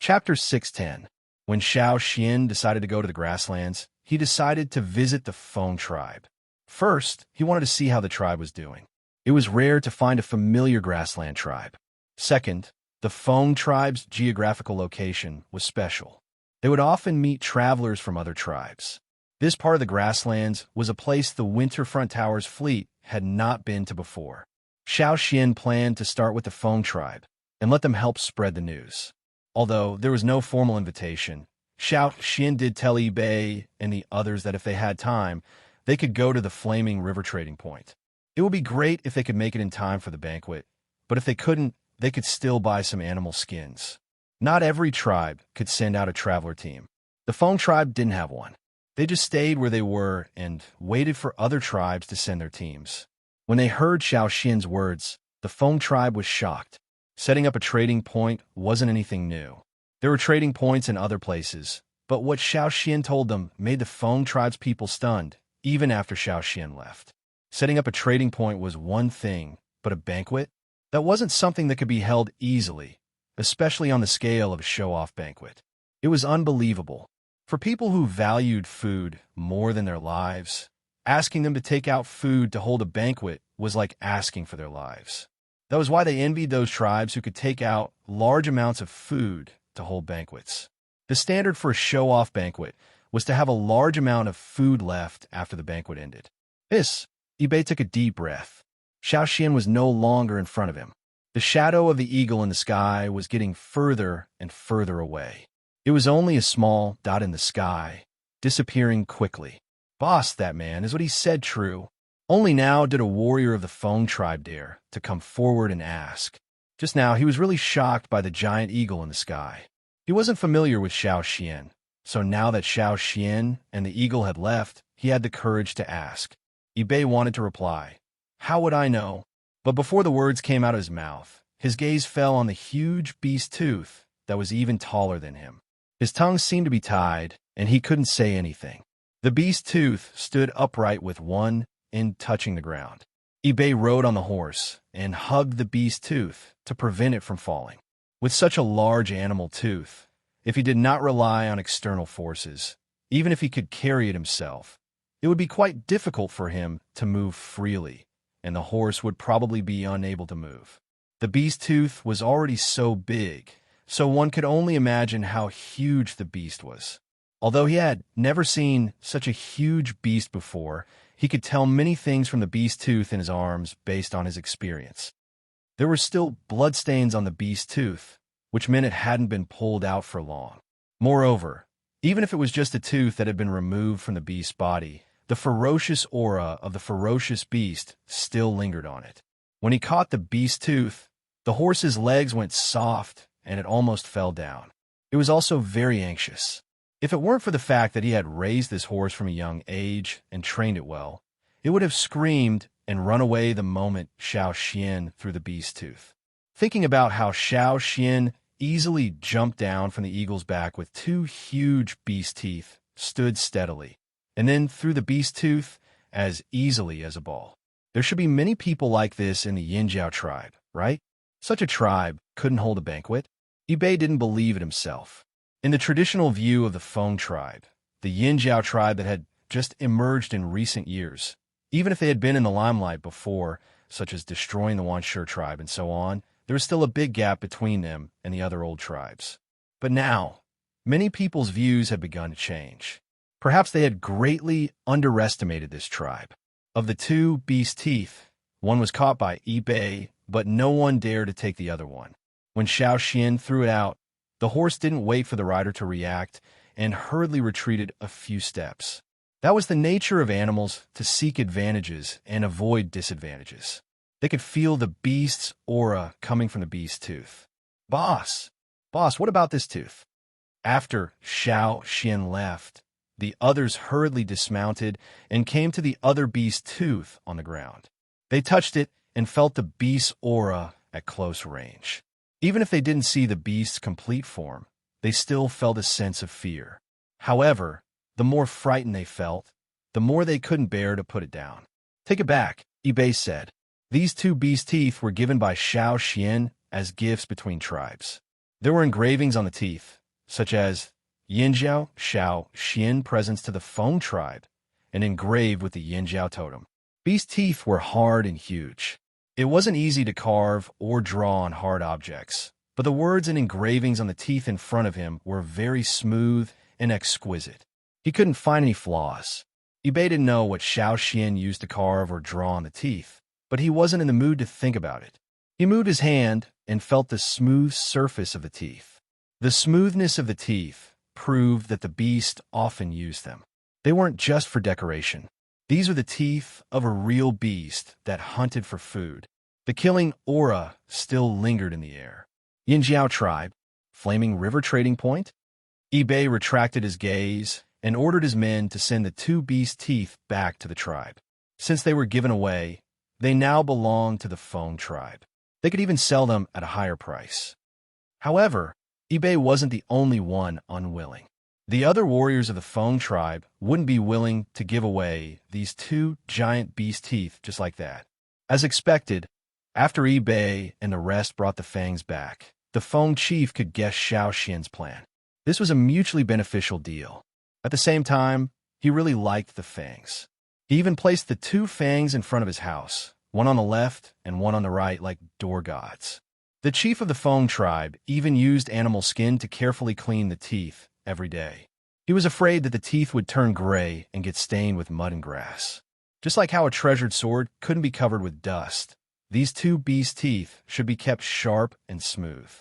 Chapter 610. When Xiao Xian decided to go to the grasslands, he decided to visit the Feng tribe. First, he wanted to see how the tribe was doing. It was rare to find a familiar grassland tribe. Second, the Feng tribe's geographical location was special. They would often meet travelers from other tribes. This part of the grasslands was a place the Winterfront Tower's fleet had not been to before. Xiao Xian planned to start with the Feng tribe and let them help spread the news. Although there was no formal invitation, Xiao Xian did tell Yi Bei and the others that if they had time, they could go to the Flaming River trading point. It would be great if they could make it in time for the banquet, but if they couldn't, they could still buy some animal skins. Not every tribe could send out a traveler team. The Feng tribe didn't have one. They just stayed where they were and waited for other tribes to send their teams. When they heard Xiao Xian's words, the Feng tribe was shocked. Setting up a trading point wasn't anything new. There were trading points in other places, but what Xiao Xian told them made the Feng tribe's people stunned, even after Xiao Xian left. Setting up a trading point was one thing, but a banquet? That wasn't something that could be held easily, especially on the scale of a show-off banquet. It was unbelievable. For people who valued food more than their lives, asking them to take out food to hold a banquet was like asking for their lives. That was why they envied those tribes who could take out large amounts of food to hold banquets. The standard for a show-off banquet was to have a large amount of food left after the banquet ended. Yi Bei took a deep breath. Xiao Xian was no longer in front of him. The shadow of the eagle in the sky was getting further and further away. It was only a small dot in the sky, disappearing quickly. Boss, that man, is what he said true? Only now did a warrior of the Feng tribe dare to come forward and ask. Just now, he was really shocked by the giant eagle in the sky. He wasn't familiar with Xiao Xian, so now that Xiao Xian and the eagle had left, he had the courage to ask. Yi Bei wanted to reply, "How would I know?" But before the words came out of his mouth, his gaze fell on the huge beast tooth that was even taller than him. His tongue seemed to be tied, and he couldn't say anything. The beast tooth stood upright with one end touching the ground. Yi Bei rode on the horse and hugged the beast tooth to prevent it from falling. With such a large animal tooth, if he did not rely on external forces, even if he could carry it himself, it would be quite difficult for him to move freely, and the horse would probably be unable to move. The beast tooth was already so big, so one could only imagine how huge the beast was. Although he had never seen such a huge beast before, he could tell many things from the beast tooth in his arms based on his experience. There were still bloodstains on the beast tooth, which meant it hadn't been pulled out for long. Moreover, even if it was just a tooth that had been removed from the beast's body, the ferocious aura of the ferocious beast still lingered on it. When he caught the beast tooth, the horse's legs went soft and it almost fell down. It was also very anxious. If it weren't for the fact that he had raised this horse from a young age and trained it well, it would have screamed and run away the moment Xiao Xian threw the beast tooth. Thinking about how Xiao Xian easily jumped down from the eagle's back with two huge beast teeth, stood steadily, and then threw the beast tooth as easily as a ball. There should be many people like this in the Yinjiao tribe, right? Such a tribe couldn't hold a banquet. Yi Bei didn't believe it himself. In the traditional view of the Feng tribe, the Yinjiao tribe that had just emerged in recent years, even if they had been in the limelight before, such as destroying the Wanshi tribe and so on, there was still a big gap between them and the other old tribes. But now, many people's views had begun to change. Perhaps they had greatly underestimated this tribe. Of the two beast teeth, one was caught by Yi Bei, but no one dared to take the other one. When Xiao Xian threw it out, the horse didn't wait for the rider to react and hurriedly retreated a few steps. That was the nature of animals, to seek advantages and avoid disadvantages. They could feel the beast's aura coming from the beast tooth. Boss, what about this tooth? After Xiao Xian left, the others hurriedly dismounted and came to the other beast tooth on the ground. They touched it and felt the beast's aura at close range. Even if they didn't see the beast's complete form, they still felt a sense of fear. However, the more frightened they felt, the more they couldn't bear to put it down. Take it back, Yi Bei said. These two beast teeth were given by Xiao Xian as gifts between tribes. There were engravings on the teeth, such as Yinjiao Xiao Xian presents to the Feng tribe, and engraved with the Yinjiao totem. Beast teeth were hard and huge. It wasn't easy to carve or draw on hard objects, but the words and engravings on the teeth in front of him were very smooth and exquisite. He couldn't find any flaws. Bei didn't know what Xiao Xian used to carve or draw on the teeth, but he wasn't in the mood to think about it. He moved his hand and felt the smooth surface of the teeth. The smoothness of the teeth proved that the beast often used them. They weren't just for decoration. These were the teeth of a real beast that hunted for food. The killing aura still lingered in the air. Yinjiao tribe, Flaming River Trading Point. Bei retracted his gaze and ordered his men to send the two beast teeth back to the tribe. Since they were given away, they now belonged to the Feng tribe. They could even sell them at a higher price. However, Bei wasn't the only one unwilling. The other warriors of the Feng tribe wouldn't be willing to give away these two giant beast teeth just like that. As expected, after Bei and the rest brought the fangs back, the Feng chief could guess Xiao Xian's plan. This was a mutually beneficial deal. At the same time, he really liked the fangs. He even placed the two fangs in front of his house, one on the left and one on the right like door gods. The chief of the Feng tribe even used animal skin to carefully clean the teeth every day. He was afraid that the teeth would turn gray and get stained with mud and grass. Just like how a treasured sword couldn't be covered with dust, these two beast teeth should be kept sharp and smooth.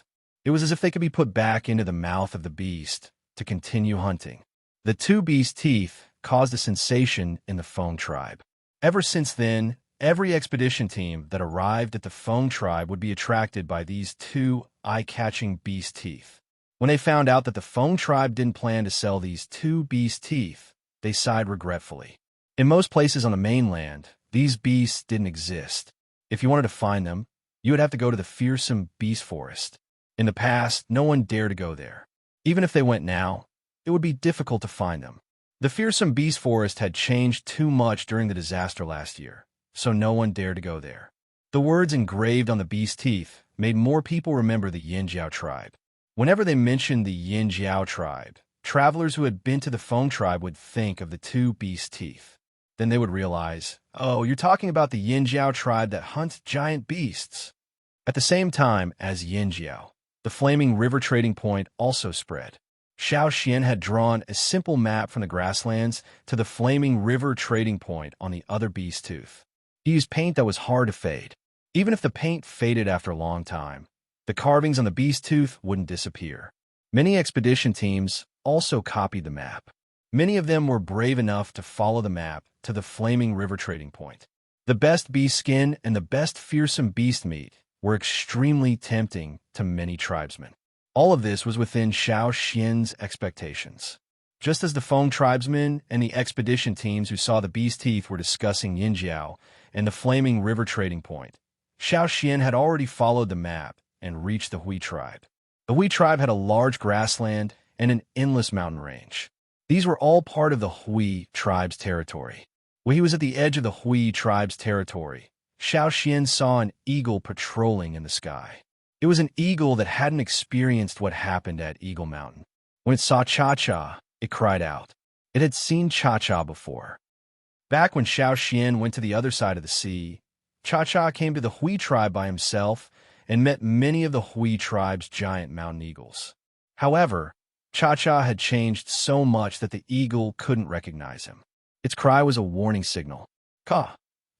It was as if they could be put back into the mouth of the beast to continue hunting. The two beast teeth caused a sensation in the Feng tribe. Ever since then, every expedition team that arrived at the Feng tribe would be attracted by these two eye-catching beast teeth. When they found out that the Feng tribe didn't plan to sell these two beast teeth, they sighed regretfully. In most places on the mainland, these beasts didn't exist. If you wanted to find them, you would have to go to the fearsome beast forest. In the past, no one dared to go there. Even if they went now, it would be difficult to find them. The fearsome beast forest had changed too much during the disaster last year, so no one dared to go there. The words engraved on the beast teeth made more people remember the Yinjiao tribe. Whenever they mentioned the Yinjiao tribe, travelers who had been to the Feng tribe would think of the two beast teeth. Then they would realize, oh, you're talking about the Yinjiao tribe that hunts giant beasts. At the same time as Yinjiao, the Flaming River Trading Point also spread. Xiao Xian had drawn a simple map from the grasslands to the Flaming River Trading Point on the other beast tooth. He used paint that was hard to fade. Even if the paint faded after a long time, the carvings on the beast tooth wouldn't disappear. Many expedition teams also copied the map. Many of them were brave enough to follow the map to the Flaming River Trading Point. The best beast skin and the best fearsome beast meat were extremely tempting to many tribesmen. All of this was within Xiao Xian's expectations. Just as the Feng tribesmen and the expedition teams who saw the beast teeth were discussing Yinjiao and the Flaming River Trading Point, Xiao Xian had already followed the map and reached the Hui tribe. The Hui tribe had a large grassland and an endless mountain range. These were all part of the Hui tribe's territory. When he was at the edge of the Hui tribe's territory, Xiao Xian saw an eagle patrolling in the sky. It was an eagle that hadn't experienced what happened at Eagle Mountain. When it saw Cha-Cha, it cried out. It had seen Cha-Cha before. Back when Xiao Xian went to the other side of the sea, Cha-Cha came to the Hui tribe by himself and met many of the Hui tribe's giant mountain eagles. However, Cha-Cha had changed so much that the eagle couldn't recognize him. Its cry was a warning signal. Caw!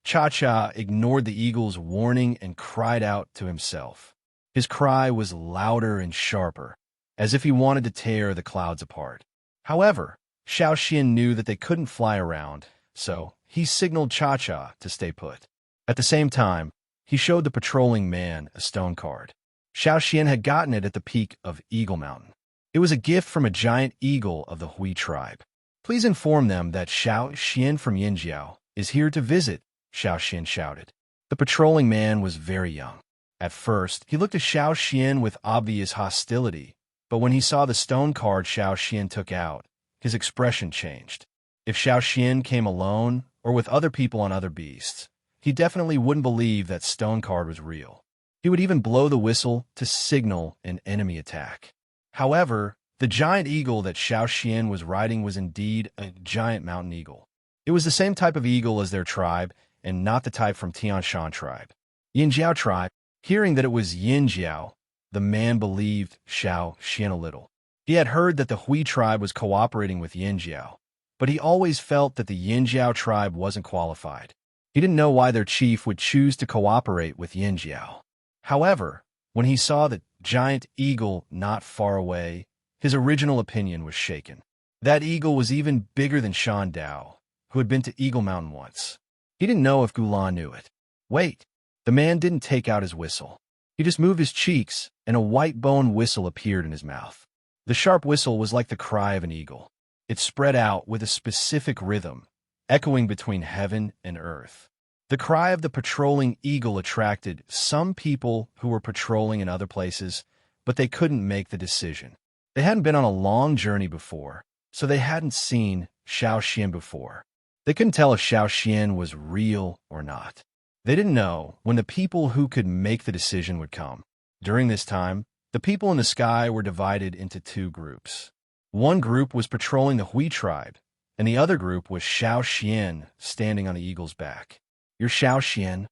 Cha-Cha ignored the eagle's warning and cried out to himself. His cry was louder and sharper, as if he wanted to tear the clouds apart. However, Xiao Xian knew that they couldn't fly around, so he signaled Cha-Cha to stay put. At the same time, he showed the patrolling man a stone card. Xiao Xian had gotten it at the peak of Eagle Mountain. It was a gift from a giant eagle of the Hui tribe. Please inform them that Xiao Xian from Yinjiao is here to visit, Xiao Xian shouted. The patrolling man was very young. At first, he looked at Xiao Xian with obvious hostility, but when he saw the stone card Xiao Xian took out, his expression changed. If Xiao Xian came alone or with other people on other beasts, he definitely wouldn't believe that stone card was real. He would even blow the whistle to signal an enemy attack. However, the giant eagle that Xiao Xian was riding was indeed a giant mountain eagle. It was the same type of eagle as their tribe, and not the type from Tian Shan tribe. Yinjiao tribe, hearing that it was Yinjiao, the man believed Xiao Xian a little. He had heard that the Hui tribe was cooperating with Yinjiao, but he always felt that the Yinjiao tribe wasn't qualified. He didn't know why their chief would choose to cooperate with Yinjiao. However, when he saw the giant eagle not far away, his original opinion was shaken. That eagle was even bigger than Shan Dao, who had been to Eagle Mountain once. He didn't know if Gulan knew it. Wait, the man didn't take out his whistle. He just moved his cheeks, and a white bone whistle appeared in his mouth. The sharp whistle was like the cry of an eagle. It spread out with a specific rhythm, echoing between heaven and earth. The cry of the patrolling eagle attracted some people who were patrolling in other places, but they couldn't make the decision. They hadn't been on a long journey before, so they hadn't seen Xiao Xian before. They couldn't tell if Xiao Xian was real or not. They didn't know when the people who could make the decision would come. During this time, the people in the sky were divided into two groups. One group was patrolling the Hui tribe, and the other group was Xiao Xian standing on the eagle's back. "You're Xiao Xian?"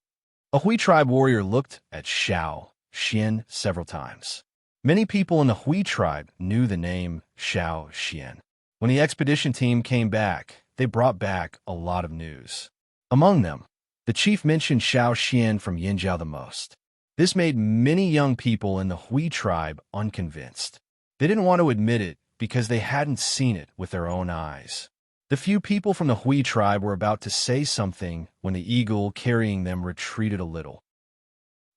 A Hui tribe warrior looked at Xiao Xian several times. Many people in the Hui tribe knew the name Xiao Xian. When the expedition team came back, they brought back a lot of news. Among them, the chief mentioned Xiao Xian from Yinjiao the most. This made many young people in the Hui tribe unconvinced. They didn't want to admit it because they hadn't seen it with their own eyes. The few people from the Hui tribe were about to say something when the eagle carrying them retreated a little.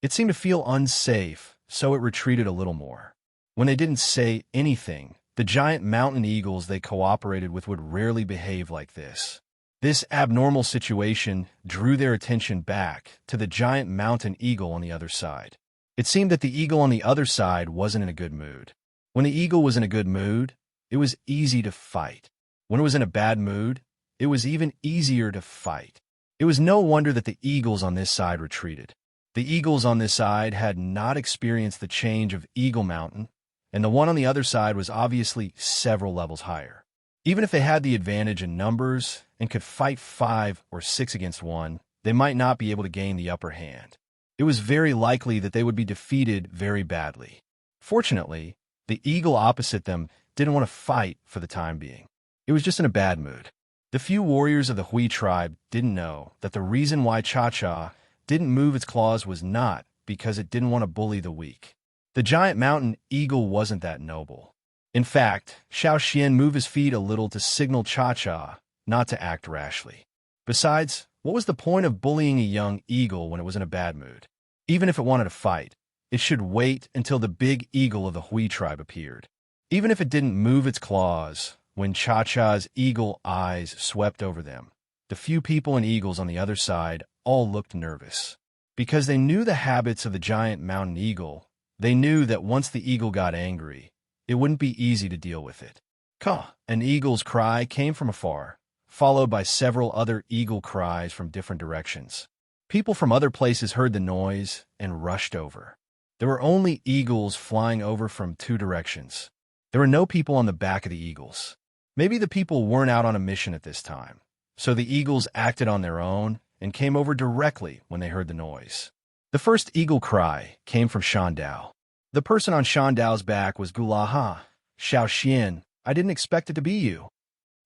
It seemed to feel unsafe, so it retreated a little more. When they didn't say anything, the giant mountain eagles they cooperated with would rarely behave like this. This abnormal situation drew their attention back to the giant mountain eagle on the other side. It seemed that the eagle on the other side wasn't in a good mood. When the eagle was in a good mood, it was easy to fight. When it was in a bad mood, it was even easier to fight. It was no wonder that the eagles on this side retreated. The eagles on this side had not experienced the change of Eagle Mountain, and the one on the other side was obviously several levels higher. Even if they had the advantage in numbers and could fight 5 or 6 against 1, they might not be able to gain the upper hand. It was very likely that they would be defeated very badly. Fortunately, the eagle opposite them didn't want to fight for the time being. It was just in a bad mood. The few warriors of the Hui tribe didn't know that the reason why Cha-Cha didn't move its claws was not because it didn't want to bully the weak. The giant mountain eagle wasn't that noble. In fact, Xiao Xian moved his feet a little to signal Cha-Cha not to act rashly. Besides, what was the point of bullying a young eagle when it was in a bad mood? Even if it wanted to fight, it should wait until the big eagle of the Hui tribe appeared. Even if it didn't move its claws, when Cha-Cha's eagle eyes swept over them, the few people and eagles on the other side all looked nervous. Because they knew the habits of the giant mountain eagle, they knew that once the eagle got angry, it wouldn't be easy to deal with it. Caw! An eagle's cry came from afar, followed by several other eagle cries from different directions. People from other places heard the noise and rushed over. There were only eagles flying over from 2 directions. There were no people on the back of the eagles. Maybe the people weren't out on a mission at this time, so the eagles acted on their own and came over directly when they heard the noise. The first eagle cry came from Shan Dao. The person on Shan Dao's back was Gulaha. "Xiao Xian, I didn't expect it to be you."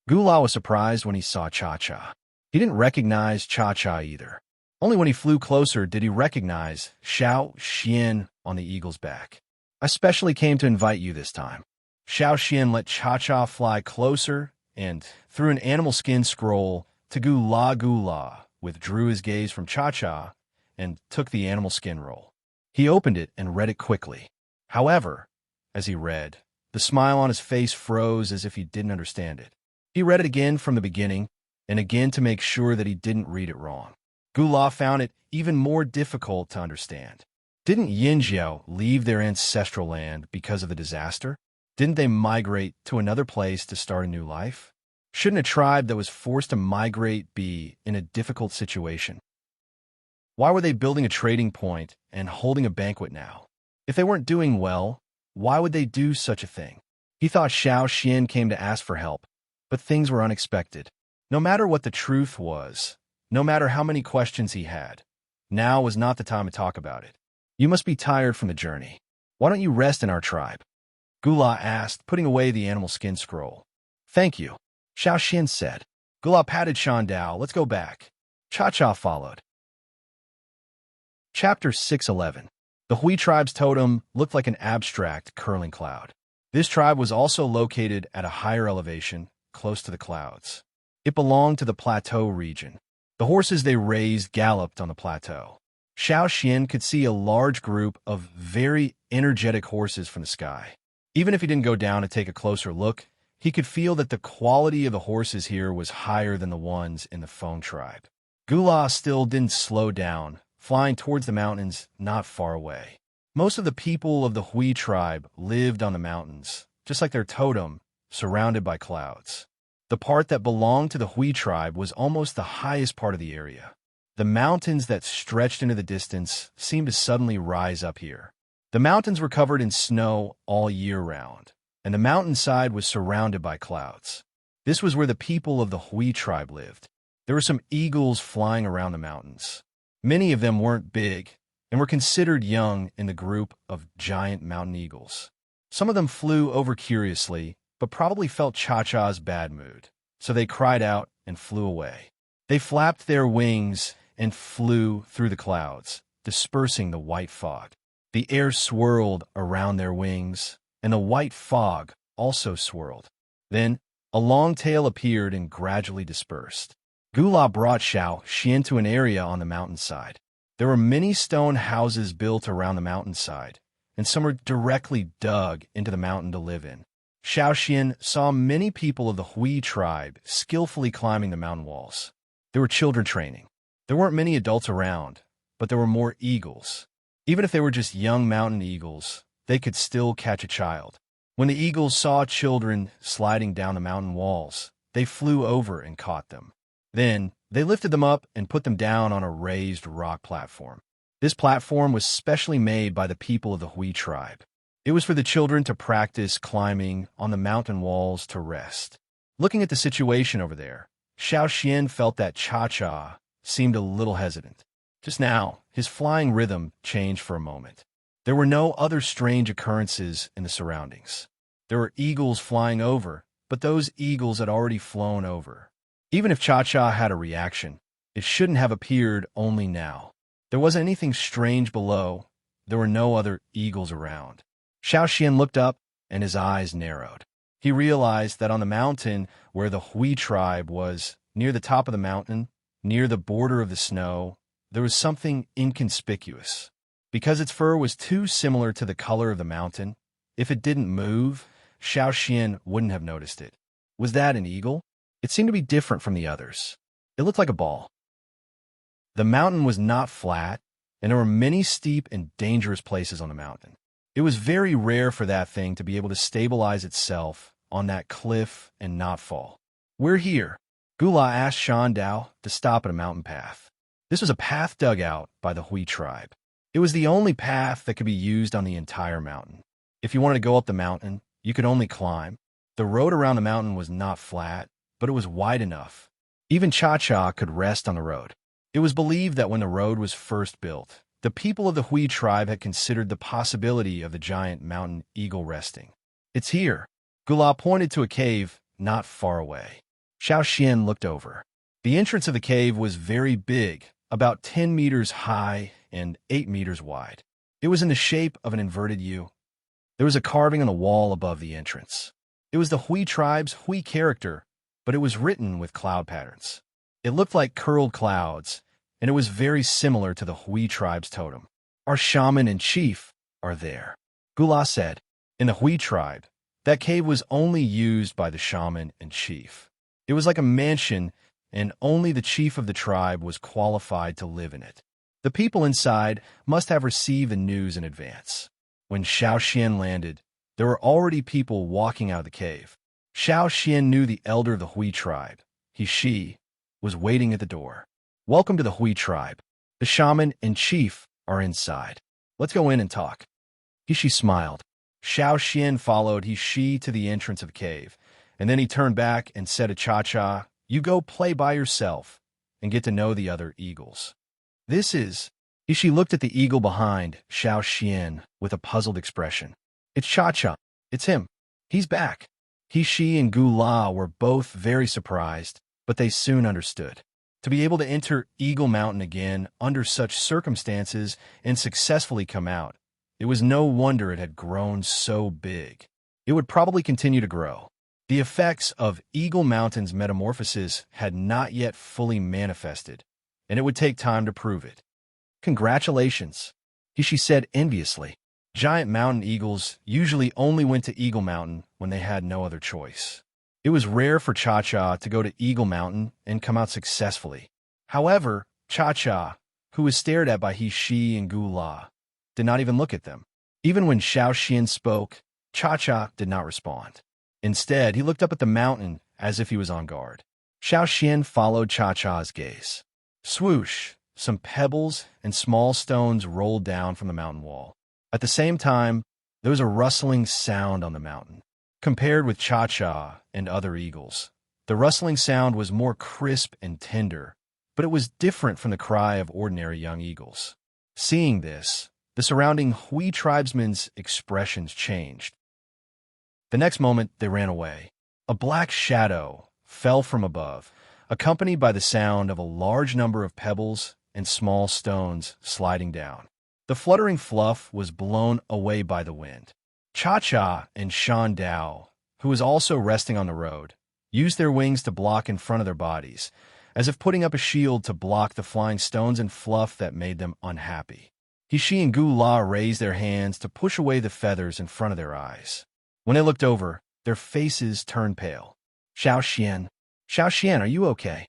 Gula was surprised when he saw Cha-Cha. He didn't recognize Cha-Cha either. Only when he flew closer did he recognize Xiao Xian on the eagle's back. "I specially came to invite you this time." Xiao Xian let Cha-Cha fly closer and, through an animal skin scroll, to Gula withdrew his gaze from Cha-Cha and took the animal skin roll. He opened it and read it quickly. However, as he read, the smile on his face froze as if he didn't understand it. He read it again from the beginning, and again to make sure that he didn't read it wrong. Gula found it even more difficult to understand. Didn't Yinjiao leave their ancestral land because of the disaster? Didn't they migrate to another place to start a new life? Shouldn't a tribe that was forced to migrate be in a difficult situation? Why were they building a trading point and holding a banquet now? If they weren't doing well, why would they do such a thing? He thought Xiao Xian came to ask for help, but things were unexpected. No matter what the truth was, no matter how many questions he had, now was not the time to talk about it. You must be tired from the journey. Why don't you rest in our tribe? Gula asked, putting away the animal skin scroll. Thank you, Xiao Xian said. Gula patted Shan Dao. Let's go back. Cha-Cha followed. Chapter 611. The Hui tribe's totem looked like an abstract, curling cloud. This tribe was also located at a higher elevation, close to the clouds. It belonged to the plateau region. The horses they raised galloped on the plateau. Xiao Xian could see a large group of very energetic horses from the sky. Even if he didn't go down to take a closer look, he could feel that the quality of the horses here was higher than the ones in the Feng tribe. Gula still didn't slow down, flying towards the mountains not far away. Most of the people of the Hui tribe lived on the mountains, just like their totem, surrounded by clouds. The part that belonged to the Hui tribe was almost the highest part of the area. The mountains that stretched into the distance seemed to suddenly rise up here. The mountains were covered in snow all year round, and the mountainside was surrounded by clouds. This was where the people of the Hui tribe lived. There were some eagles flying around the mountains. Many of them weren't big and were considered young in the group of giant mountain eagles. Some of them flew over curiously, but probably felt Cha-Cha's bad mood, so they cried out and flew away. They flapped their wings and flew through the clouds, dispersing the white fog. The air swirled around their wings, and the white fog also swirled. Then, a long tail appeared and gradually dispersed. Gula brought Xiao Xian to an area on the mountainside. There were many stone houses built around the mountainside, and some were directly dug into the mountain to live in. Xiao Xian saw many people of the Hui tribe skillfully climbing the mountain walls. There were children training. There weren't many adults around, but there were more eagles. Even if they were just young mountain eagles, they could still catch a child. When the eagles saw children sliding down the mountain walls, they flew over and caught them. Then, they lifted them up and put them down on a raised rock platform. This platform was specially made by the people of the Hui tribe. It was for the children to practice climbing on the mountain walls to rest. Looking at the situation over there, Xiao Xian felt that Cha-Cha seemed a little hesitant. Just now, his flying rhythm changed for a moment. There were no other strange occurrences in the surroundings. There were eagles flying over, but those eagles had already flown over. Even if Cha-Cha had a reaction, it shouldn't have appeared only now. There wasn't anything strange below. There were no other eagles around. Xiao Xian looked up, and his eyes narrowed. He realized that on the mountain where the Hui tribe was, near the top of the mountain, near the border of the snow, there was something inconspicuous. Because its fur was too similar to the color of the mountain, if it didn't move, Xiao Xian wouldn't have noticed it. Was that an eagle? It seemed to be different from the others. It looked like a ball. The mountain was not flat, and there were many steep and dangerous places on the mountain. It was very rare for that thing to be able to stabilize itself on that cliff and not fall. We're here. Gula asked Shan Dao to stop at a mountain path. This was a path dug out by the Hui tribe. It was the only path that could be used on the entire mountain. If you wanted to go up the mountain, you could only climb. The road around the mountain was not flat, but it was wide enough. Even Cha-Cha could rest on the road. It was believed that when the road was first built, the people of the Hui tribe had considered the possibility of the giant mountain eagle resting. It's here. Gula pointed to a cave not far away. Xiao Xian looked over. The entrance of the cave was very big, about 10 meters high and 8 meters wide. It was in the shape of an inverted U. There was a carving on the wall above the entrance. It was the Hui tribe's Hui character, but it was written with cloud patterns. It looked like curled clouds, and it was very similar to the Hui tribe's totem. Our shaman and chief are there, Gula said. In the Hui tribe, that cave was only used by the shaman and chief. It was like a mansion, and only the chief of the tribe was qualified to live in it. The people inside must have received the news in advance. When Xiao Xian landed, there were already people walking out of the cave. Xiao Xian knew the elder of the Hui tribe, she was waiting at the door. Welcome to the Hui tribe. The shaman and chief are inside. Let's go in and talk. He smiled. Xiao Xian followed He to the entrance of the cave, and then he turned back and said to Cha-Cha, "You go play by yourself and get to know the other eagles." This is... He looked at the eagle behind Xiao Xian with a puzzled expression. "It's Cha-Cha. It's him. He's back." He and Gu La were both very surprised, but they soon understood. To be able to enter Eagle Mountain again under such circumstances and successfully come out, it was no wonder it had grown so big. It would probably continue to grow. The effects of Eagle Mountain's metamorphosis had not yet fully manifested, and it would take time to prove it. "Congratulations," she said enviously. Giant mountain eagles usually only went to Eagle Mountain when they had no other choice. It was rare for Cha-Cha to go to Eagle Mountain and come out successfully. However, Cha-Cha, who was stared at by He and Gu La, did not even look at them. Even when Xiao Xian spoke, Cha-Cha did not respond. Instead, he looked up at the mountain as if he was on guard. Xiao Xian followed Cha-Cha's gaze. Swoosh! Some pebbles and small stones rolled down from the mountain wall. At the same time, there was a rustling sound on the mountain. Compared with Cha-Cha and other eagles, the rustling sound was more crisp and tender, but it was different from the cry of ordinary young eagles. Seeing this, the surrounding Hui tribesmen's expressions changed. The next moment, they ran away. A black shadow fell from above, accompanied by the sound of a large number of pebbles and small stones sliding down. The fluttering fluff was blown away by the wind. Cha-Cha and Shan Dao, who was also resting on the road, used their wings to block in front of their bodies, as if putting up a shield to block the flying stones and fluff that made them unhappy. He and Gu La raised their hands to push away the feathers in front of their eyes. When they looked over, their faces turned pale. Xiao Xian, are you okay?"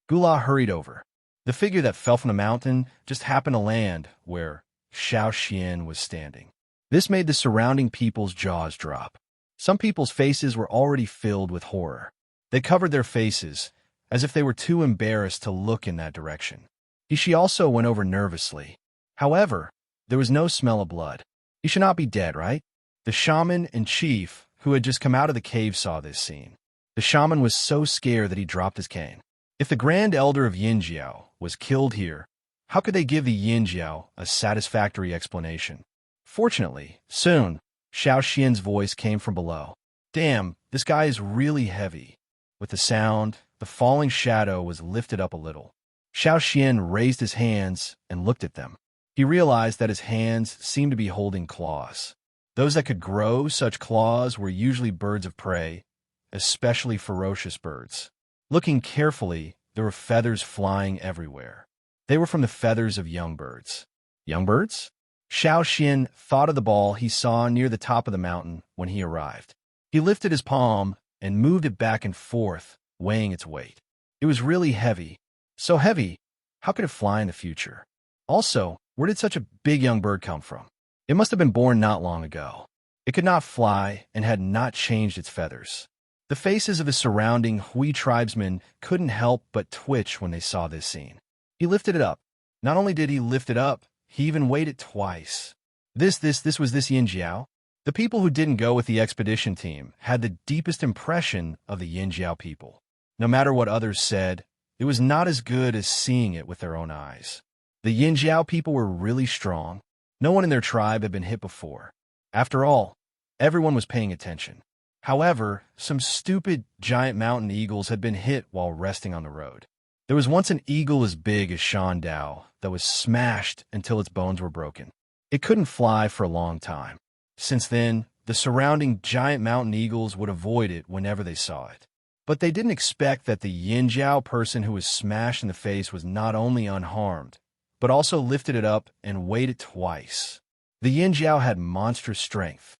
Gu La hurried over. The figure that fell from the mountain just happened to land where Xiao Xian was standing. This made the surrounding people's jaws drop. Some people's faces were already filled with horror. They covered their faces, as if they were too embarrassed to look in that direction. He also went over nervously. However, there was no smell of blood. "He should not be dead, right?" The shaman and chief, who had just come out of the cave, saw this scene. The shaman was so scared that he dropped his cane. If the Grand Elder of Yinjiao was killed here, how could they give the Yinjiao a satisfactory explanation? Fortunately, soon, Xiao Xian's voice came from below. "Damn, this guy is really heavy." With the sound, the falling shadow was lifted up a little. Xiao Xian raised his hands and looked at them. He realized that his hands seemed to be holding claws. Those that could grow such claws were usually birds of prey, especially ferocious birds. Looking carefully, there were feathers flying everywhere. They were from the feathers of young birds. Young birds? Xiao Xian thought of the ball he saw near the top of the mountain when he arrived. He lifted his palm and moved it back and forth, weighing its weight. It was really heavy. So heavy, how could it fly in the future? Also, where did such a big young bird come from? It must have been born not long ago. It could not fly and had not changed its feathers. The faces of the surrounding Hui tribesmen couldn't help but twitch when they saw this scene. He lifted it up. Not only did he lift it up, he even weighed it twice. This was this Yinjiao? The people who didn't go with the expedition team had the deepest impression of the Yinjiao people. No matter what others said, it was not as good as seeing it with their own eyes. The Yinjiao people were really strong. No one in their tribe had been hit before. After all, everyone was paying attention. However, some stupid giant mountain eagles had been hit while resting on the road. There was once an eagle as big as Shan Dao that was smashed until its bones were broken. It couldn't fly for a long time. Since then, the surrounding giant mountain eagles would avoid it whenever they saw it. But they didn't expect that the Yinjiao person who was smashed in the face was not only unharmed, but also lifted it up and weighed it twice. The Yinjiao had monstrous strength.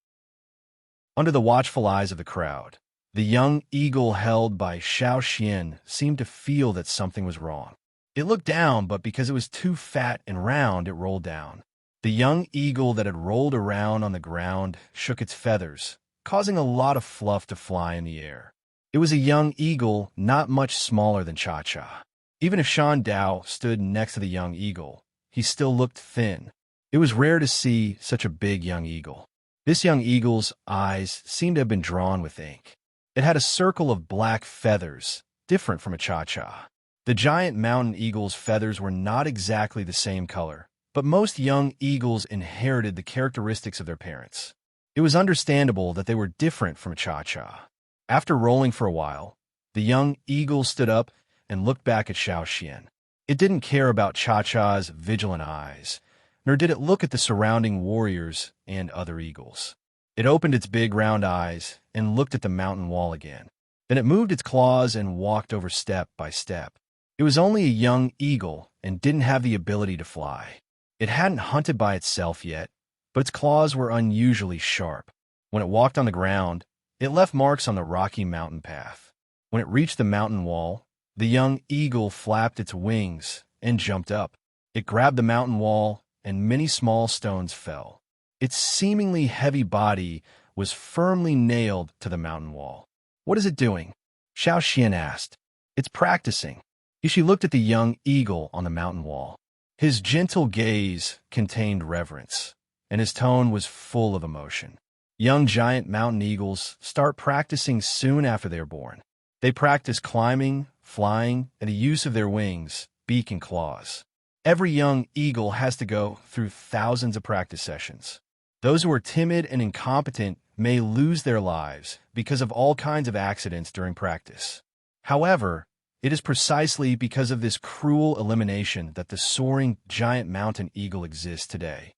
Under the watchful eyes of the crowd, the young eagle held by Xiao Xian seemed to feel that something was wrong. It looked down, but because it was too fat and round, it rolled down. The young eagle that had rolled around on the ground shook its feathers, causing a lot of fluff to fly in the air. It was a young eagle not much smaller than Cha-Cha. Even if Shan Dao stood next to the young eagle, he still looked thin. It was rare to see such a big young eagle. This young eagle's eyes seemed to have been drawn with ink. It had a circle of black feathers, different from a cha-cha. The giant mountain eagle's feathers were not exactly the same color, but most young eagles inherited the characteristics of their parents. It was understandable that they were different from a cha-cha. After rolling for a while, the young eagle stood up and looked back at Xiao Xian. It didn't care about Cha-Cha's vigilant eyes, nor did it look at the surrounding warriors and other eagles. It opened its big round eyes and looked at the mountain wall again. Then it moved its claws and walked over step by step. It was only a young eagle and didn't have the ability to fly. It hadn't hunted by itself yet, but its claws were unusually sharp. When it walked on the ground, it left marks on the rocky mountain path. When it reached the mountain wall, the young eagle flapped its wings and jumped up. It grabbed the mountain wall, and many small stones fell. Its seemingly heavy body was firmly nailed to the mountain wall. "What is it doing?" Xiao Xian asked. "It's practicing." Ishi looked at the young eagle on the mountain wall. His gentle gaze contained reverence, and his tone was full of emotion. Young giant mountain eagles start practicing soon after they are born. They practice climbing, flying, and the use of their wings, beak, and claws. Every young eagle has to go through thousands of practice sessions. Those who are timid and incompetent may lose their lives because of all kinds of accidents during practice. However, it is precisely because of this cruel elimination that the soaring giant mountain eagle exists today.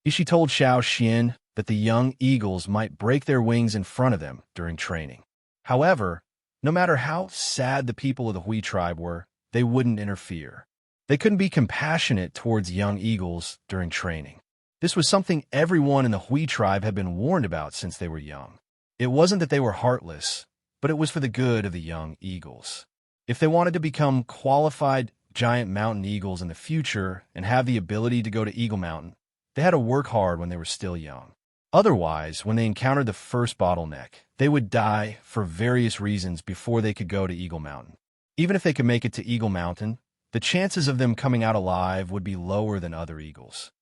Ishi told Xiao Xian that the young eagles might break their wings in front of them during training. However, no matter how sad the people of the Hui tribe were, they wouldn't interfere. They couldn't be compassionate towards young eagles during training. This was something everyone in the Hui tribe had been warned about since they were young. It wasn't that they were heartless, but it was for the good of the young eagles. If they wanted to become qualified giant mountain eagles in the future and have the ability to go to Eagle Mountain, they had to work hard when they were still young. Otherwise, when they encountered the first bottleneck, they would die for various reasons before they could go to Eagle Mountain. Even if they could make it to Eagle Mountain, the chances of them coming out alive would be lower than other eagles.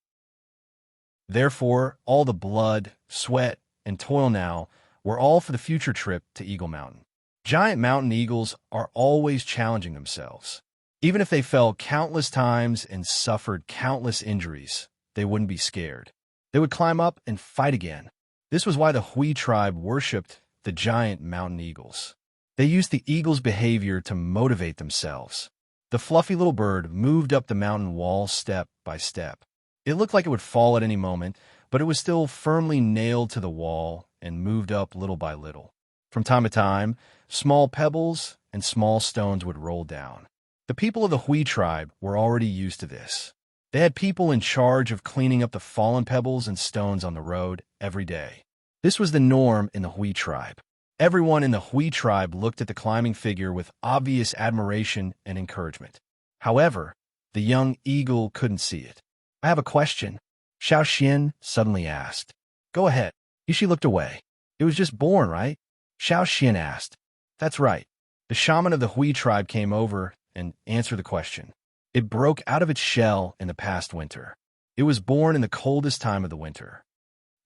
Therefore, all the blood, sweat, and toil now were all for the future trip to Eagle Mountain. Giant mountain eagles are always challenging themselves. Even if they fell countless times and suffered countless injuries, they wouldn't be scared. They would climb up and fight again. This was why the Hui tribe worshipped the giant mountain eagles. They used the eagle's behavior to motivate themselves. The fluffy little bird moved up the mountain wall step by step. It looked like it would fall at any moment, but it was still firmly nailed to the wall and moved up little by little. From time to time, small pebbles and small stones would roll down. The people of the Hui tribe were already used to this. They had people in charge of cleaning up the fallen pebbles and stones on the road every day. This was the norm in the Hui tribe. Everyone in the Hui tribe looked at the climbing figure with obvious admiration and encouragement. However, the young eagle couldn't see it. "I have a question," Xiao Xian suddenly asked. "Go ahead." Ishi looked away. "It was just born, right?" Xiao Xian asked. "That's right." The shaman of the Hui tribe came over and answered the question. It broke out of its shell in the past winter. It was born in the coldest time of the winter.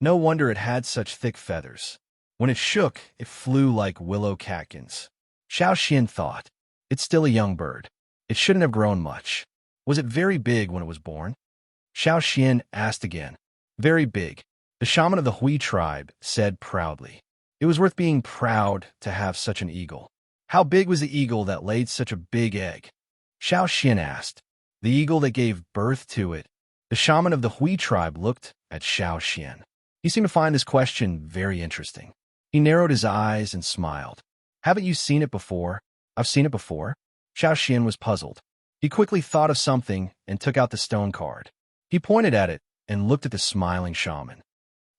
No wonder it had such thick feathers. When it shook, it flew like willow catkins. Xiao Xian thought, "It's still a young bird. It shouldn't have grown much. Was it very big when it was born?" Xiao Xian asked again. "Very big," the shaman of the Hui tribe said proudly. It was worth being proud to have such an eagle. "How big was the eagle that laid such a big egg?" Xiao Xian asked. "The eagle that gave birth to it." The shaman of the Hui tribe looked at Xiao Xian. He seemed to find this question very interesting. He narrowed his eyes and smiled. "Haven't you seen it before?" "I've seen it before." Xiao Xian was puzzled. He quickly thought of something and took out the stone card. He pointed at it and looked at the smiling shaman.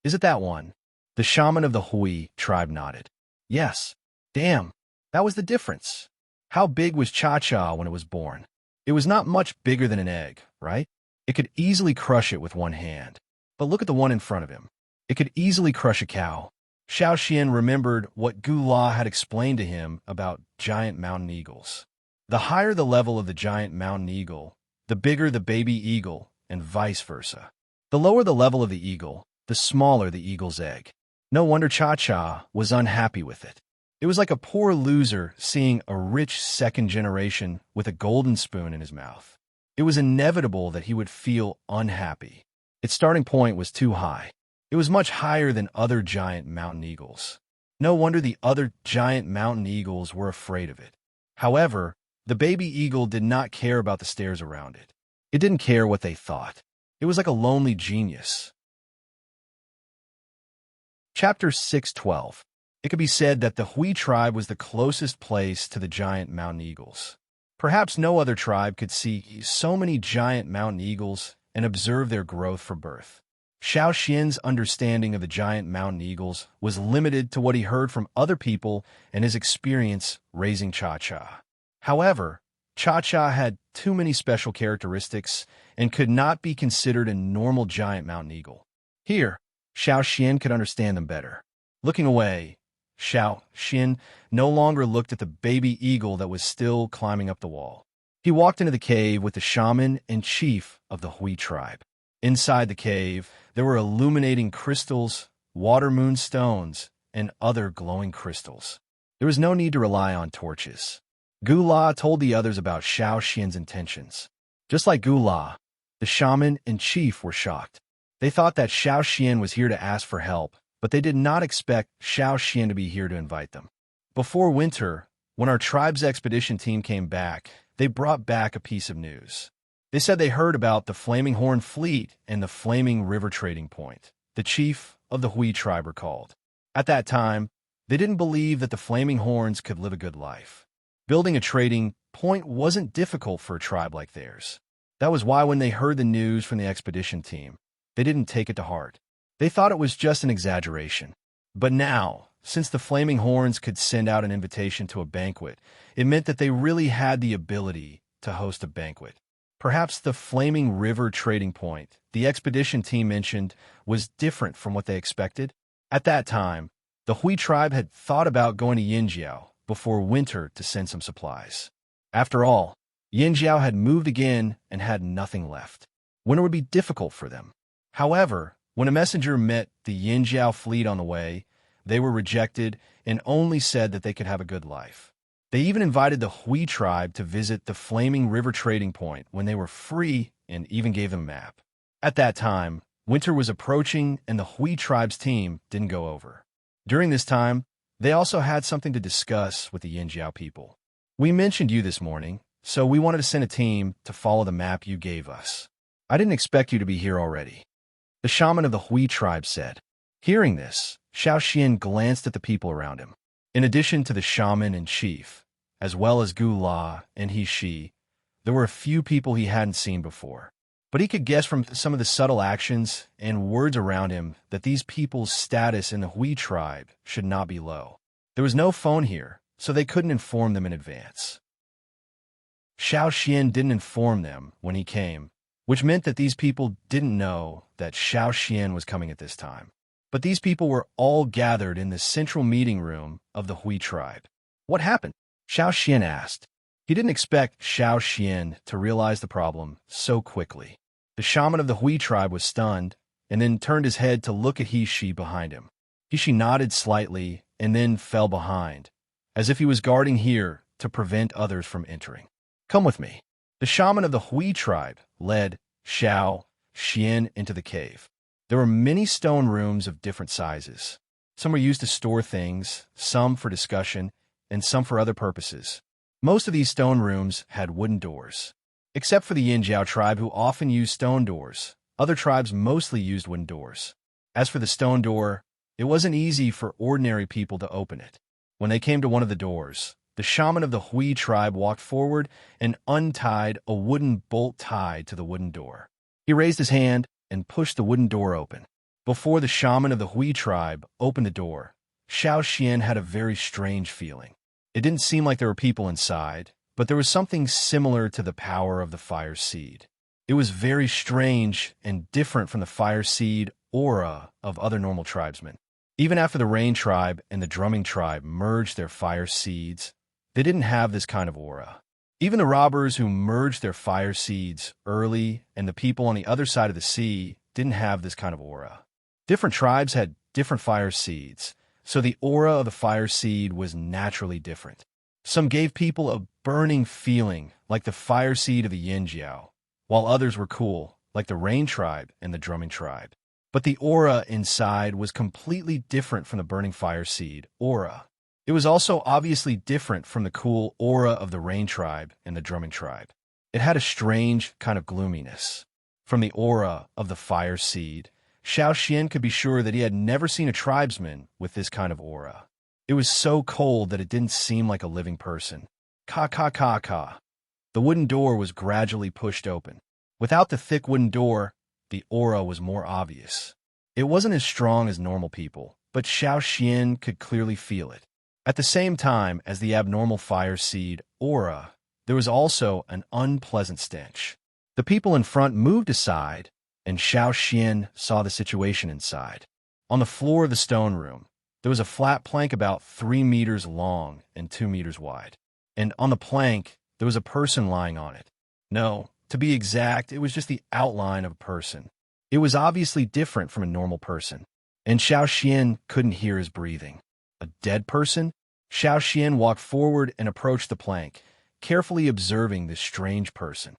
"Is it that one?" The shaman of the Hui tribe nodded. "Yes." "Damn, that was the difference." How big was Cha-Cha when it was born? It was not much bigger than an egg, right? It could easily crush it with one hand. But look at the one in front of him. It could easily crush a cow. Xiao Xian remembered what Gu La had explained to him about giant mountain eagles. The higher the level of the giant mountain eagle, the bigger the baby eagle, and vice versa. The lower the level of the eagle, the smaller the eagle's egg. No wonder Cha-Cha was unhappy with it. It was like a poor loser seeing a rich second generation with a golden spoon in his mouth. It was inevitable that he would feel unhappy. Its starting point was too high. It was much higher than other giant mountain eagles. No wonder the other giant mountain eagles were afraid of it. However, the baby eagle did not care about the stairs around it. It didn't care what they thought. It was like a lonely genius. Chapter 6:12. It could be said that the Hui tribe was the closest place to the giant mountain eagles. Perhaps no other tribe could see so many giant mountain eagles and observe their growth from birth. Xiao Xian's understanding of the giant mountain eagles was limited to what he heard from other people and his experience raising Cha-Cha. However, Cha-Cha had too many special characteristics and could not be considered a normal giant mountain eagle. Here, Xiao Xian could understand them better. Looking away, Xiao Xian no longer looked at the baby eagle that was still climbing up the wall. He walked into the cave with the shaman and chief of the Hui tribe. Inside the cave, there were illuminating crystals, water moon stones, and other glowing crystals. There was no need to rely on torches. Gula told the others about Xiao Xian's intentions. Just like Gula, the shaman and chief were shocked. They thought that Xiao Xian was here to ask for help, but they did not expect Xiao Xian to be here to invite them. Before winter, when our tribe's expedition team came back, they brought back a piece of news. They said they heard about the Flaming Horn Fleet and the Flaming River Trading Point. The chief of the Hui tribe recalled. At that time, they didn't believe that the Flaming Horns could live a good life. Building a trading point wasn't difficult for a tribe like theirs. That was why when they heard the news from the expedition team, they didn't take it to heart. They thought it was just an exaggeration. But now, since the Flaming Horns could send out an invitation to a banquet, it meant that they really had the ability to host a banquet. Perhaps the Flaming River Trading Point the expedition team mentioned was different from what they expected. At that time, the Hui tribe had thought about going to Yinjiao before winter to send some supplies. After all, Yinjiao had moved again and had nothing left. Winter would be difficult for them. However, when a messenger met the Yinjiao fleet on the way, they were rejected and only said that they could have a good life. They even invited the Hui tribe to visit the Flaming River Trading Point when they were free and even gave them a map. At that time, winter was approaching and the Hui tribe's team didn't go over. During this time, they also had something to discuss with the Yinjiao people. We mentioned you this morning, so we wanted to send a team to follow the map you gave us. I didn't expect you to be here already. The shaman of the Hui tribe said. Hearing this, Xiao Xian glanced at the people around him. In addition to the shaman and chief, as well as Gu La and He Shi, there were a few people he hadn't seen before. But he could guess from some of the subtle actions and words around him that these people's status in the Hui tribe should not be low. There was no phone here, so they couldn't inform them in advance. Xiao Xian didn't inform them when he came, which meant that these people didn't know that Xiao Xian was coming at this time. But these people were all gathered in the central meeting room of the Hui tribe. What happened? Xiao Xian asked. He didn't expect Xiao Xian to realize the problem so quickly. The shaman of the Hui tribe was stunned and then turned his head to look at He Shi behind him. He Shi nodded slightly and then fell behind, as if he was guarding here to prevent others from entering. Come with me. The shaman of the Hui tribe led Xiao Xian into the cave. There were many stone rooms of different sizes. Some were used to store things, some for discussion, and some for other purposes. Most of these stone rooms had wooden doors. Except for the Yinjiao tribe, who often used stone doors, other tribes mostly used wooden doors. As for the stone door, it wasn't easy for ordinary people to open it. When they came to one of the doors, the shaman of the Hui tribe walked forward and untied a wooden bolt tied to the wooden door. He raised his hand and pushed the wooden door open. Before the shaman of the Hui tribe opened the door, Xiao Xian had a very strange feeling. It didn't seem like there were people inside, but there was something similar to the power of the fire seed. It was very strange and different from the fire seed aura of other normal tribesmen. Even after the rain tribe and the drumming tribe merged their fire seeds, they didn't have this kind of aura. Even the robbers who merged their fire seeds early and the people on the other side of the sea didn't have this kind of aura. Different tribes had different fire seeds, so the aura of the fire seed was naturally different. Some gave people a burning feeling, like the fire seed of the yin jiao, while others were cool, like the rain tribe and the drumming tribe. But the aura inside was completely different from the burning fire seed aura. It was also obviously different from the cool aura of the rain tribe and the drumming tribe. It had a strange kind of gloominess. From the aura of the fire seed, Xiao Xian could be sure that he had never seen a tribesman with this kind of aura. It was so cold that it didn't seem like a living person. Ka ka ka ka. The wooden door was gradually pushed open. Without the thick wooden door, the aura was more obvious. It wasn't as strong as normal people, but Xiao Xian could clearly feel it. At the same time as the abnormal fire seed aura, there was also an unpleasant stench. The people in front moved aside, and Xiao Xian saw the situation inside. On the floor of the stone room, there was a flat plank about 3 meters long and 2 meters wide. And on the plank, there was a person lying on it. No, to be exact, it was just the outline of a person. It was obviously different from a normal person, and Xiao Xian couldn't hear his breathing. A dead person? Xiao Xian walked forward and approached the plank, carefully observing this strange person.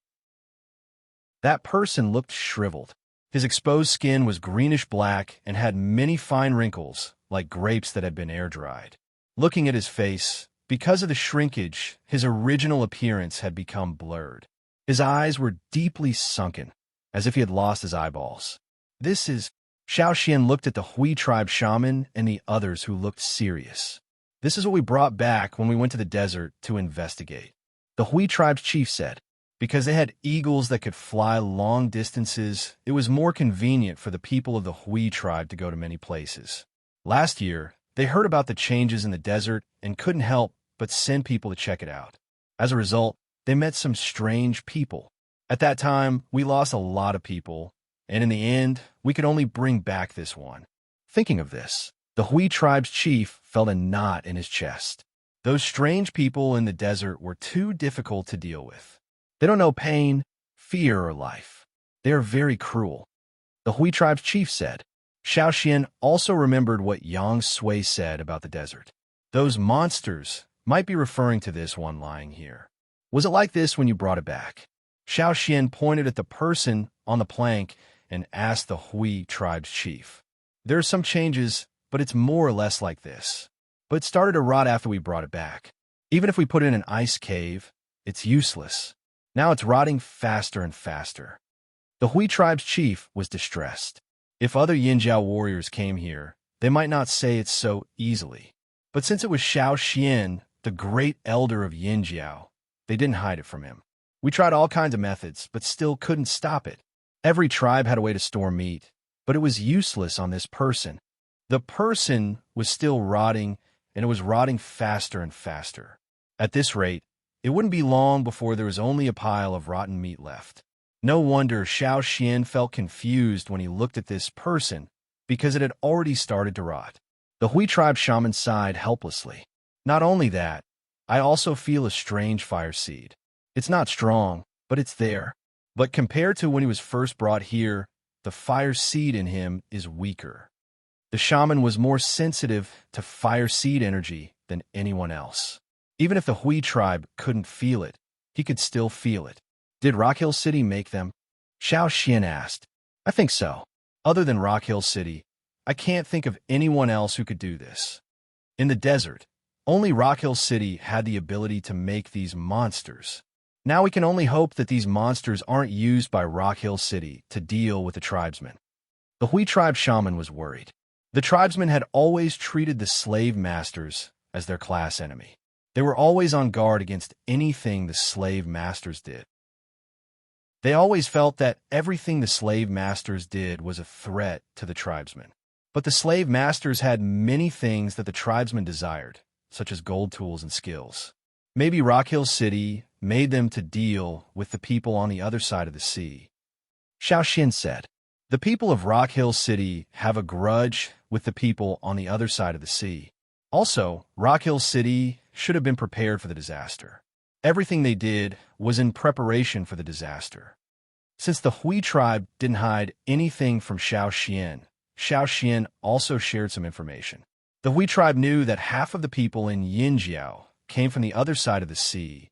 That person looked shriveled. His exposed skin was greenish-black and had many fine wrinkles, like grapes that had been air-dried. Looking at his face, because of the shrinkage, his original appearance had become blurred. His eyes were deeply sunken, as if he had lost his eyeballs. This is... Xiao Xian looked at the Hui tribe shaman and the others who looked serious. This is what we brought back when we went to the desert to investigate. The Hui tribe's chief said, because they had eagles that could fly long distances, it was more convenient for the people of the Hui tribe to go to many places. Last year, they heard about the changes in the desert and couldn't help but send people to check it out. As a result, they met some strange people. At that time, we lost a lot of people, and in the end, we could only bring back this one. Thinking of this, the Hui tribe's chief felt a knot in his chest. Those strange people in the desert were too difficult to deal with. They don't know pain, fear, or life. They are very cruel. The Hui tribe's chief said. Xiao Xian also remembered what Yang Sui said about the desert. Those monsters might be referring to this one lying here. Was it like this when you brought it back? Xiao Xian pointed at the person on the plank and asked the Hui tribe's chief. There are some changes, but it's more or less like this. But it started to rot after we brought it back. Even if we put it in an ice cave, it's useless. Now it's rotting faster and faster. The Hui tribe's chief was distressed. If other Yinjiao warriors came here, they might not say it so easily. But since it was Xiao Xian, the great elder of Yinjiao, they didn't hide it from him. We tried all kinds of methods, but still couldn't stop it. Every tribe had a way to store meat, but it was useless on this person. The person was still rotting, and it was rotting faster and faster. At this rate, it wouldn't be long before there was only a pile of rotten meat left. No wonder Xiao Xian felt confused when he looked at this person, because it had already started to rot. The Hui tribe shaman sighed helplessly. Not only that, I also feel a strange fire seed. It's not strong, but it's there. But compared to when he was first brought here, the fire seed in him is weaker. The shaman was more sensitive to fire seed energy than anyone else. Even if the Hui tribe couldn't feel it, he could still feel it. Did Rock Hill City make them? Xiao Xian asked. I think so. Other than Rock Hill City, I can't think of anyone else who could do this. In the desert, only Rock Hill City had the ability to make these monsters. Now we can only hope that these monsters aren't used by Rock Hill City to deal with the tribesmen. The Hui tribe shaman was worried. The tribesmen had always treated the slave masters as their class enemy. They were always on guard against anything the slave masters did. They always felt that everything the slave masters did was a threat to the tribesmen. But the slave masters had many things that the tribesmen desired, such as gold tools and skills. Maybe Rock Hill City made them to deal with the people on the other side of the sea. Xiao Xian said, the people of Rock Hill City have a grudge with the people on the other side of the sea. Also, Rock Hill City should have been prepared for the disaster. Everything they did was in preparation for the disaster. Since the Hui tribe didn't hide anything from Xiao Xian also shared some information. The Hui tribe knew that half of the people in Yinjiao came from the other side of the sea,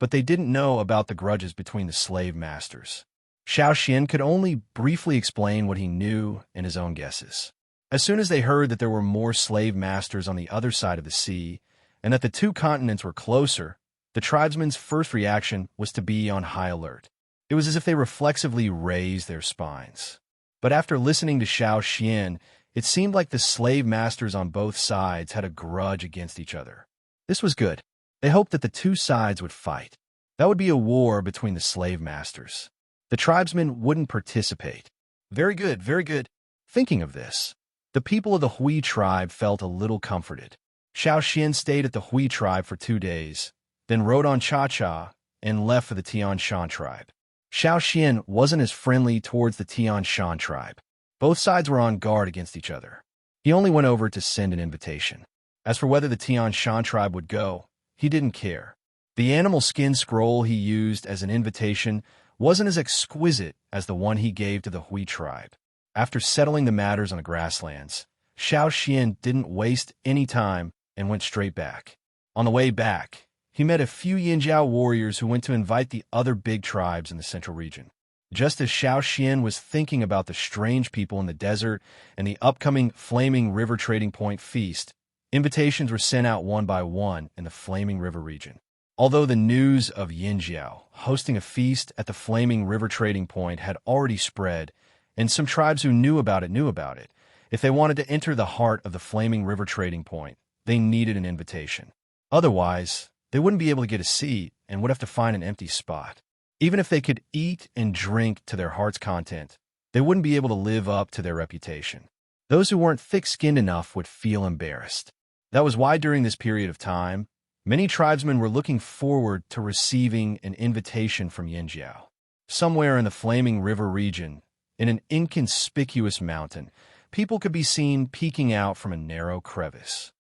but they didn't know about the grudges between the slave masters. Xiao Xian could only briefly explain what he knew and his own guesses. As soon as they heard that there were more slave masters on the other side of the sea, and that the two continents were closer, the tribesmen's first reaction was to be on high alert. It was as if they reflexively raised their spines. But after listening to Xiao Xian, it seemed like the slave masters on both sides had a grudge against each other. This was good. They hoped that the two sides would fight. That would be a war between the slave masters. The tribesmen wouldn't participate. Very good, very good. Thinking of this, the people of the Hui tribe felt a little comforted. Xiao Xian stayed at the Hui tribe for 2 days, then rode on Cha-Cha and left for the Tian Shan tribe. Xiao Xian wasn't as friendly towards the Tian Shan tribe. Both sides were on guard against each other. He only went over to send an invitation. As for whether the Tian Shan tribe would go, he didn't care. The animal skin scroll he used as an invitation wasn't as exquisite as the one he gave to the Hui tribe. After settling the matters on the grasslands, Xiao Xian didn't waste any time and went straight back. On the way back, he met a few Yinjiao warriors who went to invite the other big tribes in the central region. Just as Xiao Xian was thinking about the strange people in the desert and the upcoming Flaming River Trading Point feast, invitations were sent out one by one in the Flaming River region. Although the news of Yinjiao hosting a feast at the Flaming River Trading Point had already spread, and some tribes who knew about it, if they wanted to enter the heart of the Flaming River Trading Point, they needed an invitation. Otherwise, they wouldn't be able to get a seat and would have to find an empty spot. Even if they could eat and drink to their heart's content, they wouldn't be able to live up to their reputation. Those who weren't thick-skinned enough would feel embarrassed. That was why during this period of time, many tribesmen were looking forward to receiving an invitation from Yinjiao. Somewhere in the Flaming River region, in an inconspicuous mountain, people could be seen peeking out from a narrow crevice.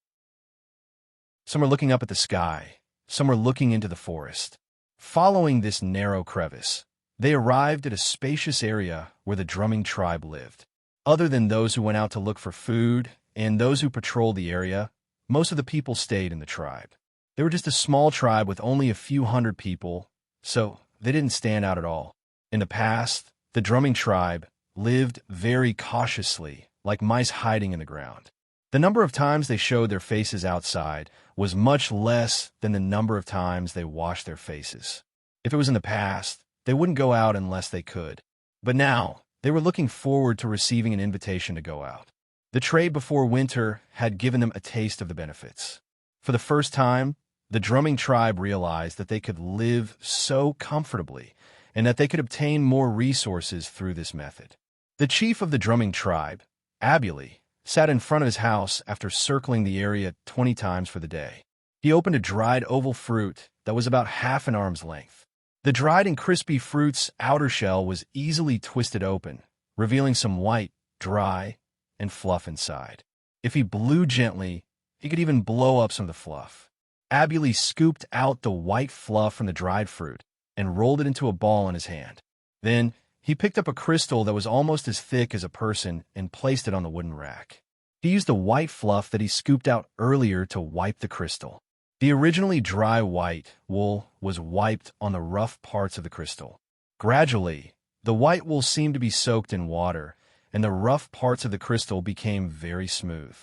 Some were looking up at the sky, some were looking into the forest. Following this narrow crevice, they arrived at a spacious area where the drumming tribe lived. Other than those who went out to look for food and those who patrolled the area, most of the people stayed in the tribe. They were just a small tribe with only a few hundred people, so they didn't stand out at all. In the past, the drumming tribe lived very cautiously, like mice hiding in the ground. The number of times they showed their faces outside was much less than the number of times they washed their faces. If it was in the past, they wouldn't go out unless they could. But now, they were looking forward to receiving an invitation to go out. The trade before winter had given them a taste of the benefits. For the first time, the drumming tribe realized that they could live so comfortably and that they could obtain more resources through this method. The chief of the drumming tribe, Abuli, sat in front of his house after circling the area 20 times for the day. He opened a dried oval fruit that was about half an arm's length. The dried and crispy fruit's outer shell was easily twisted open, revealing some white, dry, and fluff inside. If he blew gently, he could even blow up some of the fluff. Abuli scooped out the white fluff from the dried fruit and rolled it into a ball in his hand. Then, he picked up a crystal that was almost as thick as a person and placed it on the wooden rack. He used the white fluff that he scooped out earlier to wipe the crystal. The originally dry white wool was wiped on the rough parts of the crystal. Gradually, the white wool seemed to be soaked in water, and the rough parts of the crystal became very smooth.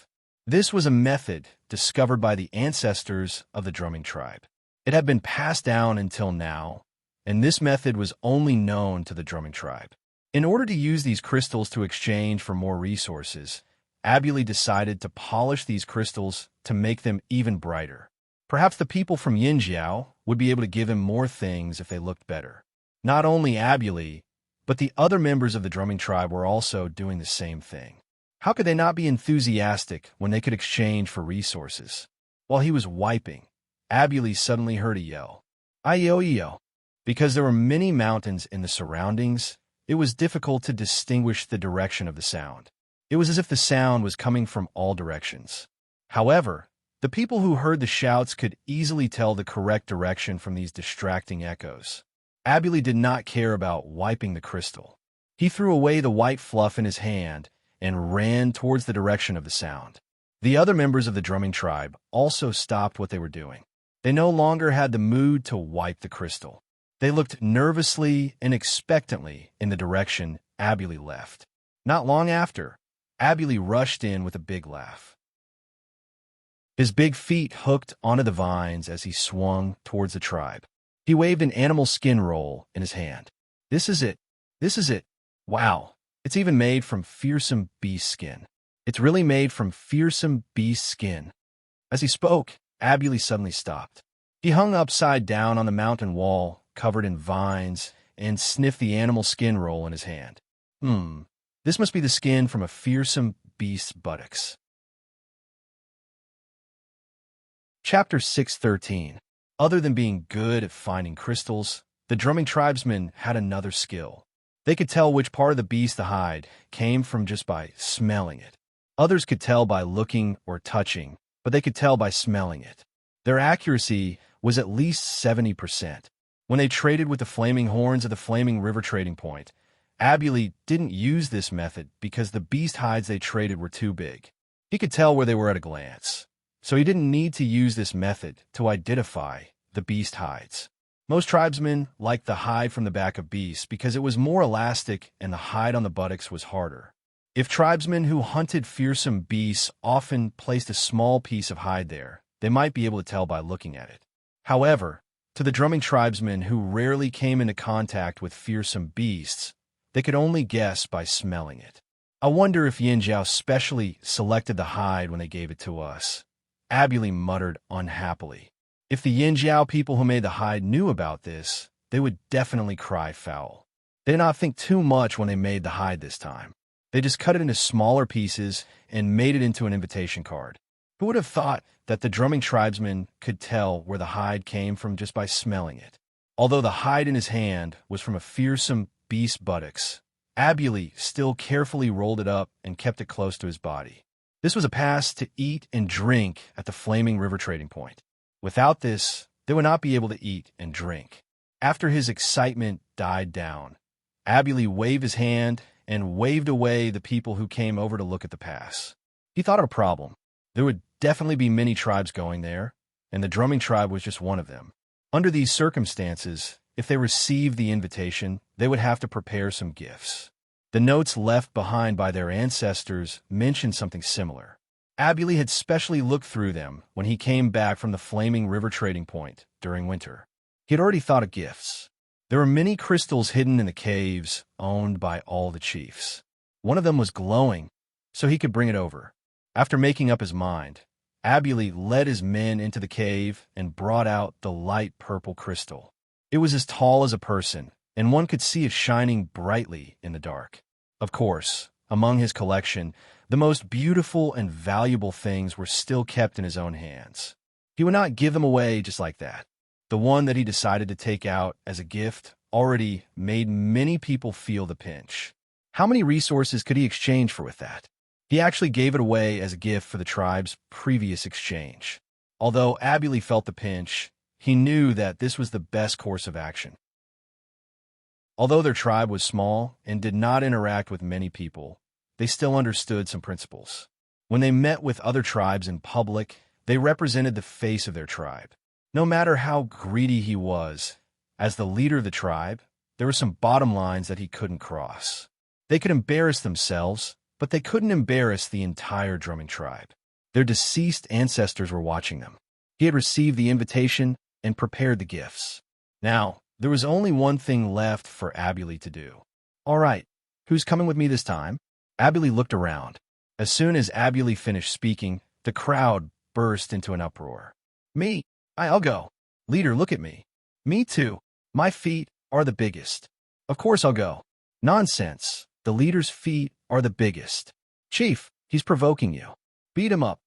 This was a method discovered by the ancestors of the drumming tribe. It had been passed down until now, and this method was only known to the drumming tribe. In order to use these crystals to exchange for more resources, Abuli decided to polish these crystals to make them even brighter. Perhaps the people from Yinjiao would be able to give him more things if they looked better. Not only Abuli, but the other members of the drumming tribe were also doing the same thing. How could they not be enthusiastic when they could exchange for resources? While he was wiping, Abuli suddenly heard a yell. Ayo-yo. Because there were many mountains in the surroundings, it was difficult to distinguish the direction of the sound. It was as if the sound was coming from all directions. However, The people who heard the shouts could easily tell the correct direction from these distracting echoes. Abuli did not care about wiping the crystal. He threw away the white fluff in his hand and ran towards the direction of the sound. The other members of the drumming tribe also stopped what they were doing. They no longer had the mood to wipe the crystal. They looked nervously and expectantly in the direction Abuli left. Not long after, Abuli rushed in with a big laugh. His big feet hooked onto the vines as he swung towards the tribe. He waved an animal skin roll in his hand. This is it. This is it. Wow. It's even made from fearsome beast skin. It's really made from fearsome beast skin. As he spoke, Abuli suddenly stopped. He hung upside down on the mountain wall, covered in vines, and sniffed the animal skin roll in his hand. This must be the skin from a fearsome beast's buttocks. Chapter 6:13. Other than being good at finding crystals, the drumming tribesmen had another skill. They could tell which part of the beast the hide came from just by smelling it. Others could tell by looking or touching, but they could tell by smelling it. Their accuracy was at least 70%. When they traded with the flaming horns of the Flaming River trading point, Abuli didn't use this method because the beast hides they traded were too big. He could tell where they were at a glance, so he didn't need to use this method to identify the beast hides. Most tribesmen liked the hide from the back of beasts because it was more elastic and the hide on the buttocks was harder. If tribesmen who hunted fearsome beasts often placed a small piece of hide there, they might be able to tell by looking at it. However, to the drumming tribesmen who rarely came into contact with fearsome beasts, they could only guess by smelling it. I wonder if Yin Jiao specially selected the hide when they gave it to us. Abuli muttered unhappily. If the Yin Jiao people who made the hide knew about this, they would definitely cry foul. They did not think too much when they made the hide this time. They just cut it into smaller pieces and made it into an invitation card. Who would have thought that the drumming tribesman could tell where the hide came from just by smelling it? Although the hide in his hand was from a fearsome beast buttocks, Abuli still carefully rolled it up and kept it close to his body. This was a pass to eat and drink at the Flaming River trading point. Without this, they would not be able to eat and drink. After his excitement died down, Abuli waved his hand and waved away the people who came over to look at the pass. He thought of a problem. There would definitely be many tribes going there, and the drumming tribe was just one of them. Under these circumstances, if they received the invitation, they would have to prepare some gifts. The notes left behind by their ancestors mentioned something similar. Abuli had specially looked through them when he came back from the Flaming River trading point during winter. He had already thought of gifts. There were many crystals hidden in the caves owned by all the chiefs. One of them was glowing, so he could bring it over. After making up his mind, Abuli led his men into the cave and brought out the light purple crystal. It was as tall as a person, and one could see it shining brightly in the dark. Of course, among his collection, the most beautiful and valuable things were still kept in his own hands. He would not give them away just like that. The one that he decided to take out as a gift already made many people feel the pinch. How many resources could he exchange for with that? He actually gave it away as a gift for the tribe's previous exchange. Although Abuli felt the pinch, he knew that this was the best course of action. Although their tribe was small and did not interact with many people, they still understood some principles. When they met with other tribes in public, they represented the face of their tribe. No matter how greedy he was, as the leader of the tribe, there were some bottom lines that he couldn't cross. They could embarrass themselves, but they couldn't embarrass the entire drumming tribe. Their deceased ancestors were watching them. He had received the invitation and prepared the gifts. Now, there was only one thing left for Abuli to do. All right, who's coming with me this time? Abuli looked around. As soon as Abuli finished speaking, the crowd burst into an uproar. Me, I'll go. Leader, look at me. Me too. My feet are the biggest. Of course I'll go. Nonsense. The leader's feet are the biggest. Chief, he's provoking you. Beat him up.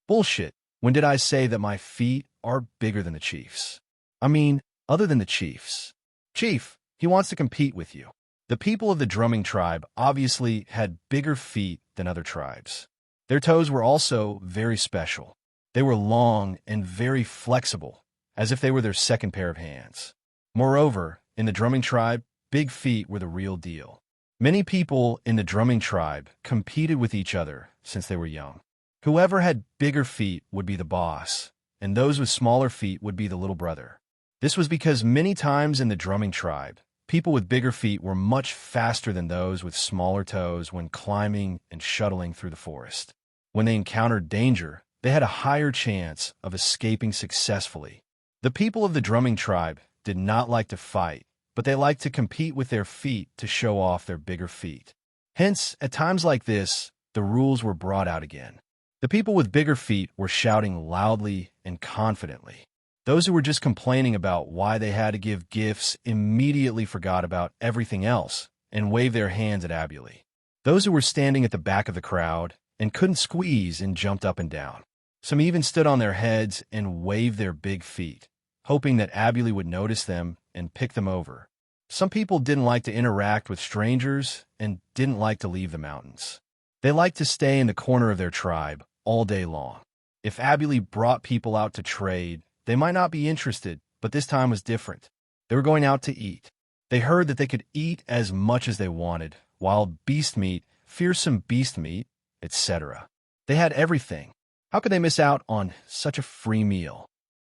Bullshit. When did I say that my feet are bigger than the chief's? I mean, other than the chief's. Chief, he wants to compete with you. The people of the drumming tribe obviously had bigger feet than other tribes. Their toes were also very special. They were long and very flexible, as if they were their second pair of hands. Moreover, in the drumming tribe, big feet were the real deal. Many people in the drumming tribe competed with each other since they were young. Whoever had bigger feet would be the boss, and those with smaller feet would be the little brother. This was because many times in the drumming tribe, people with bigger feet were much faster than those with smaller toes when climbing and shuttling through the forest. When they encountered danger, they had a higher chance of escaping successfully. The people of the drumming tribe did not like to fight, but they liked to compete with their feet to show off their bigger feet. Hence, at times like this, the rules were brought out again. The people with bigger feet were shouting loudly and confidently. Those who were just complaining about why they had to give gifts immediately forgot about everything else and waved their hands at Abuli. Those who were standing at the back of the crowd and couldn't squeeze and jumped up and down. Some even stood on their heads and waved their big feet, hoping that Abuli would notice them and pick them over. Some people didn't like to interact with strangers and didn't like to leave the mountains. They liked to stay in the corner of their tribe all day long. If Abuli brought people out to trade, they might not be interested, but this time was different. They were going out to eat. They heard that they could eat as much as they wanted, wild beast meat, fearsome beast meat, etc. They had everything. How could they miss out on such a free meal?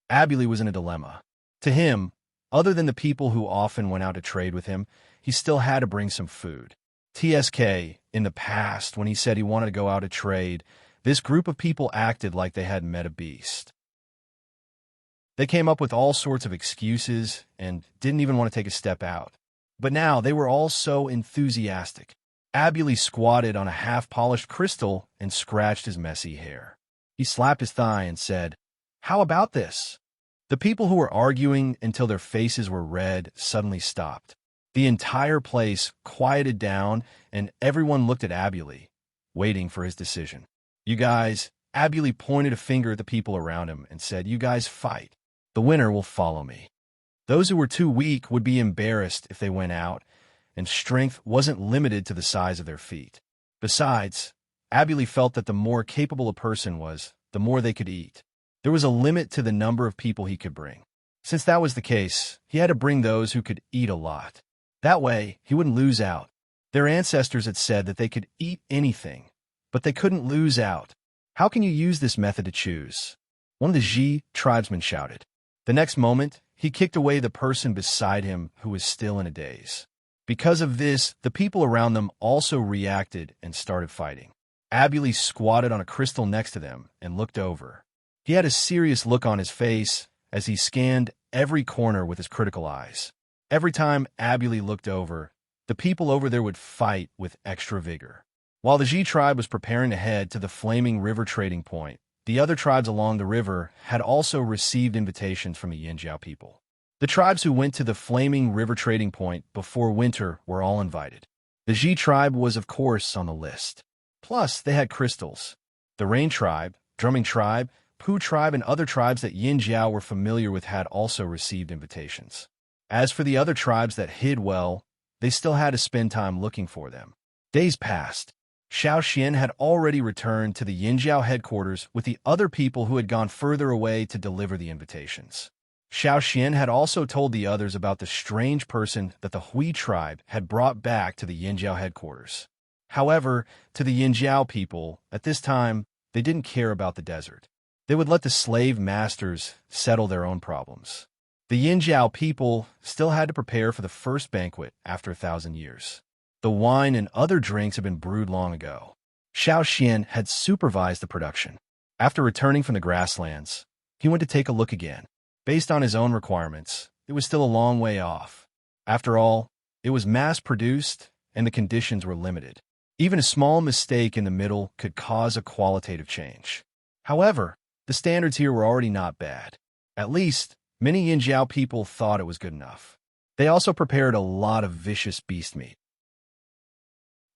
Abuli was in a dilemma. To him, other than the people who often went out to trade with him, he still had to bring some food. TSK, in the past, when he said he wanted to go out to trade, this group of people acted like they had met a beast. They came up with all sorts of excuses and didn't even want to take a step out. But now they were all so enthusiastic. Abuli squatted on a half-polished crystal and scratched his messy hair. He slapped his thigh and said, "How about this?" The people who were arguing until their faces were red suddenly stopped. The entire place quieted down, and everyone looked at Abuli, waiting for his decision. "You guys," Abuli pointed a finger at the people around him and said, "You guys fight. The winner will follow me." Those who were too weak would be embarrassed if they went out, and strength wasn't limited to the size of their feet. Besides, Abuli felt that the more capable a person was, the more they could eat. There was a limit to the number of people he could bring. Since that was the case, he had to bring those who could eat a lot. That way, he wouldn't lose out. Their ancestors had said that they could eat anything, but they couldn't lose out. "How can you use this method to choose?" One of the Ji tribesmen shouted. The next moment, he kicked away the person beside him who was still in a daze. Because of this, the people around them also reacted and started fighting. Abuli squatted on a crystal next to them and looked over. He had a serious look on his face as he scanned every corner with his critical eyes. Every time Abuli looked over, the people over there would fight with extra vigor. While the Ji tribe was preparing to head to the Flaming River trading point, the other tribes along the river had also received invitations from the Yinjiao people. The tribes who went to the Flaming River trading point before winter were all invited. The Ji tribe was, of course, on the list. Plus, they had crystals. The Rain tribe, Drumming tribe, Pu tribe, and other tribes that Yinjiao were familiar with had also received invitations. As for the other tribes that hid well, they still had to spend time looking for them. Days passed. Xiao Xian had already returned to the Yinjiao headquarters with the other people who had gone further away to deliver the invitations. Xiao Xian had also told the others about the strange person that the Hui tribe had brought back to the Yinjiao headquarters. However, to the Yinjiao people, at this time, they didn't care about the desert. They would let the slave masters settle their own problems. The Yinjiao people still had to prepare for the first banquet after 1,000 years. The wine and other drinks had been brewed long ago. Xiao Xian had supervised the production. After returning from the grasslands, he went to take a look again. Based on his own requirements, it was still a long way off. After all, it was mass-produced and the conditions were limited. Even a small mistake in the middle could cause a qualitative change. However, the standards here were already not bad. At least, many Yinjiao people thought it was good enough. They also prepared a lot of vicious beast meat.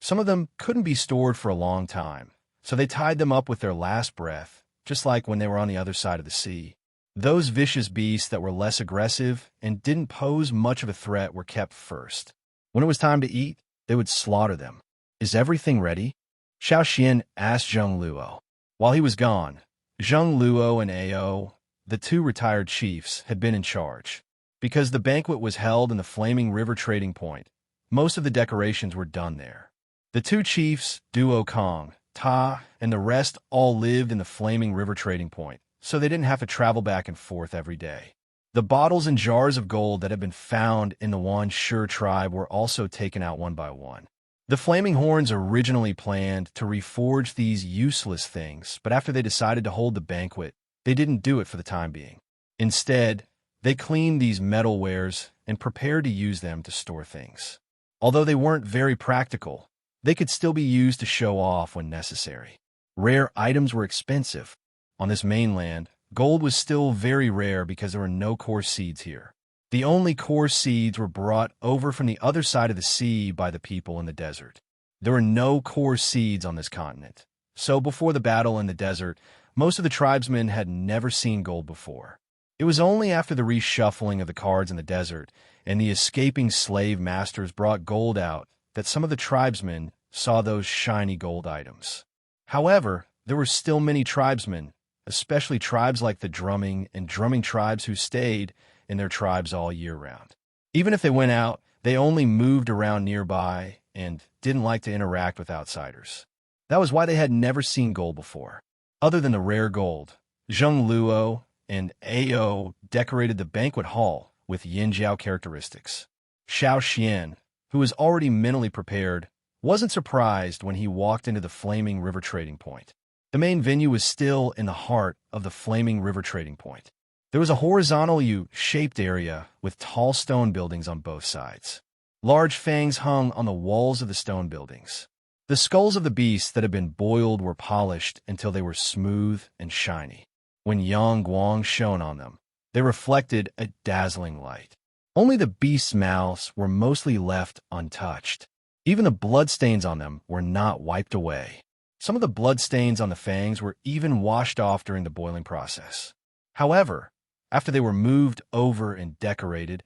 Some of them couldn't be stored for a long time, so they tied them up with their last breath, just like when they were on the other side of the sea. Those vicious beasts that were less aggressive and didn't pose much of a threat were kept first. When it was time to eat, they would slaughter them. "Is everything ready?" Xiao Xian asked Zheng Luo. While he was gone, Zheng Luo and Ao, the two retired chiefs, had been in charge. Because the banquet was held in the Flaming River trading point, most of the decorations were done there. The two chiefs, Duo Kong, Ta, and the rest all lived in the Flaming River trading point, so they didn't have to travel back and forth every day. The bottles and jars of gold that had been found in the Wan Shi tribe were also taken out one by one. The Flaming Horns originally planned to reforge these useless things, but after they decided to hold the banquet, they didn't do it for the time being. Instead, they cleaned these metalwares and prepared to use them to store things. Although they weren't very practical, they could still be used to show off when necessary. Rare items were expensive. On this mainland, gold was still very rare because there were no core seeds here. The only core seeds were brought over from the other side of the sea by the people in the desert. There were no core seeds on this continent. So before the battle in the desert, most of the tribesmen had never seen gold before. It was only after the reshuffling of the cards in the desert and the escaping slave masters brought gold out that some of the tribesmen saw those shiny gold items. However, there were still many tribesmen, especially tribes like the drumming and drumming tribes who stayed in their tribes all year round. Even if they went out, they only moved around nearby and didn't like to interact with outsiders. That was why they had never seen gold before. Other than the rare gold, Zheng Luo and Ao decorated the banquet hall with yin-jiao characteristics. Xiao Xian, who was already mentally prepared, wasn't surprised when he walked into the Flaming River trading point. The main venue was still in the heart of the Flaming River trading point. There was a horizontal U-shaped area with tall stone buildings on both sides. Large fangs hung on the walls of the stone buildings. The skulls of the beasts that had been boiled were polished until they were smooth and shiny. When yang guang shone on them, they reflected a dazzling light. Only the beasts' mouths were mostly left untouched. Even the bloodstains on them were not wiped away. Some of the bloodstains on the fangs were even washed off during the boiling process. However, after they were moved over and decorated,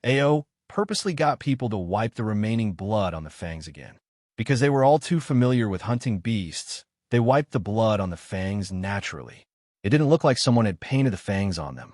Ao purposely got people to wipe the remaining blood on the fangs again. Because they were all too familiar with hunting beasts, they wiped the blood on the fangs naturally. It didn't look like someone had painted the fangs on them.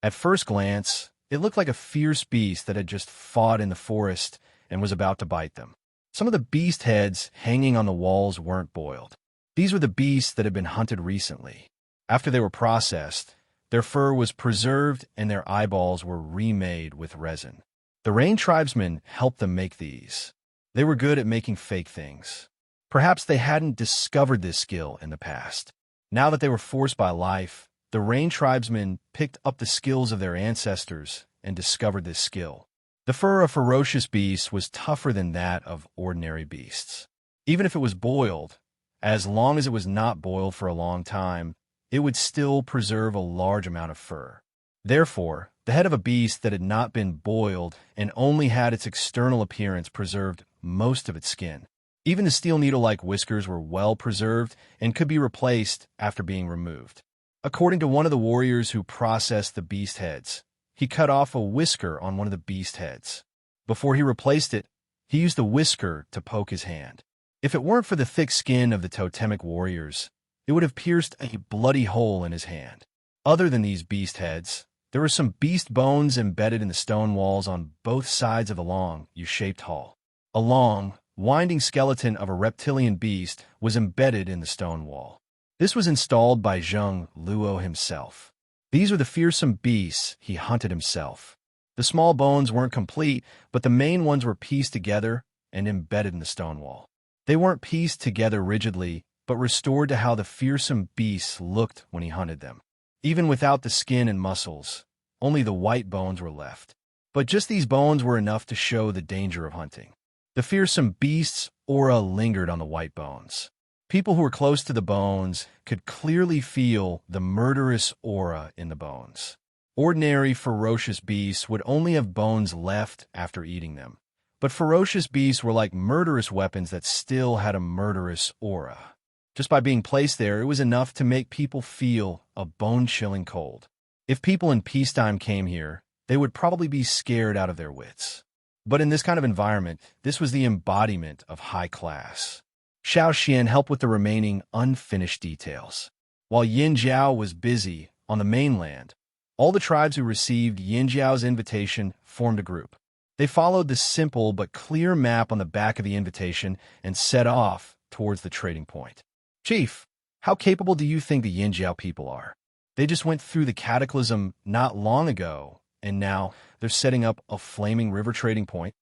At first glance, it looked like a fierce beast that had just fought in the forest and was about to bite them. Some of the beast heads hanging on the walls weren't boiled. These were the beasts that had been hunted recently. After they were processed, their fur was preserved and their eyeballs were remade with resin. The Rain tribesmen helped them make these. They were good at making fake things. Perhaps they hadn't discovered this skill in the past. Now that they were forced by life, the Rain tribesmen picked up the skills of their ancestors and discovered this skill. The fur of ferocious beasts was tougher than that of ordinary beasts. Even if it was boiled, as long as it was not boiled for a long time, it would still preserve a large amount of fur. Therefore, the head of a beast that had not been boiled and only had its external appearance preserved most of its skin. Even the steel needle-like whiskers were well preserved and could be replaced after being removed. According to one of the warriors who processed the beast heads, he cut off a whisker on one of the beast heads. Before he replaced it, he used the whisker to poke his hand. If it weren't for the thick skin of the totemic warriors, it would have pierced a bloody hole in his hand. Other than these beast heads, there were some beast bones embedded in the stone walls on both sides of the long, U-shaped hall. A long, winding skeleton of a reptilian beast was embedded in the stone wall. This was installed by Zheng Luo himself. These were the fearsome beasts he hunted himself. The small bones weren't complete, but the main ones were pieced together and embedded in the stone wall. They weren't pieced together rigidly, but restored to how the fearsome beasts looked when he hunted them. Even without the skin and muscles, only the white bones were left. But just these bones were enough to show the danger of hunting. The fearsome beast's aura lingered on the white bones. People who were close to the bones could clearly feel the murderous aura in the bones. Ordinary ferocious beasts would only have bones left after eating them. But ferocious beasts were like murderous weapons that still had a murderous aura. Just by being placed there, it was enough to make people feel a bone-chilling cold. If people in peacetime came here, they would probably be scared out of their wits. But in this kind of environment, this was the embodiment of high class. Xiao Xian helped with the remaining unfinished details. while Yin Jiao was busy on the mainland. All the tribes who received Yin Jiao's invitation formed a group. They followed the simple but clear map on the back of the invitation and set off towards the trading point. Chief, how capable do you think the Yin Jiao people are? They just went through the cataclysm not long ago, and now they're setting up a flaming river trading point.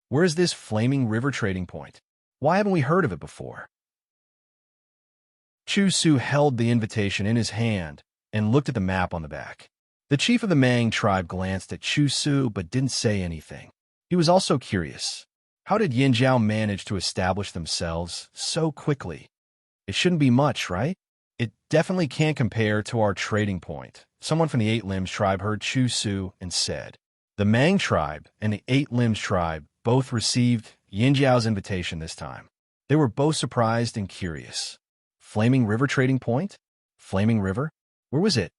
Where is this flaming river trading point? Why haven't we heard of it before? Chu Su held the invitation in his hand and looked at the map on the back. The chief of the Mang tribe glanced at Chu Su but didn't say anything. He was also curious. How did Yin Jiao manage to establish themselves so quickly? It shouldn't be much, right? It definitely can't compare to our trading point. Someone from the Eight Limbs tribe heard Chu Su and said. The Mang tribe and the Eight Limbs tribe both received Yin Jiao's invitation this time. They were both surprised and curious. Flaming River trading point? Flaming River? Where was it?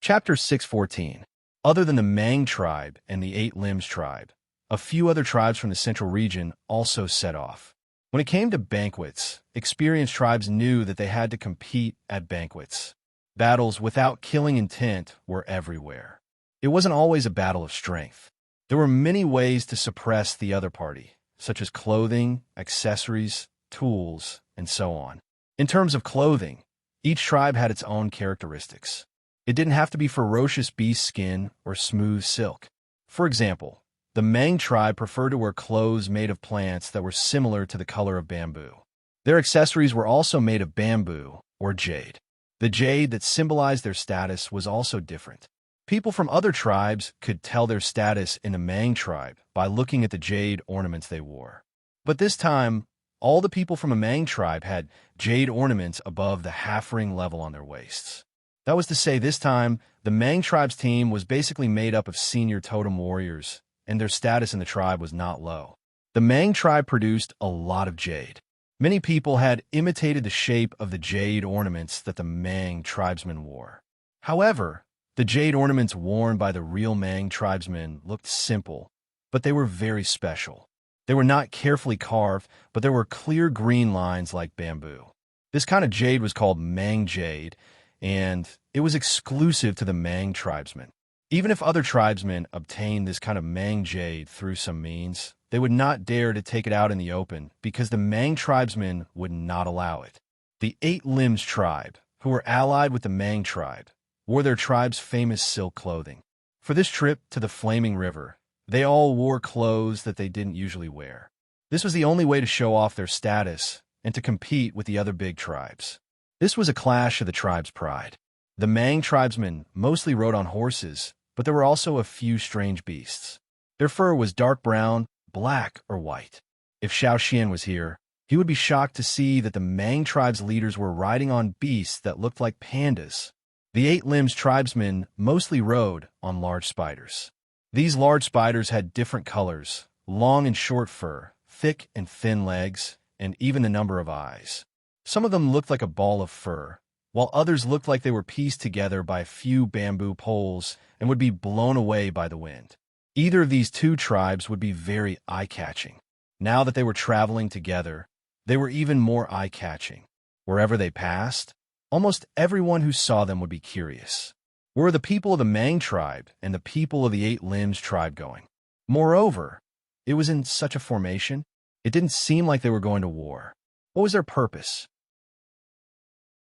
Chapter 614. Other than the Mang tribe and the Eight Limbs tribe, a few other tribes from the central region also set off. When it came to banquets, experienced tribes knew that they had to compete at banquets. Battles without killing intent were everywhere. It wasn't always a battle of strength. There were many ways to suppress the other party, such as clothing, accessories, tools, and so on. In terms of clothing, each tribe had its own characteristics. It didn't have to be ferocious beast skin or smooth silk. For example, the Mang tribe preferred to wear clothes made of plants that were similar to the color of bamboo. Their accessories were also made of bamboo or jade. The jade that symbolized their status was also different. People from other tribes could tell their status in the Mang tribe by looking at the jade ornaments they wore. But this time, all the people from a Mang tribe had jade ornaments above the half-ring level on their waists. That was to say, this time, the Mang tribe's team was basically made up of senior totem warriors, and their status in the tribe was not low. The Mang tribe produced a lot of jade. Many people had imitated the shape of the jade ornaments that the Mang tribesmen wore. However, the jade ornaments worn by the real Mang tribesmen looked simple, but they were very special. They were not carefully carved, but there were clear green lines like bamboo. This kind of jade was called Mang jade, and it was exclusive to the Mang tribesmen. Even if other tribesmen obtained this kind of Mang jade through some means, they would not dare to take it out in the open because the Mang tribesmen would not allow it. The Eight Limbs tribe, who were allied with the Mang tribe, wore their tribe's famous silk clothing. For this trip to the Flaming River, they all wore clothes that they didn't usually wear. This was the only way to show off their status and to compete with the other big tribes. This was a clash of the tribe's pride. The Mang tribesmen mostly rode on horses, but there were also a few strange beasts. Their fur was dark brown, black, or white. If Xiao Xian was here, he would be shocked to see that the Mang tribe's leaders were riding on beasts that looked like pandas. The Eight Limbs tribesmen mostly rode on large spiders. These large spiders had different colors, long and short fur, thick and thin legs, and even the number of eyes. Some of them looked like a ball of fur, while others looked like they were pieced together by a few bamboo poles and would be blown away by the wind. Either of these two tribes would be very eye-catching. Now that they were traveling together, they were even more eye-catching. Wherever they passed, almost everyone who saw them would be curious. Where are the people of the Mang tribe and the people of the Eight Limbs tribe going? Moreover, it was in such a formation, it didn't seem like they were going to war. What was their purpose?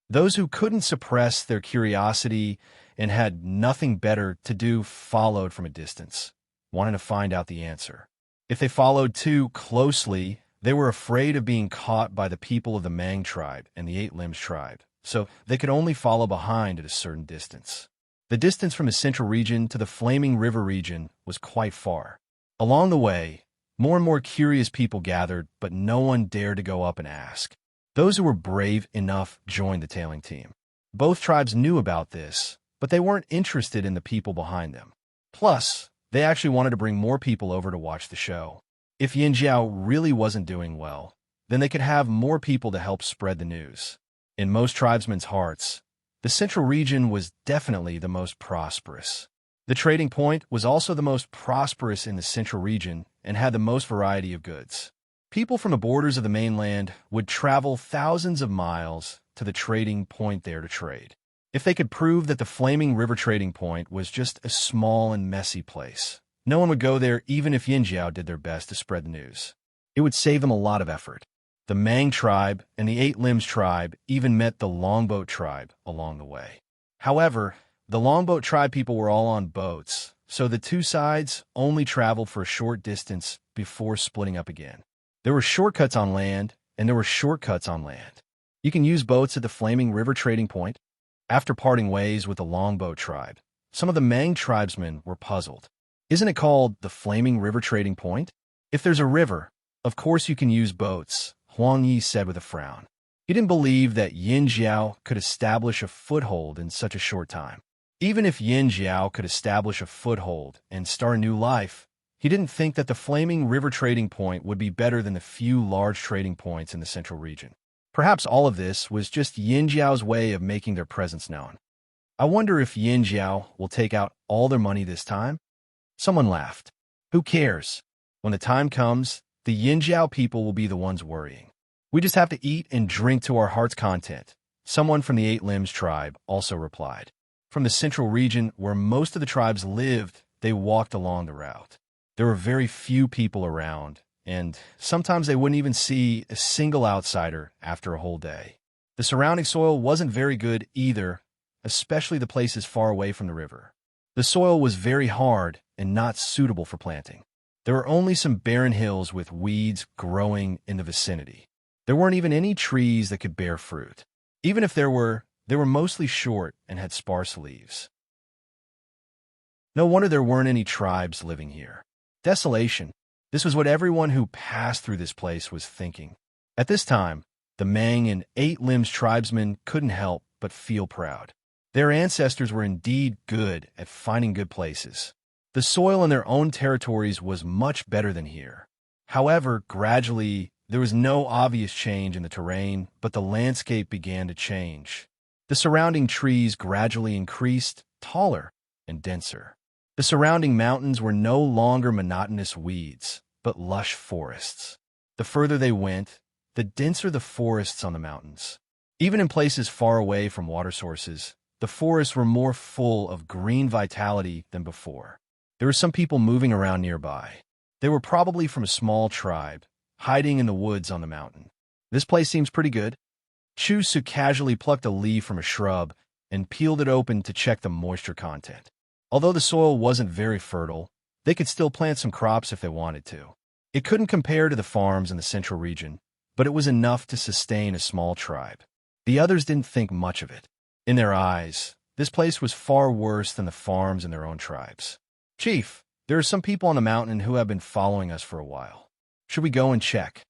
Those who couldn't suppress their curiosity and had nothing better to do followed from a distance, wanting to find out the answer. If they followed too closely, they were afraid of being caught by the people of the Mang tribe and the Eight Limbs tribe, so they could only follow behind at a certain distance. The distance from the central region to the Flaming River region was quite far. Along the way, more and more curious people gathered, but no one dared to go up and ask. Those who were brave enough joined the tailing team. Both tribes knew about this, but they weren't interested in the people behind them. Plus, they actually wanted to bring more people over to watch the show. If Yin Jiao really wasn't doing well, then they could have more people to help spread the news. In most tribesmen's hearts, the central region was definitely the most prosperous. The trading point was also the most prosperous in the central region and had the most variety of goods. People from the borders of the mainland would travel thousands of miles to the trading point there to trade. If they could prove that the flaming river trading point was just a small and messy place, no one would go there even if Yinjiao did their best to spread the news. It would save them a lot of effort. The Mang tribe and the Eight Limbs tribe even met the Longboat tribe along the way. However, the Longboat tribe people were all on boats, so the two sides only traveled for a short distance before splitting up again. There were shortcuts on land, and there were shortcuts on land. You can use boats at the Flaming River trading point. After parting ways with the Longboat tribe, some of the Mang tribesmen were puzzled. Isn't it called the Flaming River trading point? If there's a river, of course you can use boats, Huang Yi said with a frown. He didn't believe that Yin Jiao could establish a foothold in such a short time. Even if Yin Jiao could establish a foothold and start a new life, he didn't think that the Flaming River trading point would be better than the few large trading points in the central region. Perhaps all of this was just Yin Jiao's way of making their presence known. I wonder if Yin Jiao will take out all their money this time? Someone laughed. Who cares? When the time comes, the Yin Jiao people will be the ones worrying. We just have to eat and drink to our heart's content. Someone from the Eight Limbs tribe also replied. From the central region where most of the tribes lived, they walked along the route. There were very few people around, and sometimes they wouldn't even see a single outsider after a whole day. The surrounding soil wasn't very good either, especially the places far away from the river. The soil was very hard and not suitable for planting. There were only some barren hills with weeds growing in the vicinity. There weren't even any trees that could bear fruit. Even if there were, they were mostly short and had sparse leaves. No wonder there weren't any tribes living here. Desolation. This was what everyone who passed through this place was thinking. At this time, the Mang and Eight Limbs tribesmen couldn't help but feel proud. Their ancestors were indeed good at finding good places. The soil in their own territories was much better than here. However, gradually, there was no obvious change in the terrain, but the landscape began to change. The surrounding trees gradually increased, taller and denser. The surrounding mountains were no longer monotonous weeds, but lush forests. The further they went, the denser the forests on the mountains. Even in places far away from water sources, the forests were more full of green vitality than before. There were some people moving around nearby. They were probably from a small tribe, hiding in the woods on the mountain. This place seems pretty good. Chu Su casually plucked a leaf from a shrub and peeled it open to check the moisture content. Although the soil wasn't very fertile, they could still plant some crops if they wanted to. It couldn't compare to the farms in the central region, but it was enough to sustain a small tribe. The others didn't think much of it. In their eyes, this place was far worse than the farms in their own tribes. Chief, there are some people on the mountain who have been following us for a while. Should we go and check?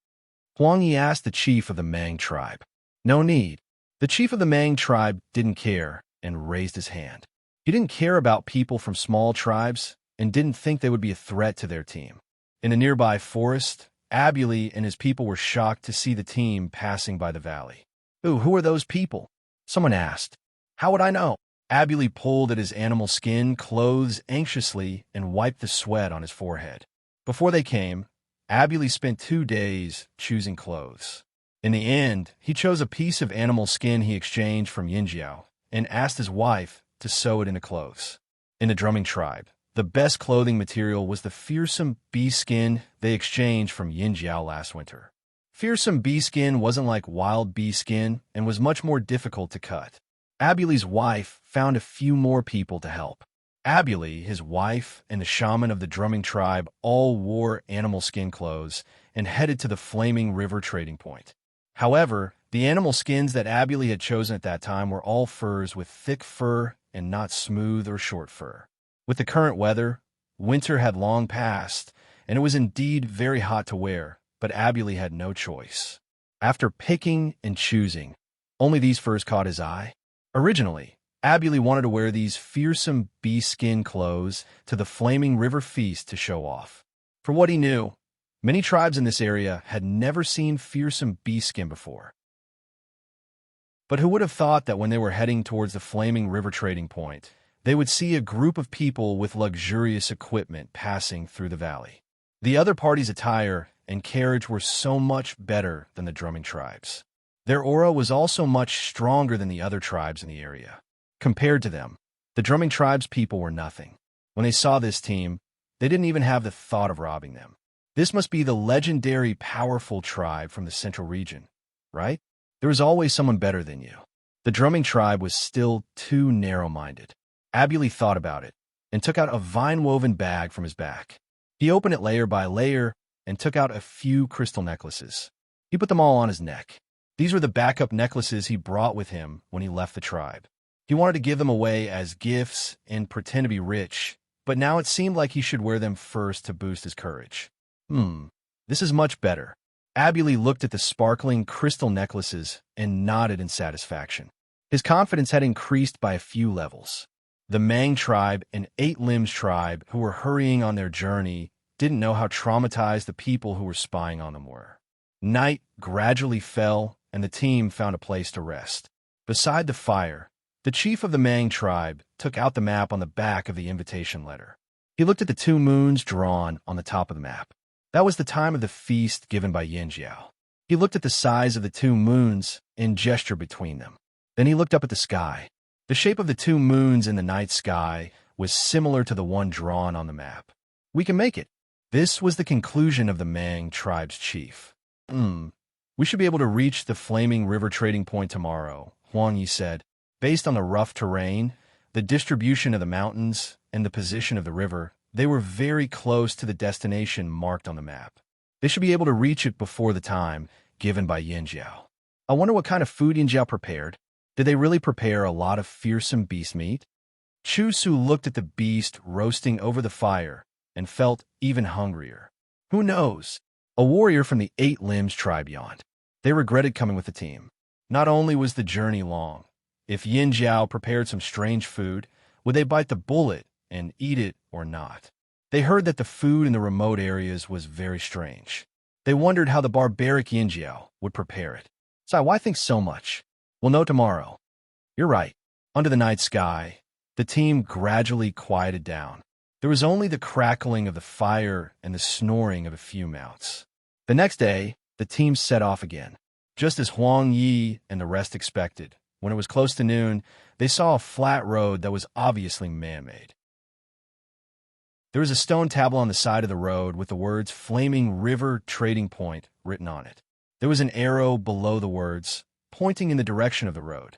Huang Yi asked the chief of the Mang tribe. No need. The chief of the Mang tribe didn't care and raised his hand. He didn't care about people from small tribes and didn't think they would be a threat to their team. In the nearby forest, Abuli and his people were shocked to see the team passing by the valley. Ooh, who are those people? Someone asked. How would I know? Abuli pulled at his animal skin clothes anxiously and wiped the sweat on his forehead. Before they came, Abuli spent 2 days choosing clothes. In the end, he chose a piece of animal skin he exchanged from Yinjiao and asked his wife to sew it into clothes. In the drumming tribe, the best clothing material was the fearsome bee skin they exchanged from Yinjiao last winter. Fearsome bee skin wasn't like wild bee skin and was much more difficult to cut. Abuli's wife found a few more people to help. Abuli, his wife, and the shaman of the drumming tribe all wore animal skin clothes and headed to the Flaming River trading point. However, the animal skins that Abuli had chosen at that time were all furs with thick fur and not smooth or short fur. With the current weather, winter had long passed, and it was indeed very hot to wear, but Abuli had no choice. After picking and choosing, only these furs caught his eye. Originally, Abuli wanted to wear these fearsome bee skin clothes to the Flaming River feast to show off. For what he knew, many tribes in this area had never seen fearsome bee skin before. But who would have thought that when they were heading towards the Flaming River trading point, they would see a group of people with luxurious equipment passing through the valley. The other party's attire and carriage were so much better than the drumming tribes. Their aura was also much stronger than the other tribes in the area. Compared to them, the drumming tribes' people were nothing. When they saw this team, they didn't even have the thought of robbing them. This must be the legendary powerful tribe from the central region, right? There is always someone better than you. The drumming tribe was still too narrow-minded. Abuli thought about it and took out a vine-woven bag from his back. He opened it layer by layer and took out a few crystal necklaces. He put them all on his neck. These were the backup necklaces he brought with him when he left the tribe. He wanted to give them away as gifts and pretend to be rich, but now it seemed like he should wear them first to boost his courage. This is much better. Abuli looked at the sparkling crystal necklaces and nodded in satisfaction. His confidence had increased by a few levels. The Mang tribe and Eight Limbs tribe, who were hurrying on their journey, didn't know how traumatized the people who were spying on them were. Night gradually fell, and the team found a place to rest. Beside the fire, the chief of the Mang tribe took out the map on the back of the invitation letter. He looked at the 2 moons drawn on the top of the map. That was the time of the feast given by Yin Jiao. He looked at the size of the 2 moons and gestured between them. Then he looked up at the sky. The shape of the 2 moons in the night sky was similar to the one drawn on the map. We can make it. This was the conclusion of the Mang tribe's chief. We should be able to reach the Flaming River trading point tomorrow, Huang Yi said. Based on the rough terrain, the distribution of the mountains, and the position of the river, they were very close to the destination marked on the map. They should be able to reach it before the time given by Yin Jiao. I wonder what kind of food Yin Jiao prepared. Did they really prepare a lot of fearsome beast meat? Chu Su looked at the beast roasting over the fire and felt even hungrier. Who knows? A warrior from the Eight Limbs tribe yawned. They regretted coming with the team. Not only was the journey long, if Yin Jiao prepared some strange food, would they bite the bullet and eat it or not? They heard that the food in the remote areas was very strange. They wondered how the barbaric Yin Jiao would prepare it. Sai, why think so much? We'll know tomorrow. You're right. Under the night sky, the team gradually quieted down. There was only the crackling of the fire and the snoring of a few mounts. The next day, the team set off again. Just as Huang Yi and the rest expected, when it was close to noon, they saw a flat road that was obviously man-made. There was a stone tablet on the side of the road with the words Flaming River Trading Point written on it. There was an arrow below the words, pointing in the direction of the road.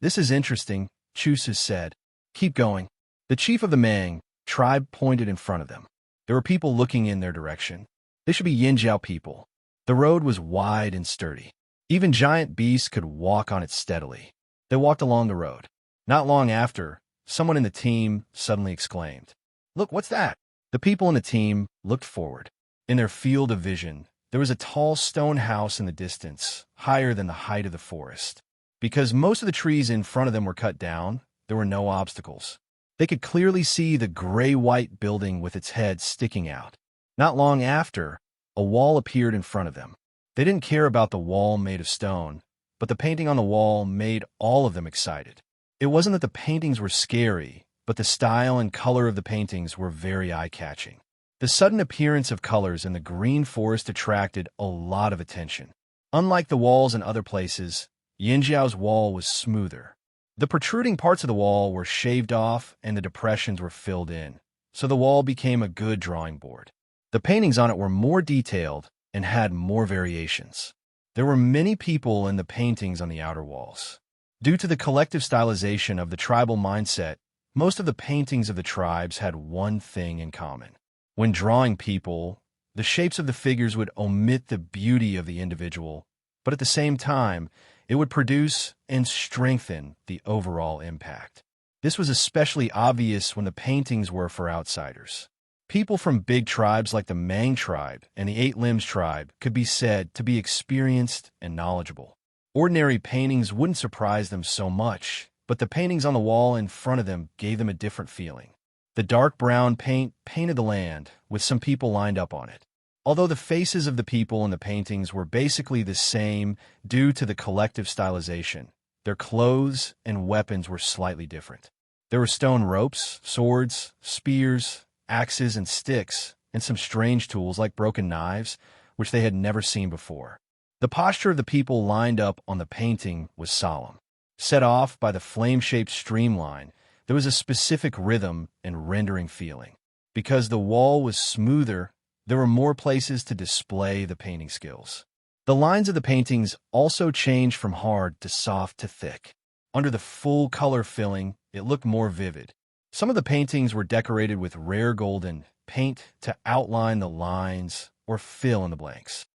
This is interesting, Chu Su said. Keep going. The chief of the Mang tribe pointed in front of them. There were people looking in their direction. They should be Yin Jiao people. The road was wide and sturdy. Even giant beasts could walk on it steadily. They walked along the road. Not long after, someone in the team suddenly exclaimed, "Look, what's that?" The people in the team looked forward. In their field of vision, there was a tall stone house in the distance, higher than the height of the forest. Because most of the trees in front of them were cut down, there were no obstacles. They could clearly see the gray-white building with its head sticking out. Not long after, a wall appeared in front of them. They didn't care about the wall made of stone, but the painting on the wall made all of them excited. It wasn't that the paintings were scary, but the style and color of the paintings were very eye-catching. The sudden appearance of colors in the green forest attracted a lot of attention. Unlike the walls in other places, Yin Jiao's wall was smoother. The protruding parts of the wall were shaved off and the depressions were filled in, so the wall became a good drawing board. The paintings on it were more detailed and had more variations. There were many people in the paintings on the outer walls. Due to the collective stylization of the tribal mindset, most of the paintings of the tribes had one thing in common. When drawing people, the shapes of the figures would omit the beauty of the individual, but at the same time, it would produce and strengthen the overall impact. This was especially obvious when the paintings were for outsiders. People from big tribes like the Mang tribe and the Eight Limbs tribe could be said to be experienced and knowledgeable. Ordinary paintings wouldn't surprise them so much, but the paintings on the wall in front of them gave them a different feeling. The dark brown paint painted the land, with some people lined up on it. Although the faces of the people in the paintings were basically the same due to the collective stylization, their clothes and weapons were slightly different. There were stone ropes, swords, spears, axes, and sticks, and some strange tools like broken knives, which they had never seen before. The posture of the people lined up on the painting was solemn. Set off by the flame-shaped streamline, there was a specific rhythm and rendering feeling. Because the wall was smoother, there were more places to display the painting skills. The lines of the paintings also changed from hard to soft to thick. Under the full color filling, it looked more vivid. Some of the paintings were decorated with rare golden paint to outline the lines or fill in the blanks.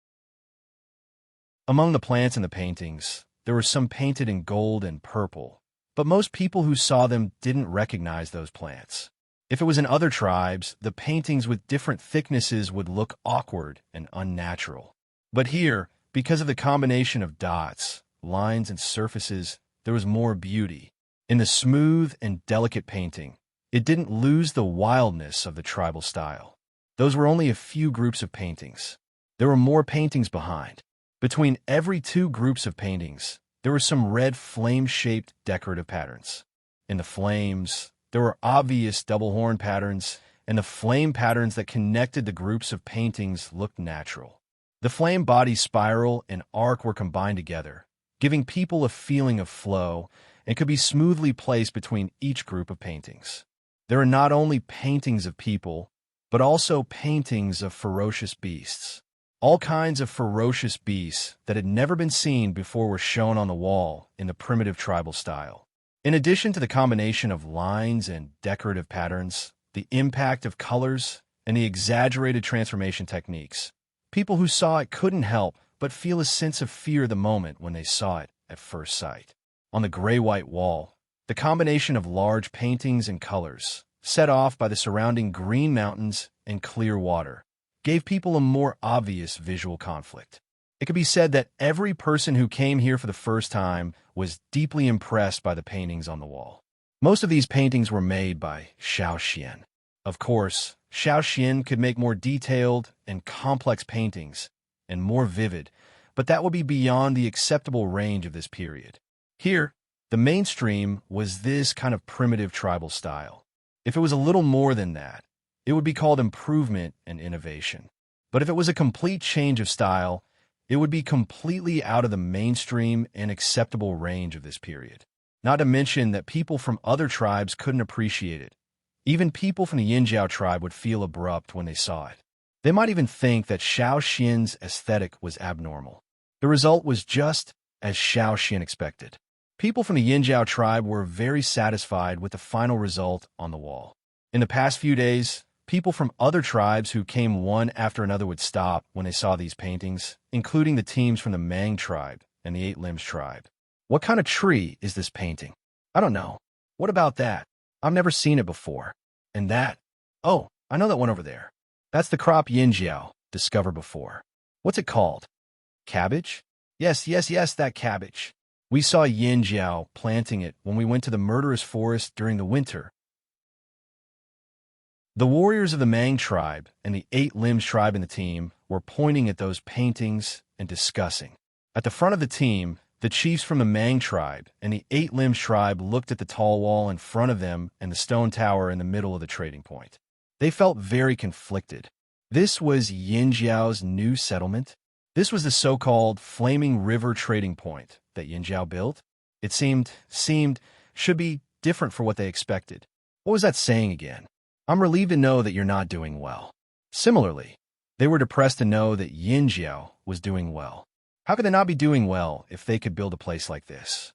Among the plants in the paintings, there were some painted in gold and purple, but most people who saw them didn't recognize those plants. If it was in other tribes, the paintings with different thicknesses would look awkward and unnatural. But here, because of the combination of dots, lines, and surfaces, there was more beauty. In the smooth and delicate painting, it didn't lose the wildness of the tribal style. Those were only a few groups of paintings. There were more paintings behind. Between every two groups of paintings, there were some red flame-shaped decorative patterns. In the flames, there were obvious double horn patterns, and the flame patterns that connected the groups of paintings looked natural. The flame body spiral and arc were combined together, giving people a feeling of flow, and could be smoothly placed between each group of paintings. There are not only paintings of people, but also paintings of ferocious beasts. All kinds of ferocious beasts that had never been seen before were shown on the wall in the primitive tribal style. In addition to the combination of lines and decorative patterns, the impact of colors, and the exaggerated transformation techniques, people who saw it couldn't help but feel a sense of fear the moment when they saw it at first sight. On the gray-white wall, the combination of large paintings and colors, set off by the surrounding green mountains and clear water, gave people a more obvious visual conflict. It could be said that every person who came here for the first time was deeply impressed by the paintings on the wall. Most of these paintings were made by Xian. Of course, Xian could make more detailed and complex paintings and more vivid, but that would be beyond the acceptable range of this period. Here, the mainstream was this kind of primitive tribal style. If it was a little more than that, it would be called improvement and innovation. But if it was a complete change of style, it would be completely out of the mainstream and acceptable range of this period. Not to mention that people from other tribes couldn't appreciate it. Even people from the Yinjiao tribe would feel abrupt when they saw it. They might even think that Xian's aesthetic was abnormal. The result was just as Xian expected. People from the Yinjiao tribe were very satisfied with the final result on the wall. In the past few days, people from other tribes who came one after another would stop when they saw these paintings, including the teams from the Mang tribe and the Eight Limbs tribe. What kind of tree is this painting? I don't know. What about that? I've never seen it before. And that? Oh, I know that one over there. That's the crop Yinjiao discovered before. What's it called? Cabbage? Yes, that cabbage. We saw Yinjiao planting it when we went to the murderous forest during the winter. The warriors of the Mang tribe and the Eight Limbs tribe in the team were pointing at those paintings and discussing. At the front of the team, the chiefs from the Mang tribe and the Eight Limbs tribe looked at the tall wall in front of them and the stone tower in the middle of the trading point. They felt very conflicted. This was Yinjiao's new settlement. This was the so-called Flaming River trading point that Yinjiao built. It seemed should be different for what they expected. What was that saying again? I'm relieved to know that you're not doing well. Similarly, they were depressed to know that Yinjiao was doing well. How could they not be doing well if they could build a place like this?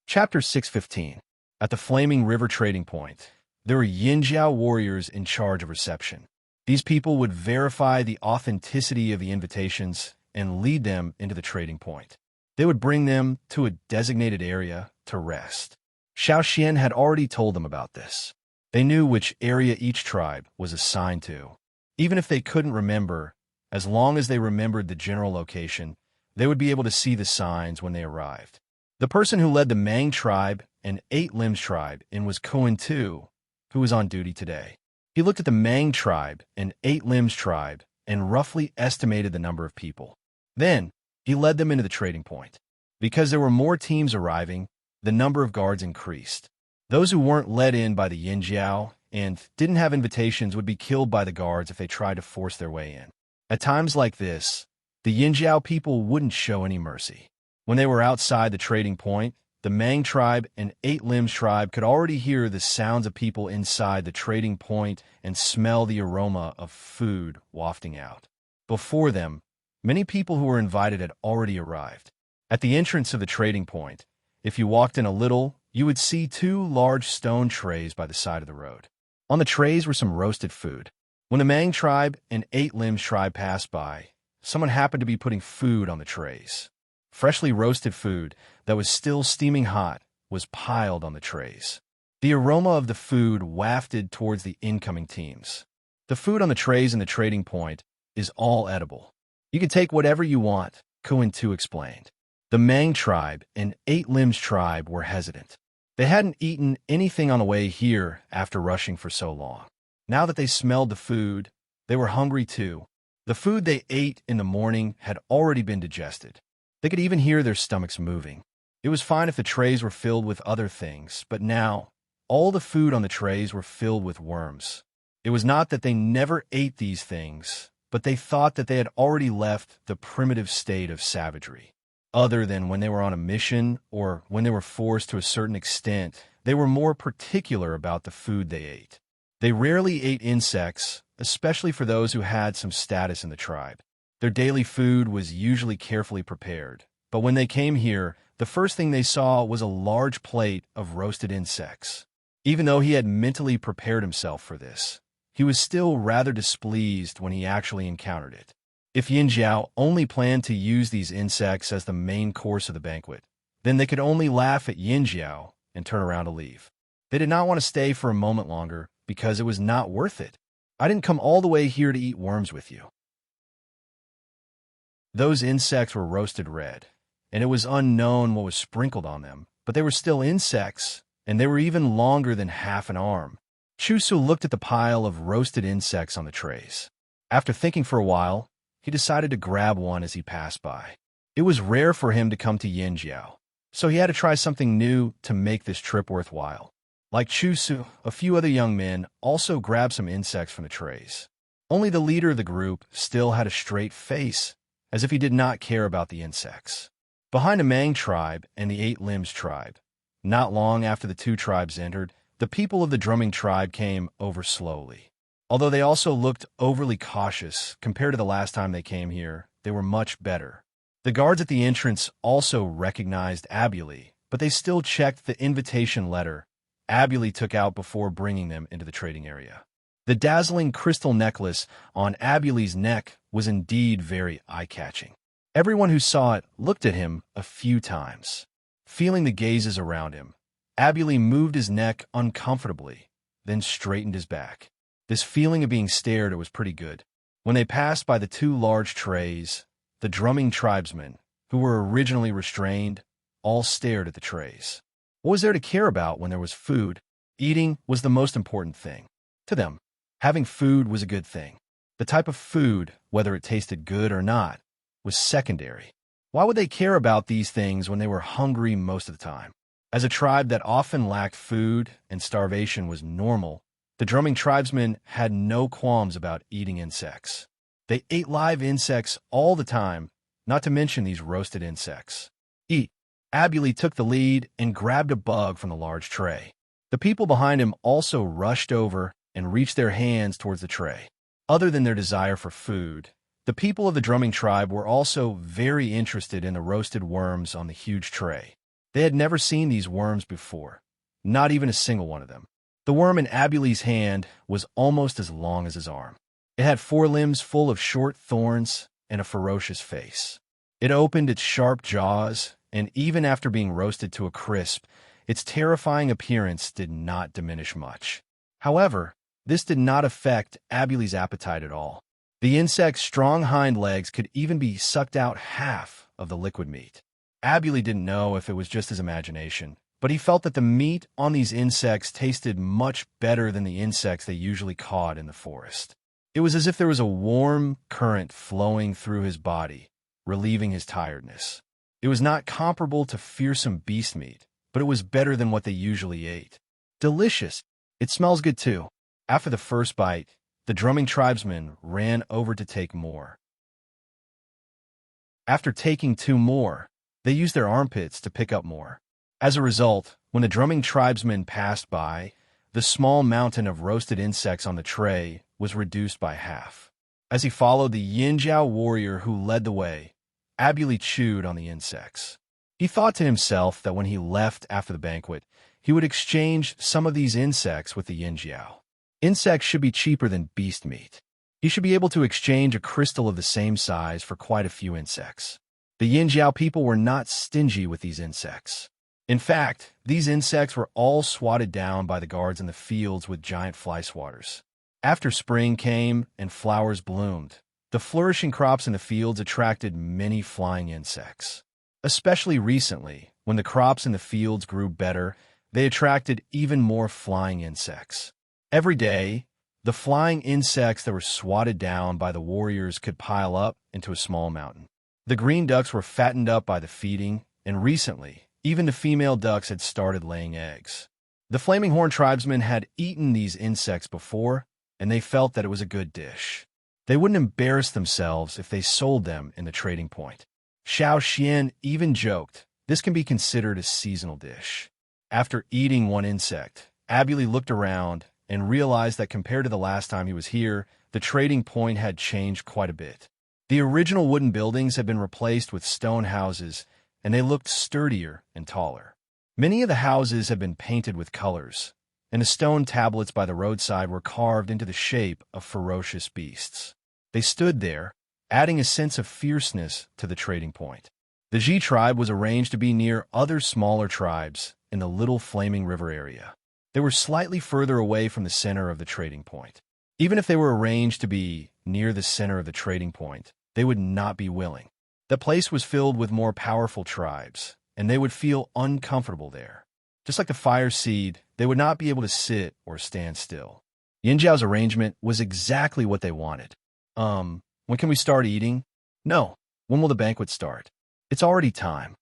Chapter 615. At the Flaming River trading point, there were Yinjiao warriors in charge of reception. These people would verify the authenticity of the invitations and lead them into the trading point. They would bring them to a designated area to rest. Xian had already told them about this. They knew which area each tribe was assigned to. Even if they couldn't remember, as long as they remembered the general location, they would be able to see the signs when they arrived. The person who led the Mang tribe and Eight Limbs tribe in was Cohen Tu, who was on duty today. He looked at the Mang tribe and Eight Limbs tribe and roughly estimated the number of people. Then, he led them into the trading point. Because there were more teams arriving, the number of guards increased. Those who weren't let in by the yin jiao and didn't have invitations would be killed by the guards if they tried to force their way in. At times like this, the yin jiao people wouldn't show any mercy. When they were outside the trading point, the Mang tribe and Eight Limbs tribe could already hear the sounds of people inside the trading point and smell the aroma of food wafting out. Before them, many people who were invited had already arrived. At the entrance of the trading point, if you walked in a little, you would see two large stone trays by the side of the road. On the trays were some roasted food. When the Mang tribe and Eight Limbs tribe passed by, someone happened to be putting food on the trays. Freshly roasted food that was still steaming hot was piled on the trays. The aroma of the food wafted towards the incoming teams. The food on the trays in the trading point is all edible. You can take whatever you want, Kuan Tu explained. The Mang tribe and Eight Limbs tribe were hesitant. They hadn't eaten anything on the way here after rushing for so long. Now that they smelled the food, they were hungry too. The food they ate in the morning had already been digested. They could even hear their stomachs moving. It was fine if the trays were filled with other things, but now, all the food on the trays were filled with worms. It was not that they never ate these things, but they thought that they had already left the primitive state of savagery. Other than when they were on a mission or when they were forced to a certain extent, they were more particular about the food they ate. They rarely ate insects, especially for those who had some status in the tribe. Their daily food was usually carefully prepared, but when they came here, the first thing they saw was a large plate of roasted insects. Even though he had mentally prepared himself for this, he was still rather displeased when he actually encountered it. If Yin Jiao only planned to use these insects as the main course of the banquet, then they could only laugh at Yin Jiao and turn around to leave. They did not want to stay for a moment longer because it was not worth it. I didn't come all the way here to eat worms with you. Those insects were roasted red, and it was unknown what was sprinkled on them, but they were still insects, and they were even longer than half an arm. Chusu looked at the pile of roasted insects on the trays. After thinking for a while, he decided to grab one as he passed by. It was rare for him to come to Yinjiao, so he had to try something new to make this trip worthwhile. Like Chusu, a few other young men also grabbed some insects from the trays. Only the leader of the group still had a straight face, as if he did not care about the insects. Behind the Mang tribe and the Eight Limbs tribe, not long after the two tribes entered, the people of the drumming tribe came over slowly. Although they also looked overly cautious compared to the last time they came here, they were much better. The guards at the entrance also recognized Abuli, but they still checked the invitation letter Abuli took out before bringing them into the trading area. The dazzling crystal necklace on Abuli's neck was indeed very eye-catching. Everyone who saw it looked at him a few times. Feeling the gazes around him, Abuli moved his neck uncomfortably, then straightened his back. This feeling of being stared at was pretty good. When they passed by the two large trays, the drumming tribesmen, who were originally restrained, all stared at the trays. What was there to care about when there was food? Eating was the most important thing. To them, having food was a good thing. The type of food, whether it tasted good or not, was secondary. Why would they care about these things when they were hungry most of the time? As a tribe that often lacked food and starvation was normal, the drumming tribesmen had no qualms about eating insects. They ate live insects all the time, not to mention these roasted insects. Eat. Abuli took the lead and grabbed a bug from the large tray. The people behind him also rushed over and reached their hands towards the tray. Other than their desire for food, the people of the drumming tribe were also very interested in the roasted worms on the huge tray. They had never seen these worms before, not even a single one of them. The worm in Abuli's hand was almost as long as his arm. It had four limbs full of short thorns and a ferocious face. It opened its sharp jaws, and even after being roasted to a crisp, its terrifying appearance did not diminish much. However, this did not affect Abuli's appetite at all. The insect's strong hind legs could even be sucked out half of the liquid meat. Abuli didn't know if it was just his imagination, but he felt that the meat on these insects tasted much better than the insects they usually caught in the forest. It was as if there was a warm current flowing through his body, relieving his tiredness. It was not comparable to fearsome beast meat, but it was better than what they usually ate. Delicious. It smells good too. After the first bite, the drumming tribesmen ran over to take more. After taking 2 more, they used their armpits to pick up more. As a result, when the drumming tribesmen passed by, the small mountain of roasted insects on the tray was reduced by half. As he followed the Yinjiao warrior who led the way, Abuli chewed on the insects. He thought to himself that when he left after the banquet, he would exchange some of these insects with the Yinjiao. Insects should be cheaper than beast meat. He should be able to exchange a crystal of the same size for quite a few insects. The Yinjiao people were not stingy with these insects. In fact, these insects were all swatted down by the guards in the fields with giant fly swatters. After spring came and flowers bloomed, the flourishing crops in the fields attracted many flying insects. Especially recently, when the crops in the fields grew better, they attracted even more flying insects. Every day, the flying insects that were swatted down by the warriors could pile up into a small mountain. The green ducks were fattened up by the feeding, and recently, even the female ducks had started laying eggs. The Flaming Horn tribesmen had eaten these insects before, and they felt that it was a good dish. They wouldn't embarrass themselves if they sold them in the trading point. Xiao Xian even joked, this can be considered a seasonal dish. After eating one insect, Abuli looked around and realized that compared to the last time he was here, the trading point had changed quite a bit. The original wooden buildings had been replaced with stone houses, and they looked sturdier and taller. Many of the houses had been painted with colors, and the stone tablets by the roadside were carved into the shape of ferocious beasts. They stood there, adding a sense of fierceness to the trading point. The Ji tribe was arranged to be near other smaller tribes in the Little Flaming River area. They were slightly further away from the center of the trading point. Even if they were arranged to be near the center of the trading point, they would not be willing. The place was filled with more powerful tribes, and they would feel uncomfortable there. Just like the fire seed, they would not be able to sit or stand still. Yinjiao's arrangement was exactly what they wanted. When can we start eating? No. When will the banquet start? It's already time.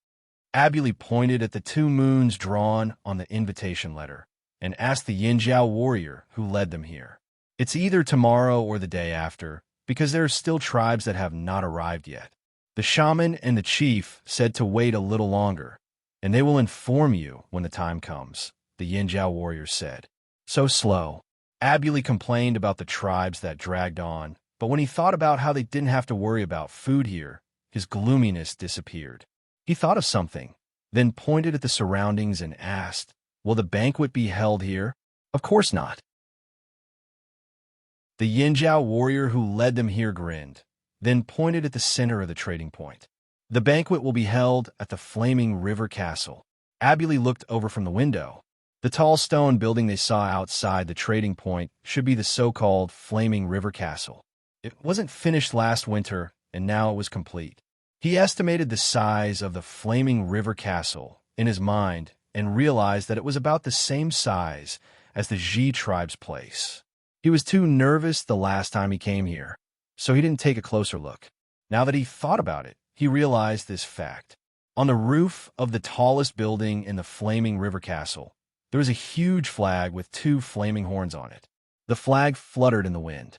Abuli pointed at the 2 moons drawn on the invitation letter and asked the Yinjiao warrior who led them here. It's either tomorrow or the day after, because there are still tribes that have not arrived yet. The shaman and the chief said to wait a little longer, and they will inform you when the time comes, the Yinjiao warrior said. So slow. Abuli complained about the tribes that dragged on, but when he thought about how they didn't have to worry about food here, his gloominess disappeared. He thought of something, then pointed at the surroundings and asked, will the banquet be held here? Of course not. The Yinjiao warrior who led them here grinned, then pointed at the center of the trading point. The banquet will be held at the Flaming River Castle. Abuli looked over from the window. The tall stone building they saw outside the trading point should be the so-called Flaming River Castle. It wasn't finished last winter, and now it was complete. He estimated the size of the Flaming River Castle in his mind and realized that it was about the same size as the Ji tribe's place. He was too nervous the last time he came here, so he didn't take a closer look. Now that he thought about it, he realized this fact. On the roof of the tallest building in the Flaming River Castle, there was a huge flag with 2 flaming horns on it. The flag fluttered in the wind.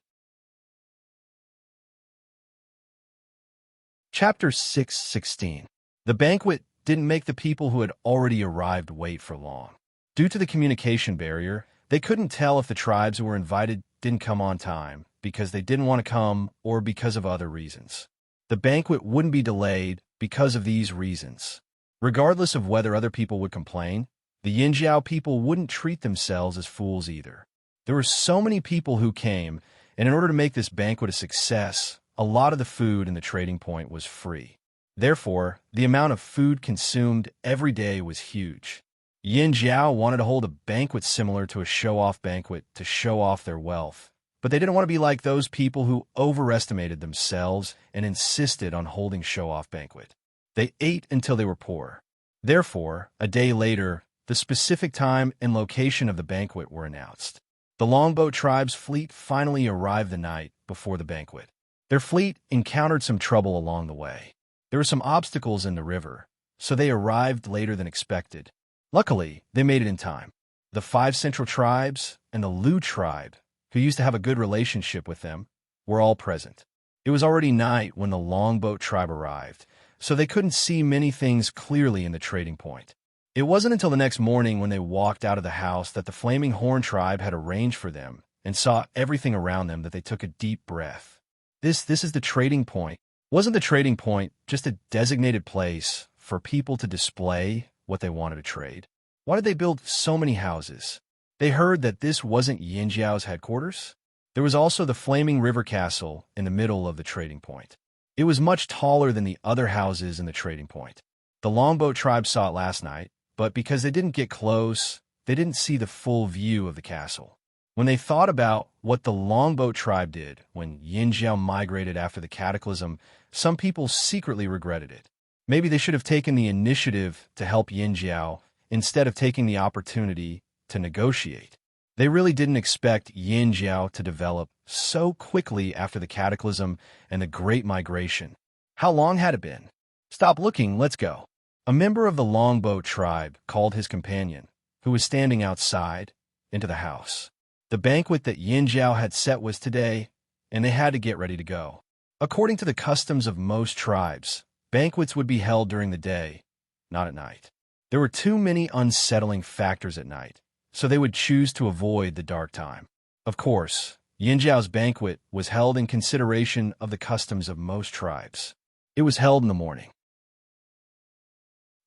Chapter 6:16. The banquet didn't make the people who had already arrived wait for long. Due to the communication barrier, they couldn't tell if the tribes who were invited didn't come on time because they didn't want to come or because of other reasons. The banquet wouldn't be delayed because of these reasons. Regardless of whether other people would complain, the Yinjiao people wouldn't treat themselves as fools either. There were so many people who came, and in order to make this banquet a success, a lot of the food in the trading point was free. Therefore, the amount of food consumed every day was huge. Yinjiao wanted to hold a banquet similar to a show-off banquet to show off their wealth, but they didn't want to be like those people who overestimated themselves and insisted on holding show-off banquet. They ate until they were poor. Therefore, a day later, the specific time and location of the banquet were announced. The Longboat tribe's fleet finally arrived the night before the banquet. Their fleet encountered some trouble along the way. There were some obstacles in the river, so they arrived later than expected. Luckily, they made it in time. The 5 central tribes and the Lu tribe, who used to have a good relationship with them, were all present. It was already night when the longboat tribe arrived, so they couldn't see many things clearly in the trading point. It wasn't until the next morning when they walked out of the house that the Flaming Horn tribe had arranged for them and saw everything around them that they took a deep breath. This is the trading point. Wasn't the trading point just a designated place for people to display what they wanted to trade? Why did they build so many houses? They heard that this wasn't Yinjiao's headquarters. There was also the Flaming River Castle in the middle of the trading point. It was much taller than the other houses in the trading point. The longboat tribe saw it last night, but because they didn't get close, they didn't see the full view of the castle. When they thought about what the longboat tribe did when Yinjiao migrated after the cataclysm, some people secretly regretted it. Maybe they should have taken the initiative to help Yinjiao instead of taking the opportunity to negotiate. They really didn't expect Yinjiao to develop so quickly after the cataclysm and the Great Migration. How long had it been? Stop looking, let's go. A member of the longboat tribe called his companion, who was standing outside, into the house. The banquet that Yinjiao had set was today, and they had to get ready to go. According to the customs of most tribes, banquets would be held during the day, not at night. There were too many unsettling factors at night, so they would choose to avoid the dark time. Of course, Yinjiao's banquet was held in consideration of the customs of most tribes. It was held in the morning.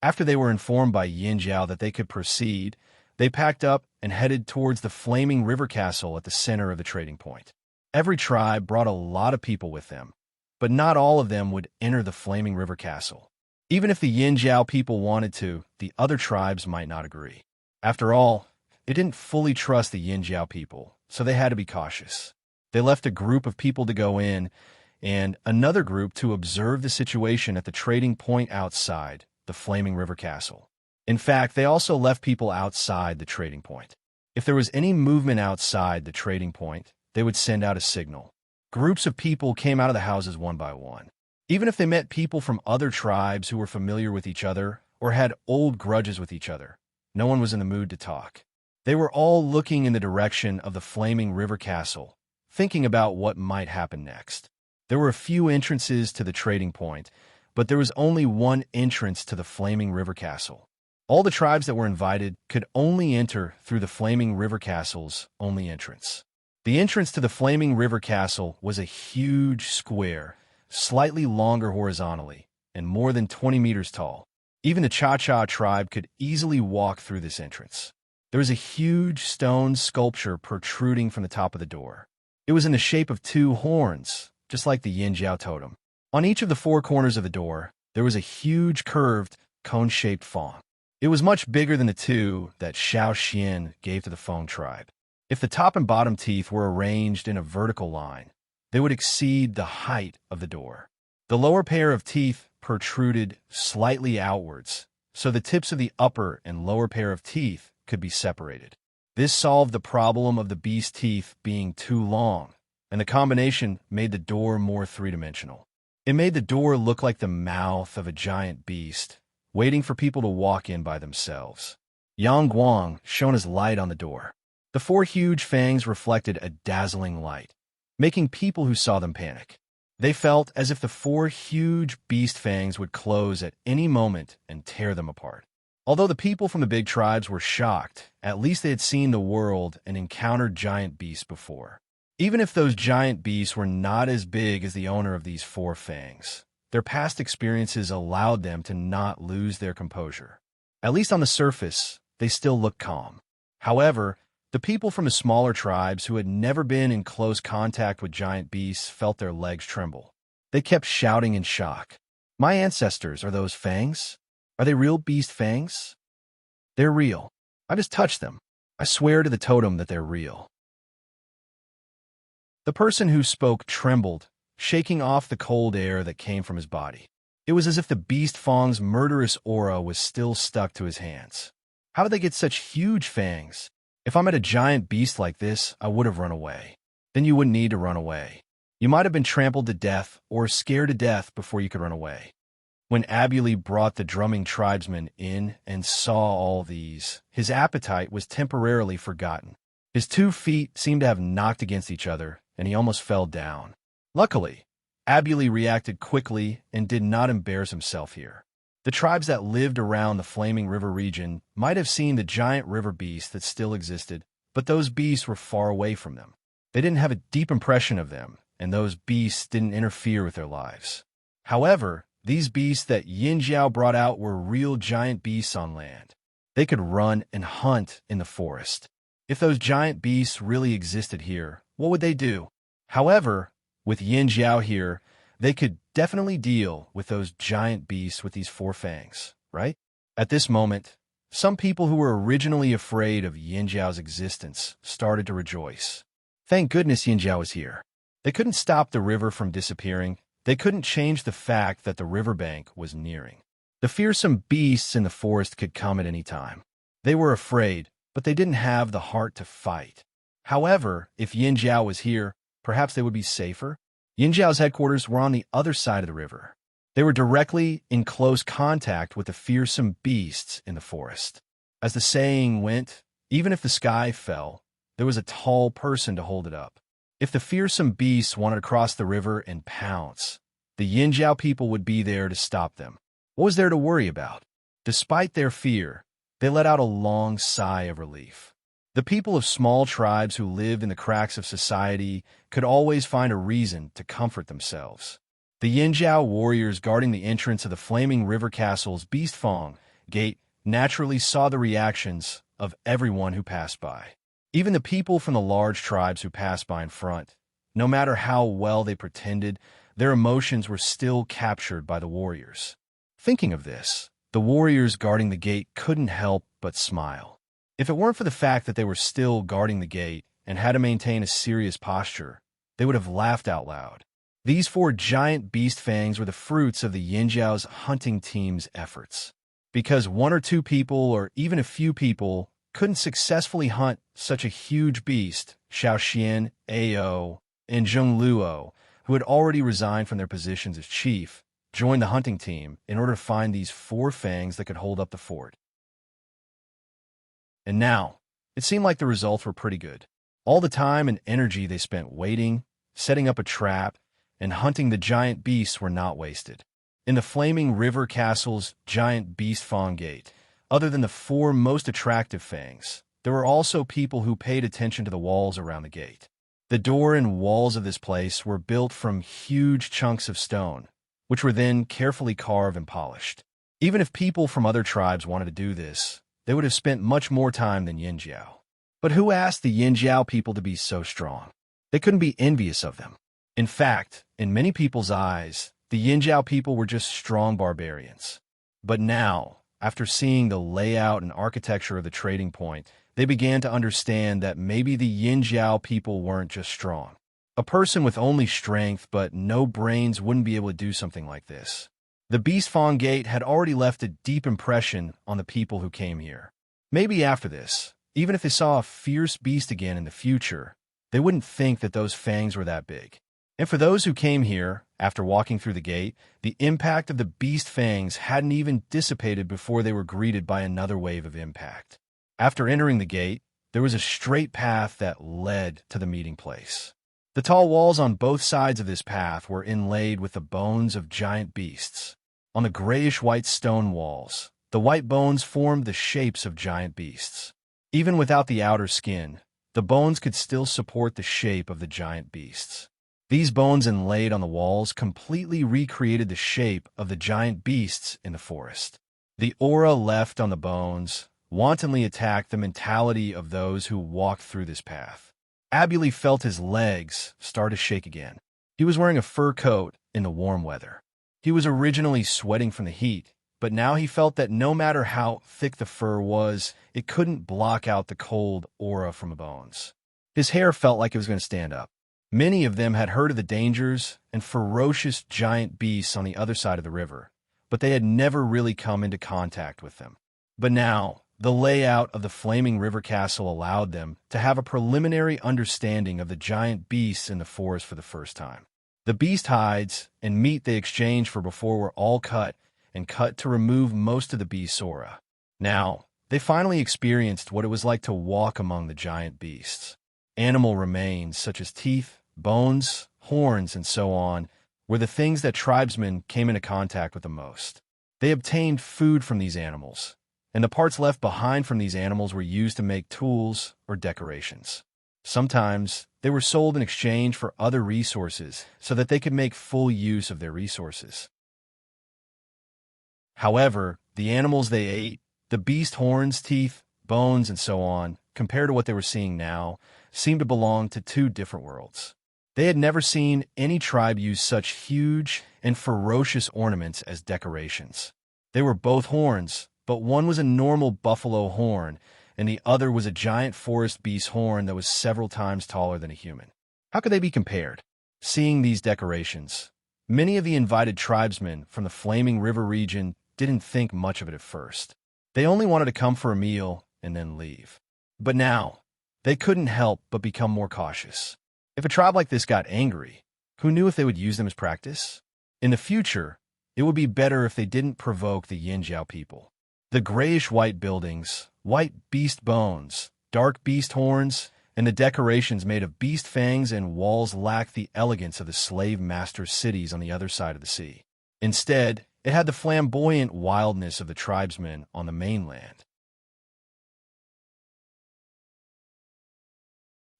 After they were informed by Yinjiao that they could proceed, they packed up and headed towards the Flaming River Castle at the center of the trading point. Every tribe brought a lot of people with them, but not all of them would enter the Flaming River Castle. Even if the Yinjiao people wanted to, the other tribes might not agree. After all, they didn't fully trust the Yinjiao people, so they had to be cautious. They left a group of people to go in and another group to observe the situation at the trading point outside the Flaming River Castle. In fact, they also left people outside the trading point. If there was any movement outside the trading point, they would send out a signal. Groups of people came out of the houses one by one. Even if they met people from other tribes who were familiar with each other or had old grudges with each other, no one was in the mood to talk. They were all looking in the direction of the Flaming River Castle, thinking about what might happen next. There were a few entrances to the trading point, but there was only one entrance to the Flaming River Castle. All the tribes that were invited could only enter through the Flaming River Castle's only entrance. The entrance to the Flaming River Castle was a huge square, slightly longer horizontally, and more than 20 meters tall. Even the Cha-Cha tribe could easily walk through this entrance. There was a huge stone sculpture protruding from the top of the door. It was in the shape of 2 horns, just like the Yinjiao totem. On each of the 4 corners of the door, there was a huge curved, cone-shaped fong. It was much bigger than the 2 that Xiao Xian gave to the Feng tribe. If the top and bottom teeth were arranged in a vertical line, they would exceed the height of the door. The lower pair of teeth protruded slightly outwards, so the tips of the upper and lower pair of teeth could be separated. This solved the problem of the beast's teeth being too long, and the combination made the door more three-dimensional. It made the door look like the mouth of a giant beast, waiting for people to walk in by themselves. Yang Guang shone as light on the door. The 4 huge fangs reflected a dazzling light, making people who saw them panic. They felt as if the 4 huge beast fangs would close at any moment and tear them apart. Although the people from the big tribes were shocked, at least they had seen the world and encountered giant beasts before. Even if those giant beasts were not as big as the owner of these 4 fangs, their past experiences allowed them to not lose their composure. At least on the surface, they still looked calm. However, the people from the smaller tribes who had never been in close contact with giant beasts felt their legs tremble. They kept shouting in shock. "My ancestors are those fangs? Are they real beast fangs? They're real. I just touched them. I swear to the totem that they're real." The person who spoke trembled, shaking off the cold air that came from his body. It was as if the beast fang's murderous aura was still stuck to his hands. How did they get such huge fangs? If I met a giant beast like this, I would have run away. Then you wouldn't need to run away. You might have been trampled to death or scared to death before you could run away. When Abuli brought the drumming tribesmen in and saw all these, his appetite was temporarily forgotten. His 2 feet seemed to have knocked against each other, and he almost fell down. Luckily, Abuli reacted quickly and did not embarrass himself here. The tribes that lived around the Flaming River region might have seen the giant river beasts that still existed, but those beasts were far away from them. They didn't have a deep impression of them, and those beasts didn't interfere with their lives. However, these beasts that Yin Jiao brought out were real giant beasts on land. They could run and hunt in the forest. If those giant beasts really existed here, what would they do? However, with Yin Jiao here, they could definitely deal with those giant beasts with these 4 fangs, right? At this moment, some people who were originally afraid of Yin Jiao's existence started to rejoice. Thank goodness Yin Jiao was here. They couldn't stop the river from disappearing. They couldn't change the fact that the riverbank was nearing. The fearsome beasts in the forest could come at any time. They were afraid, but they didn't have the heart to fight. However, if Yin Jiao was here, perhaps they would be safer. Yin Jiao's headquarters were on the other side of the river. They were directly in close contact with the fearsome beasts in the forest. As the saying went, even if the sky fell, there was a tall person to hold it up. If the fearsome beasts wanted to cross the river and pounce, the Yin Jiao people would be there to stop them. What was there to worry about? Despite their fear, they let out a long sigh of relief. The people of small tribes who lived in the cracks of society could always find a reason to comfort themselves. The Yin Jiao warriors guarding the entrance of the Flaming River Castle's Beast Fang gate naturally saw the reactions of everyone who passed by. Even the people from the large tribes who passed by in front, no matter how well they pretended, their emotions were still captured by the warriors. Thinking of this, the warriors guarding the gate couldn't help but smile. If it weren't for the fact that they were still guarding the gate and had to maintain a serious posture, they would have laughed out loud. These 4 giant beast fangs were the fruits of the Yin Jiao's hunting team's efforts. Because 1 or 2 people, or even a few people, couldn't successfully hunt such a huge beast, Xiaoxian, Ao, and Zheng Luo, who had already resigned from their positions as chief, joined the hunting team in order to find these 4 fangs that could hold up the fort. And now, it seemed like the results were pretty good. All the time and energy they spent waiting, setting up a trap, and hunting the giant beasts were not wasted. In the Flaming River Castle's giant beast Fang gate, other than the 4 most attractive fangs, there were also people who paid attention to the walls around the gate. The door and walls of this place were built from huge chunks of stone, which were then carefully carved and polished. Even if people from other tribes wanted to do this, they would have spent much more time than Yin Jiao. But who asked the Yin Jiao people to be so strong? They couldn't be envious of them. In fact, in many people's eyes, the Yin Jiao people were just strong barbarians. But now, after seeing the layout and architecture of the trading point, they began to understand that maybe the Yin Jiao people weren't just strong. A person with only strength but no brains wouldn't be able to do something like this. The Beast Fang Gate had already left a deep impression on the people who came here. Maybe after this, even if they saw a fierce beast again in the future, they wouldn't think that those fangs were that big. And for those who came here, after walking through the gate, the impact of the beast fangs hadn't even dissipated before they were greeted by another wave of impact. After entering the gate, there was a straight path that led to the meeting place. The tall walls on both sides of this path were inlaid with the bones of giant beasts. On the grayish-white stone walls, the white bones formed the shapes of giant beasts. Even without the outer skin, the bones could still support the shape of the giant beasts. These bones inlaid on the walls completely recreated the shape of the giant beasts in the forest. The aura left on the bones wantonly attacked the mentality of those who walked through this path. Abuli felt his legs start to shake again. He was wearing a fur coat in the warm weather. He was originally sweating from the heat, but now he felt that no matter how thick the fur was, it couldn't block out the cold aura from the bones. His hair felt like it was going to stand up. Many of them had heard of the dangers and ferocious giant beasts on the other side of the river, but they had never really come into contact with them. But now, the layout of the Flaming River Castle allowed them to have a preliminary understanding of the giant beasts in the forest for the first time. The beast hides and meat they exchanged for before were all cut and cut to remove most of the beast's aura. Now, they finally experienced what it was like to walk among the giant beasts. Animal remains, such as teeth, bones, horns, and so on, were the things that tribesmen came into contact with the most. They obtained food from these animals, and the parts left behind from these animals were used to make tools or decorations. Sometimes, they were sold in exchange for other resources so that they could make full use of their resources. However, the animals they ate, the beast horns, teeth, bones, and so on, compared to what they were seeing now, seemed to belong to two different worlds. They had never seen any tribe use such huge and ferocious ornaments as decorations. They were both horns, but one was a normal buffalo horn, and the other was a giant forest beast horn that was several times taller than a human. How could they be compared? Seeing these decorations, many of the invited tribesmen from the Flaming River region didn't think much of it at first. They only wanted to come for a meal and then leave. But now, they couldn't help but become more cautious. If a tribe like this got angry, who knew if they would use them as practice? In the future, it would be better if they didn't provoke the Yinjiao people. The grayish-white buildings, white beast bones, dark beast horns, and the decorations made of beast fangs and walls lacked the elegance of the slave master cities on the other side of the sea. Instead, it had the flamboyant wildness of the tribesmen on the mainland.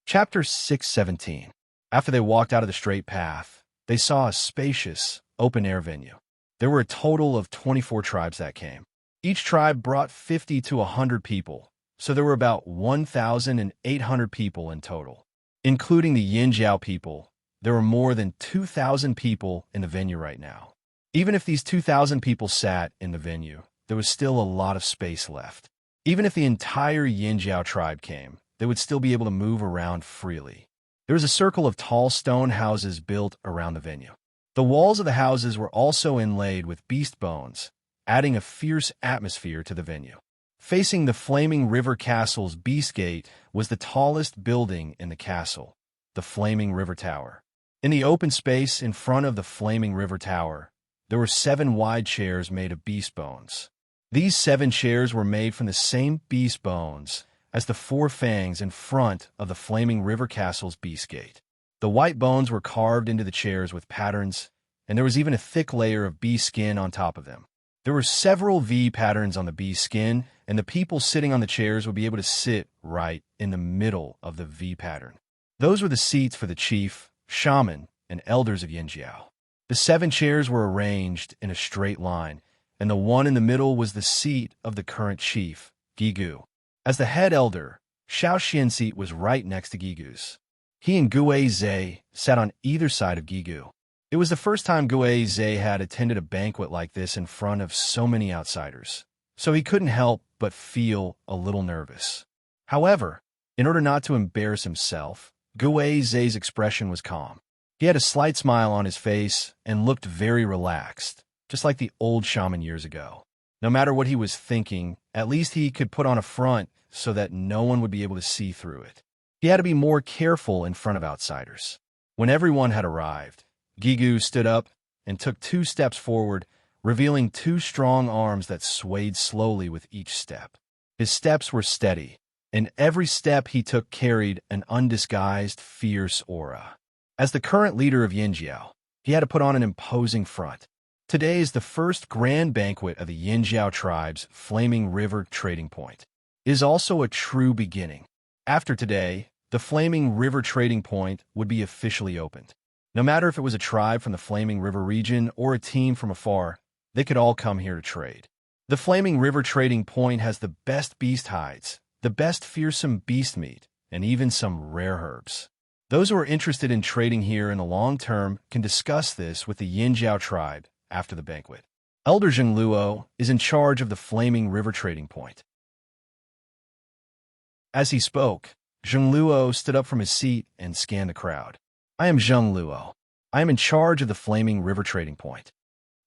Chapter 6:17. After they walked out of the straight path, they saw a spacious, open-air venue. There were a total of 24 tribes that came. Each tribe brought 50 to 100 people, so there were about 1,800 people in total. Including the Yinjiao people, there were more than 2,000 people in the venue right now. Even if these 2,000 people sat in the venue, there was still a lot of space left. Even if the entire Yinjiao tribe came, they would still be able to move around freely. There was a circle of tall stone houses built around the venue. The walls of the houses were also inlaid with beast bones, adding a fierce atmosphere to the venue. Facing the Flaming River Castle's Beast Gate was the tallest building in the castle, the Flaming River Tower. In the open space in front of the Flaming River Tower, there were 7 wide chairs made of beast bones. These 7 chairs were made from the same beast bones as the 4 fangs in front of the Flaming River Castle's Beast Gate. The white bones were carved into the chairs with patterns, and there was even a thick layer of beast skin on top of them. There were several V patterns on the beast skin, and the people sitting on the chairs would be able to sit right in the middle of the V pattern. Those were the seats for the chief, shaman, and elders of Yinjiao. The 7 chairs were arranged in a straight line, and the one in the middle was the seat of the current chief, Gigu. As the head elder, Xiao Xian's seat was right next to Gigu's. He and Gue Zhe sat on either side of Gigu. It was the first time Gue Zhe had attended a banquet like this in front of so many outsiders, so he couldn't help but feel a little nervous. However, in order not to embarrass himself, Gue Zhe's expression was calm. He had a slight smile on his face and looked very relaxed, just like the old shaman years ago. No matter what he was thinking, at least he could put on a front so that no one would be able to see through it. He had to be more careful in front of outsiders. When everyone had arrived, Gigu stood up and took 2 steps forward, revealing 2 strong arms that swayed slowly with each step. His steps were steady, and every step he took carried an undisguised, fierce aura. As the current leader of Yinjiao, he had to put on an imposing front. Today is the first grand banquet of the Yinjiao tribe's Flaming River Trading Point. It is also a true beginning. After today, the Flaming River Trading Point would be officially opened. No matter if it was a tribe from the Flaming River region or a team from afar, they could all come here to trade. The Flaming River Trading Point has the best beast hides, the best fearsome beast meat, and even some rare herbs. Those who are interested in trading here in the long term can discuss this with the Yinjiao tribe after the banquet. Elder Zhengluo is in charge of the Flaming River Trading Point. As he spoke, Zhengluo stood up from his seat and scanned the crowd. I am Zhengluo. I am in charge of the Flaming River Trading Point.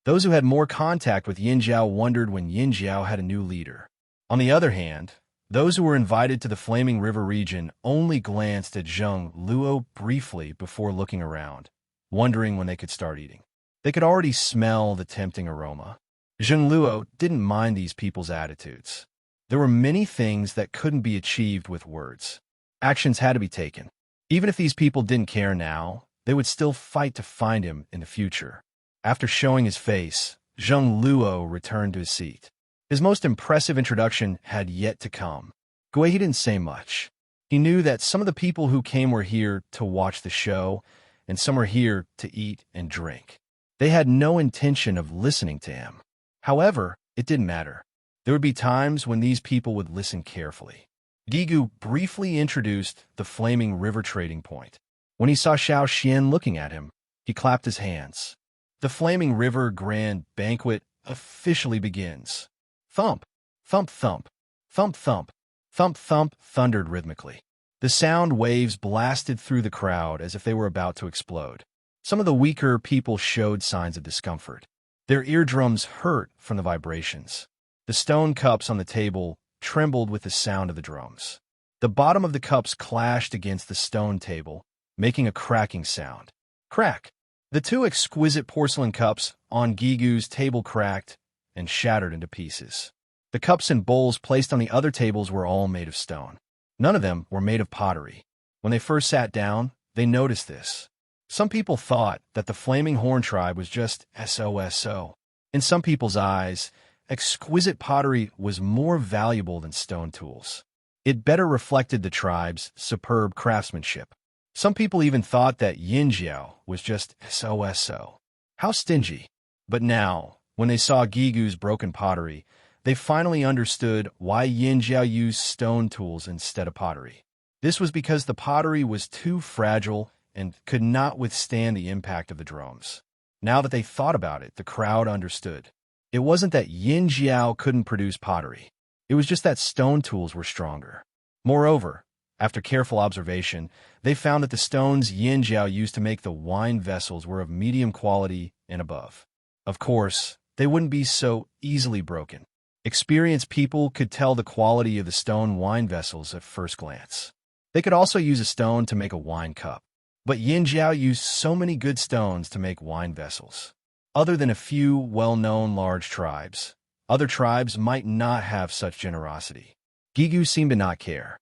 Those who had more contact with Yinjiao wondered when Yinjiao had a new leader. On the other hand, those who were invited to the Flaming River region only glanced at Zheng Luo briefly before looking around, wondering when they could start eating. They could already smell the tempting aroma. Zhengluo didn't mind these people's attitudes. There were many things that couldn't be achieved with words. Actions had to be taken. Even if these people didn't care now, they would still fight to find him in the future. After showing his face, Zheng Luo returned to his seat. His most impressive introduction had yet to come. Gui didn't say much. He knew that some of the people who came were here to watch the show, and some were here to eat and drink. They had no intention of listening to him. However, it didn't matter. There would be times when these people would listen carefully. Gigu briefly introduced the flaming river trading point. When he saw Xiao Xian looking at him, he clapped his hands. The Flaming River Grand Banquet officially begins. Thump, thump, thump, thump, thump, thump, thump thundered rhythmically. The sound waves blasted through the crowd as if they were about to explode. Some of the weaker people showed signs of discomfort. Their eardrums hurt from the vibrations. The stone cups on the table trembled with the sound of the drums. The bottom of the cups clashed against the stone table, making a cracking sound. Crack! The two exquisite porcelain cups on Gigu's table cracked and shattered into pieces. The cups and bowls placed on the other tables were all made of stone. None of them were made of pottery. When they first sat down, they noticed this. Some people thought that the Flaming Horn tribe was just SOSO. In some people's eyes, exquisite pottery was more valuable than stone tools. It better reflected the tribe's superb craftsmanship. Some people even thought that Yinjiao was just SOSO. How stingy. But now, when they saw Gigu's broken pottery, they finally understood why Yinjiao used stone tools instead of pottery. This was because the pottery was too fragile and could not withstand the impact of the drums. Now that they thought about it, the crowd understood. It wasn't that Yinjiao couldn't produce pottery. It was just that stone tools were stronger. Moreover, after careful observation, they found that the stones Yinjiao used to make the wine vessels were of medium quality and above. Of course, they wouldn't be so easily broken. Experienced people could tell the quality of the stone wine vessels at first glance. They could also use a stone to make a wine cup. But Yinjiao used so many good stones to make wine vessels. Other than a few well-known large tribes, other tribes might not have such generosity. Gigu seemed to not care.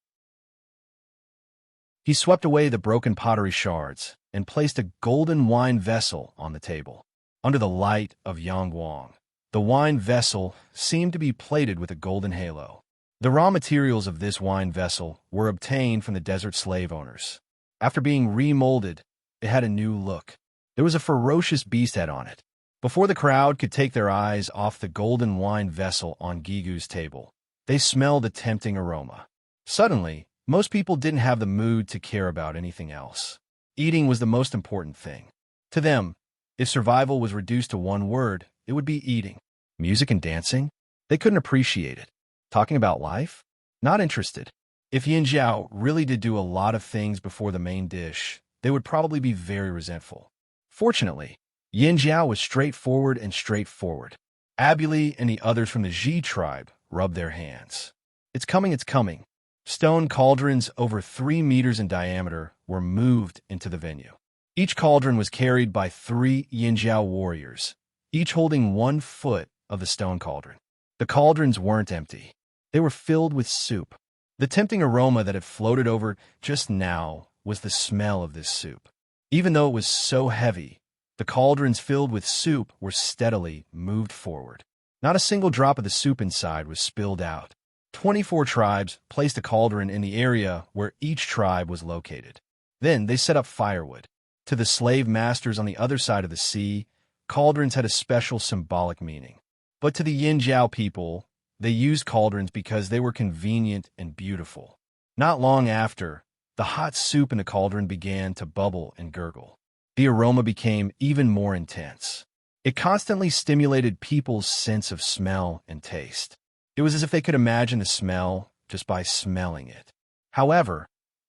He swept away the broken pottery shards and placed a golden wine vessel on the table. Under the light of Yangguang, the wine vessel seemed to be plated with a golden halo. The raw materials of this wine vessel were obtained from the desert slave owners. After being remolded, it had a new look. There was a ferocious beast head on it. Before the crowd could take their eyes off the golden wine vessel on Gigu's table, they smelled a tempting aroma. Suddenly, most people didn't have the mood to care about anything else. Eating was the most important thing. To them, if survival was reduced to one word, it would be eating. Music and dancing? They couldn't appreciate it. Talking about life? Not interested. If Yinjiao really did do a lot of things before the main dish, they would probably be very resentful. Fortunately, Yinjiao was straightforward. Abuli and the others from the Ji tribe rubbed their hands. It's coming. Stone cauldrons over 3 meters in diameter were moved into the venue. Each cauldron was carried by 3 Yinjiao warriors, each holding 1 foot of the stone cauldron. The cauldrons weren't empty. They were filled with soup. The tempting aroma that had floated over just now was the smell of this soup. Even though it was so heavy, the cauldrons filled with soup were steadily moved forward. Not a single drop of the soup inside was spilled out. 24 tribes placed a cauldron in the area where each tribe was located. Then they set up firewood. To the slave masters on the other side of the sea, cauldrons had a special symbolic meaning. But to the Yinjiao people, they used cauldrons because they were convenient and beautiful. Not long after, the hot soup in the cauldron began to bubble and gurgle. The aroma became even more intense. It constantly stimulated people's sense of smell and taste. It was as if they could imagine the smell just by smelling it. However,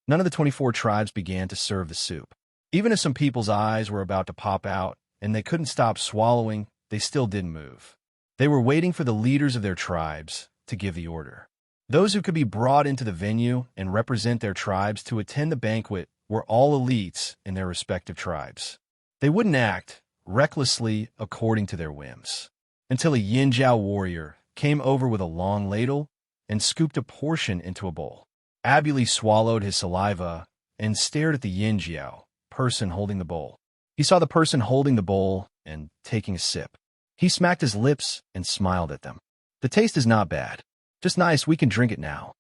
none of the 24 tribes began to serve the soup. Even if some people's eyes were about to pop out and they couldn't stop swallowing, they still didn't move. They were waiting for the leaders of their tribes to give the order. Those who could be brought into the venue and represent their tribes to attend the banquet were all elites in their respective tribes. They wouldn't act recklessly according to their whims. until a Yin-Jiao warrior came over with a long ladle and scooped a portion into a bowl. Abuli swallowed his saliva and stared at the Yin-Jiao person holding the bowl. He saw the person holding the bowl and taking a sip. He smacked his lips and smiled at them. The taste is not bad. Just nice, we can drink it now.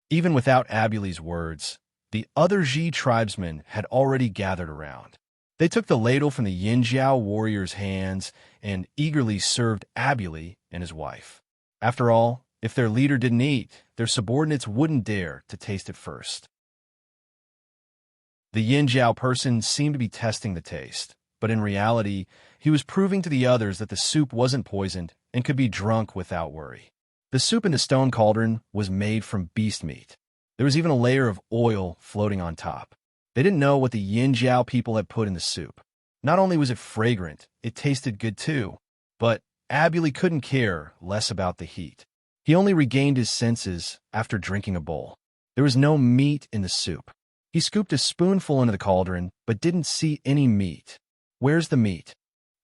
Even without Abuli's words, the other Ji tribesmen had already gathered around. They took the ladle from the Yin-Jiao warrior's hands and eagerly served Abuli and his wife. After all, if their leader didn't eat, their subordinates wouldn't dare to taste it first. The Yin-Jiao person seemed to be testing the taste, but in reality, he was proving to the others that the soup wasn't poisoned and could be drunk without worry. The soup in the stone cauldron was made from beast meat. There was even a layer of oil floating on top. They didn't know what the Yin-Jiao people had put in the soup. Not only was it fragrant, it tasted good too. But Abuli couldn't care less about the heat. He only regained his senses after drinking a bowl. There was no meat in the soup. He scooped a spoonful into the cauldron, but didn't see any meat. Where's the meat?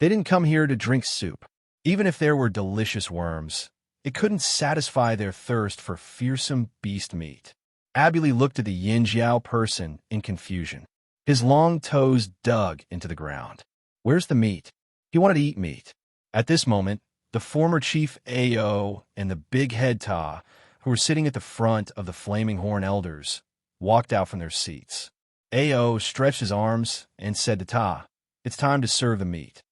They didn't come here to drink soup. Even if there were delicious worms, it couldn't satisfy their thirst for fearsome beast meat. Abuli looked at the Yin-Jiao person in confusion. His long toes dug into the ground. Where's the meat? He wanted to eat meat. At this moment, the former chief Ao and the big head Ta, who were sitting at the front of the Flaming Horn elders, walked out from their seats. Ao stretched his arms and said to Ta, "It's time to serve the meat."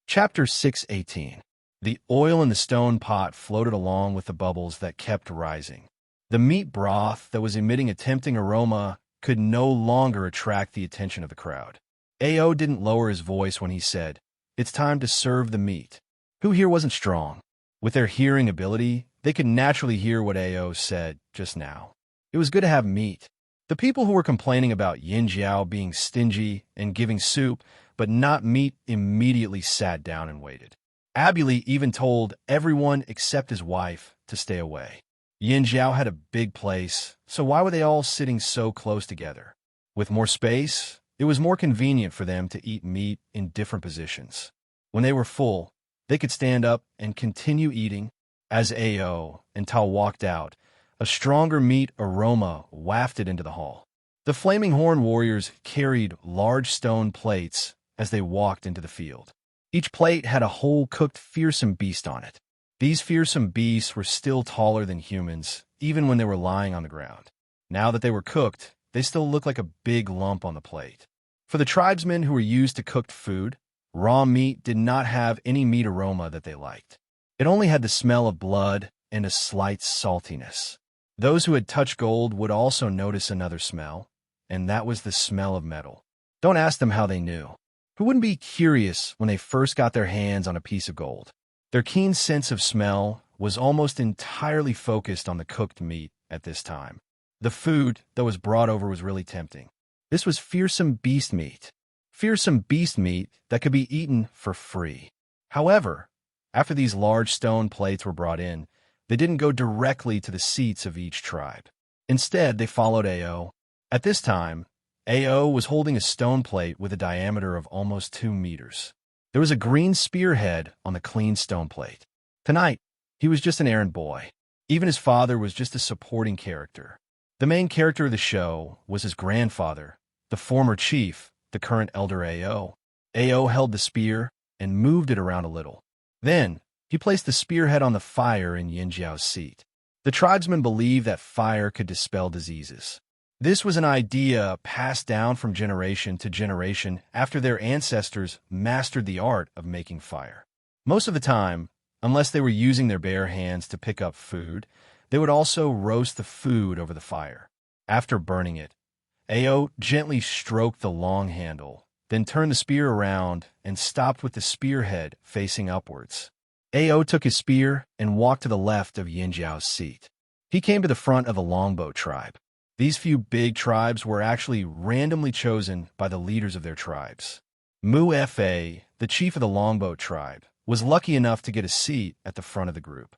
Chapter 6:18. The oil in the stone pot floated along with the bubbles that kept rising. The meat broth that was emitting a tempting aroma could no longer attract the attention of the crowd. Ao didn't lower his voice when he said, "It's time to serve the meat." Who here wasn't strong? With their hearing ability, they could naturally hear what Ao said just now. It was good to have meat. The people who were complaining about Yin-Jiao being stingy and giving soup, but not meat, immediately sat down and waited. Abuli even told everyone except his wife to stay away. Yin-Jiao had a big place, so why were they all sitting so close together? With more space, it was more convenient for them to eat meat in different positions. When they were full, they could stand up and continue eating. As Ao and Ta walked out, a stronger meat aroma wafted into the hall. The Flaming Horn warriors carried large stone plates as they walked into the field. Each plate had a whole cooked fearsome beast on it. These fearsome beasts were still taller than humans, even when they were lying on the ground. Now that they were cooked, they still looked like a big lump on the plate. For the tribesmen who were used to cooked food, raw meat did not have any meat aroma that they liked. It only had the smell of blood and a slight saltiness. Those who had touched gold would also notice another smell, and that was the smell of metal. Don't ask them how they knew. Who wouldn't be curious when they first got their hands on a piece of gold? Their keen sense of smell was almost entirely focused on the cooked meat at this time. The food that was brought over was really tempting. This was fearsome beast meat. Fearsome beast meat that could be eaten for free. However, after these large stone plates were brought in, they didn't go directly to the seats of each tribe. Instead, they followed Ao. At this time, Ao was holding a stone plate with a diameter of almost 2 meters. There was a green spearhead on the clean stone plate. Tonight, he was just an errand boy. Even his father was just a supporting character. The main character of the show was his grandfather, the former chief, the current elder Ao. Ao held the spear and moved it around a little. Then, he placed the spearhead on the fire in Yin-Jiao's seat. The tribesmen believed that fire could dispel diseases. This was an idea passed down from generation to generation after their ancestors mastered the art of making fire. Most of the time, unless they were using their bare hands to pick up food, they would also roast the food over the fire. After burning it, Ao gently stroked the long handle, then turned the spear around and stopped with the spearhead facing upwards. Ao took his spear and walked to the left of Yin-Jiao's seat. He came to the front of the Longbow tribe. These few big tribes were actually randomly chosen by the leaders of their tribes. Mu Fa, the chief of the Longbow tribe, was lucky enough to get a seat at the front of the group.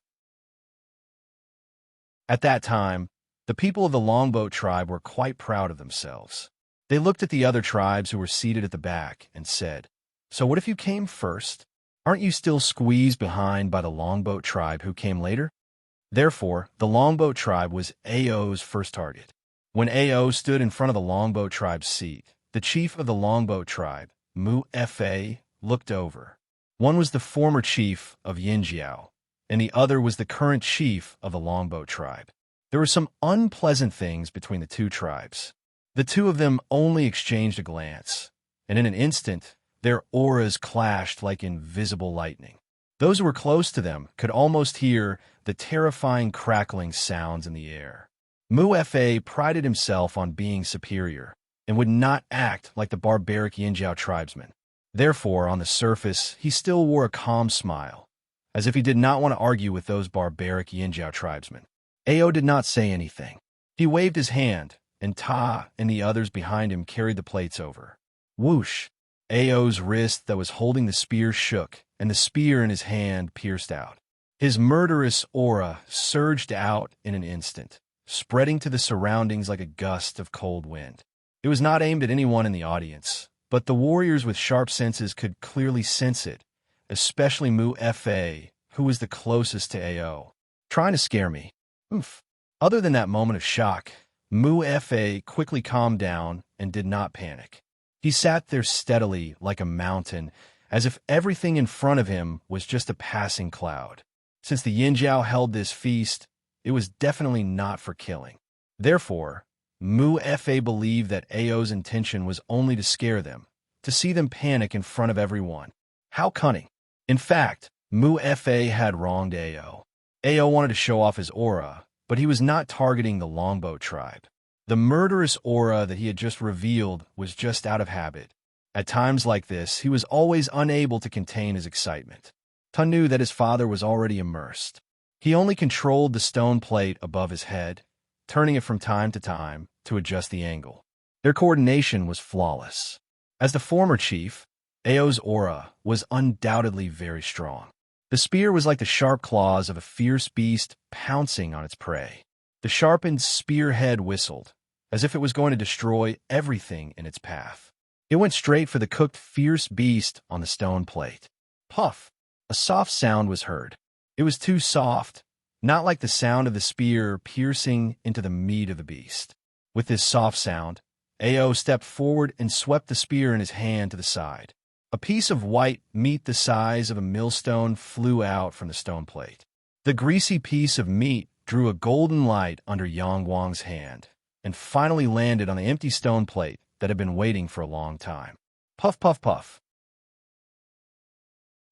At that time, the people of the Longbow tribe were quite proud of themselves. They looked at the other tribes who were seated at the back and said, So what if you came first? Aren't you still squeezed behind by the Longboat tribe who came later? Therefore, the Longboat tribe was Ao's first target. When Ao stood in front of the Longboat tribe's seat, the chief of the Longboat tribe, Mu-Fa, looked over. One was the former chief of Yinjiao, and the other was the current chief of the Longboat tribe. There were some unpleasant things between the two tribes. The two of them only exchanged a glance, and in an instant, their auras clashed like invisible lightning. Those who were close to them could almost hear the terrifying crackling sounds in the air. Mu-Fa prided himself on being superior and would not act like the barbaric Yinjiao tribesmen. Therefore, on the surface, he still wore a calm smile, as if he did not want to argue with those barbaric Yinjiao tribesmen. Ao did not say anything. He waved his hand, and Ta and the others behind him carried the plates over. Whoosh! Ao's wrist that was holding the spear shook, and the spear in his hand pierced out. His murderous aura surged out in an instant, spreading to the surroundings like a gust of cold wind. It was not aimed at anyone in the audience, but the warriors with sharp senses could clearly sense it, especially Mu-Fa, who was the closest to Ao. Trying to scare me. Oof. Other than that moment of shock, Mu-Fa quickly calmed down and did not panic. He sat there steadily like a mountain, as if everything in front of him was just a passing cloud. Since the Yinjiao held this feast, it was definitely not for killing. Therefore, Mu-Fa believed that Ao's intention was only to scare them, to see them panic in front of everyone. How cunning. In fact, Mu-Fa had wronged Ao. Ao wanted to show off his aura, but he was not targeting the Longboat tribe. The murderous aura that he had just revealed was just out of habit. At times like this, he was always unable to contain his excitement. Ta knew that his father was already immersed. He only controlled the stone plate above his head, turning it from time to time to adjust the angle. Their coordination was flawless. As the former chief, Ao's aura was undoubtedly very strong. The spear was like the sharp claws of a fierce beast pouncing on its prey. The sharpened spearhead whistled, as if it was going to destroy everything in its path. It went straight for the cooked fierce beast on the stone plate. Puff! A soft sound was heard. It was too soft, not like the sound of the spear piercing into the meat of the beast. With this soft sound, Ao stepped forward and swept the spear in his hand to the side. A piece of white meat the size of a millstone flew out from the stone plate. The greasy piece of meat drew a golden light under Yang Wang's hand and finally landed on the empty stone plate that had been waiting for a long time. Puff, puff, puff.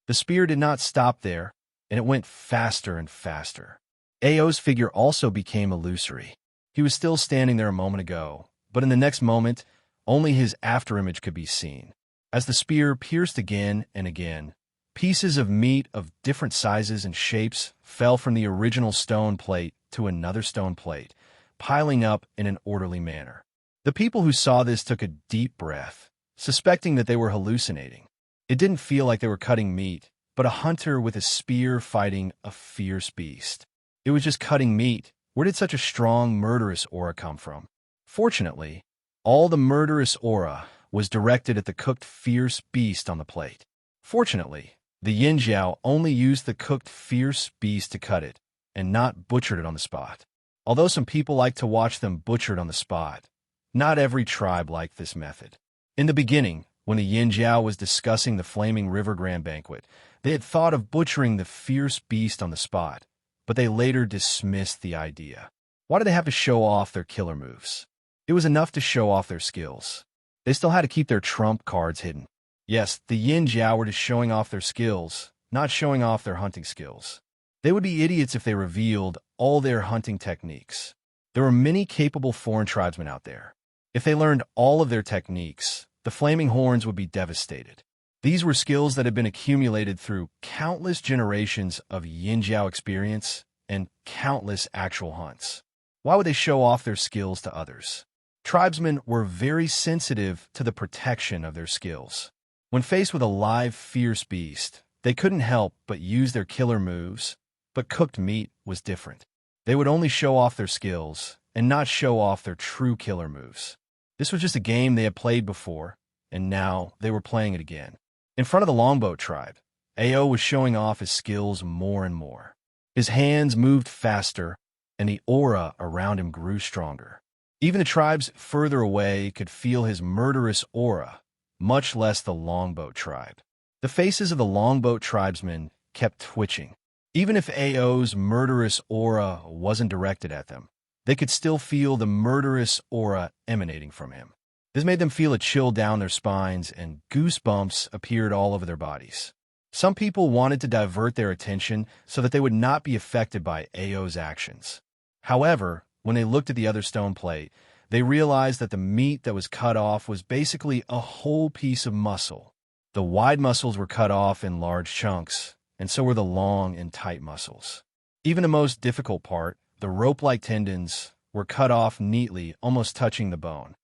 The spear did not stop there, and it went faster and faster. Ao's figure also became illusory. He was still standing there a moment ago, but in the next moment, only his afterimage could be seen. As the spear pierced again and again, pieces of meat of different sizes and shapes fell from the original stone plate to another stone plate, piling up in an orderly manner. The people who saw this took a deep breath, suspecting that they were hallucinating. It didn't feel like they were cutting meat, but a hunter with a spear fighting a fierce beast. It was just cutting meat. Where did such a strong, murderous aura come from? Fortunately, all the murderous aura was directed at the cooked fierce beast on the plate. Fortunately, the Yinjiao only used the cooked fierce beast to cut it, and not butchered it on the spot. Although some people like to watch them butchered on the spot, not every tribe liked this method. In the beginning, when the Yinjiao was discussing the Flaming River Grand Banquet, they had thought of butchering the fierce beast on the spot, but they later dismissed the idea. Why did they have to show off their killer moves? It was enough to show off their skills. They still had to keep their trump cards hidden. Yes, the Yinjiao were just showing off their skills, not showing off their hunting skills. They would be idiots if they revealed all their hunting techniques. There were many capable foreign tribesmen out there. If they learned all of their techniques, the Flaming Horns would be devastated. These were skills that had been accumulated through countless generations of Yinjiao experience and countless actual hunts. Why would they show off their skills to others? Tribesmen were very sensitive to the protection of their skills. When faced with a live, fierce beast, they couldn't help but use their killer moves, but cooked meat was different. They would only show off their skills and not show off their true killer moves. This was just a game they had played before, and now they were playing it again. In front of the longboat tribe, Ao was showing off his skills more and more. His hands moved faster, and the aura around him grew stronger. Even the tribes further away could feel his murderous aura, much less the longboat tribe. The faces of the longboat tribesmen kept twitching. Even if Ao's murderous aura wasn't directed at them, they could still feel the murderous aura emanating from him. This made them feel a chill down their spines, and goosebumps appeared all over their bodies. Some people wanted to divert their attention so that they would not be affected by Ao's actions. However, when they looked at the other stone plate, they realized that the meat that was cut off was basically a whole piece of muscle. The wide muscles were cut off in large chunks, and so were the long and tight muscles. Even the most difficult part, the rope-like tendons, were cut off neatly, almost touching the bone.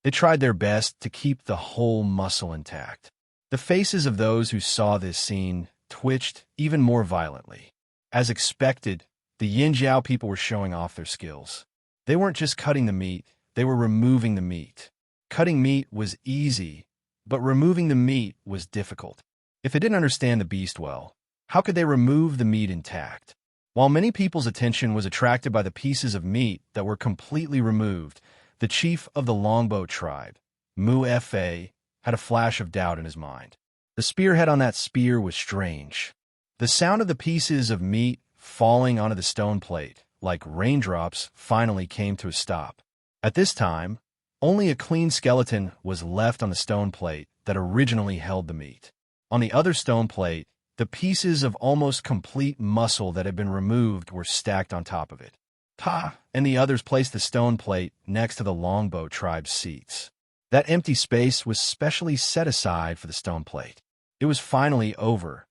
They tried their best to keep the whole muscle intact. The faces of those who saw this scene twitched even more violently. As expected, the Yin Jiao people were showing off their skills. They weren't just cutting the meat, they were removing the meat. Cutting meat was easy, but removing the meat was difficult. If they didn't understand the beast well, how could they remove the meat intact? While many people's attention was attracted by the pieces of meat that were completely removed, the chief of the longboat tribe, Mu Fa, had a flash of doubt in his mind. The spearhead on that spear was strange. The sound of the pieces of meat falling onto the stone plate, like raindrops, finally came to a stop. At this time, only a clean skeleton was left on the stone plate that originally held the meat. On the other stone plate, the pieces of almost complete muscle that had been removed were stacked on top of it. And the others placed the stone plate next to the longboat tribe's seats. That empty space was specially set aside for the stone plate. It was finally over.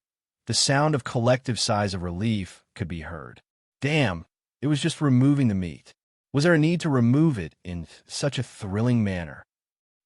The sound of collective sighs of relief could be heard. Damn, it was just removing the meat. Was there a need to remove it in such a thrilling manner?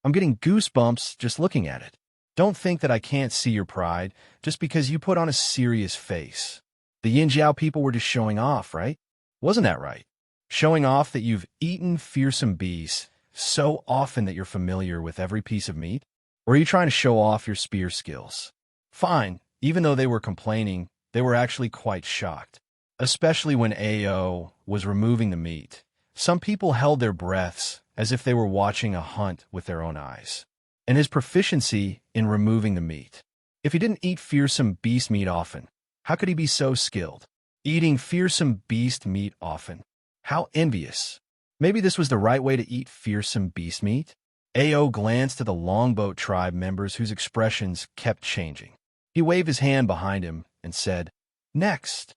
I'm getting goosebumps just looking at it. Don't think that I can't see your pride just because you put on a serious face. The Yin Jiao people were just showing off, right? Wasn't that right? Showing off that you've eaten fearsome beasts so often that you're familiar with every piece of meat? Or are you trying to show off your spear skills? Fine, even though they were complaining, they were actually quite shocked. Especially when Ao was removing the meat. Some people held their breaths as if they were watching a hunt with their own eyes. And his proficiency in removing the meat. If he didn't eat fearsome beast meat often, how could he be so skilled? Eating fearsome beast meat often. How envious. Maybe this was the right way to eat fearsome beast meat? Ao glanced at the longboat tribe members whose expressions kept changing. He waved his hand behind him and said, "Next."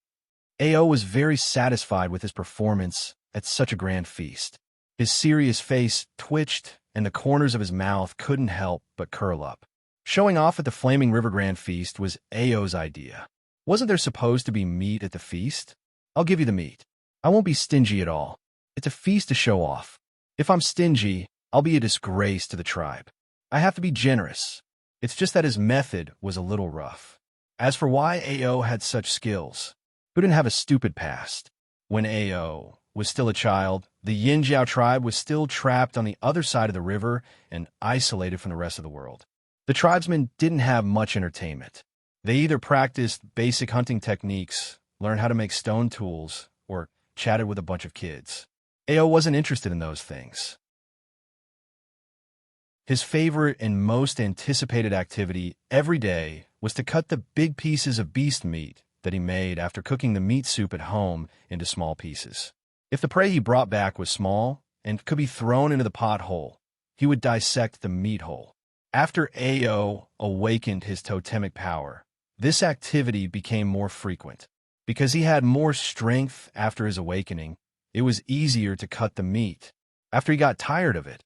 Ao was very satisfied with his performance at such a grand feast. His serious face twitched, and the corners of his mouth couldn't help but curl up. Showing off at the Flaming River Grand Feast was Ao's idea. Wasn't there supposed to be meat at the feast? I'll give you the meat. I won't be stingy at all. It's a feast to show off. If I'm stingy, I'll be a disgrace to the tribe. I have to be generous. It's just that his method was a little rough. As for why Ao had such skills, who didn't have a stupid past? When Ao was still a child, the Yin Jiao tribe was still trapped on the other side of the river and isolated from the rest of the world. The tribesmen didn't have much entertainment. They either practiced basic hunting techniques, learned how to make stone tools, or chatted with a bunch of kids. Ao wasn't interested in those things. His favorite and most anticipated activity every day was to cut the big pieces of beast meat that he made after cooking the meat soup at home into small pieces. If the prey he brought back was small and could be thrown into the pot whole, he would dissect the meat whole. After Ao awakened his totemic power, this activity became more frequent. Because he had more strength after his awakening, it was easier to cut the meat. After he got tired of it,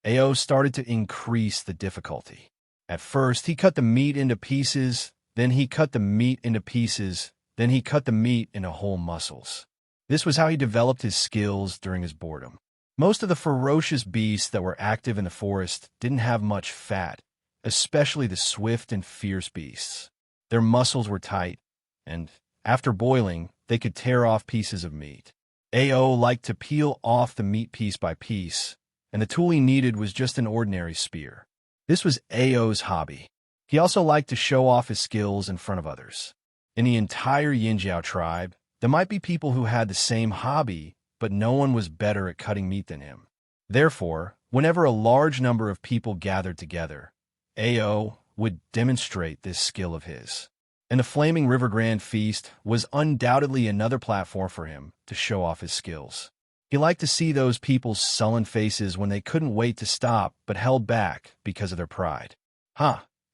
Ao started to increase the difficulty. At first, he cut the meat into pieces, then he cut the meat into pieces, then he cut the meat into whole muscles. This was how he developed his skills during his boredom. Most of the ferocious beasts that were active in the forest didn't have much fat, especially the swift and fierce beasts. Their muscles were tight, and after boiling, they could tear off pieces of meat. Ao liked to peel off the meat piece by piece, and the tool he needed was just an ordinary spear. This was Ao's hobby. He also liked to show off his skills in front of others. In the entire Yinjiao tribe, there might be people who had the same hobby, but no one was better at cutting meat than him. Therefore, whenever a large number of people gathered together, Ao would demonstrate this skill of his. And the Flaming River Grand Feast was undoubtedly another platform for him to show off his skills. He liked to see those people's sullen faces when they couldn't wait to stop but held back because of their pride.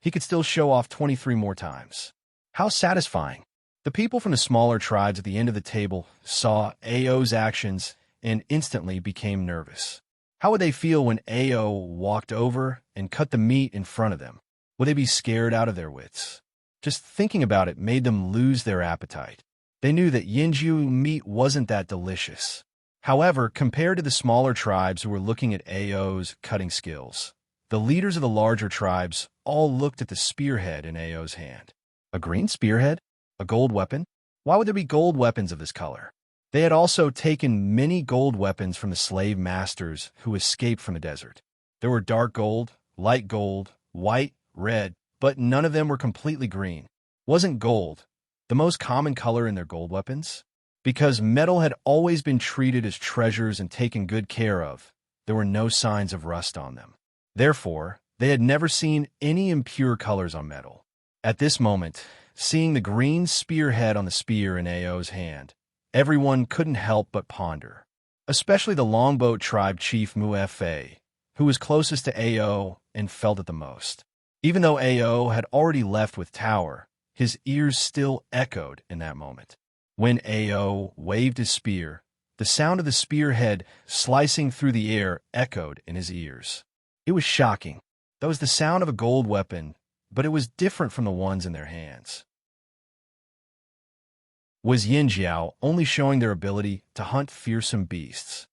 He could still show off 23 more times. How satisfying. The people from the smaller tribes at the end of the table saw Ao's actions and instantly became nervous. How would they feel when Ao walked over and cut the meat in front of them? Would they be scared out of their wits? Just thinking about it made them lose their appetite. They knew that Yinjiu meat wasn't that delicious. However, compared to the smaller tribes who were looking at Ao's cutting skills, the leaders of the larger tribes all looked at the spearhead in Ao's hand. A green spearhead? A gold weapon? Why would there be gold weapons of this color? They had also taken many gold weapons from the slave masters who escaped from the desert. There were dark gold, light gold, white, red, but none of them were completely green. Wasn't gold the most common color in their gold weapons? Because metal had always been treated as treasures and taken good care of, there were no signs of rust on them. Therefore, they had never seen any impure colors on metal. At this moment, seeing the green spearhead on the spear in Ao's hand, everyone couldn't help but ponder, especially the Longboat tribe chief Muefe, who was closest to Ao and felt it the most. Even though Ao had already left with Tower, his ears still echoed in that moment. When Ao waved his spear, the sound of the spearhead slicing through the air echoed in his ears. It was shocking. That was the sound of a gold weapon, but it was different from the ones in their hands. Was Yinjiao only showing their ability to hunt fearsome beasts?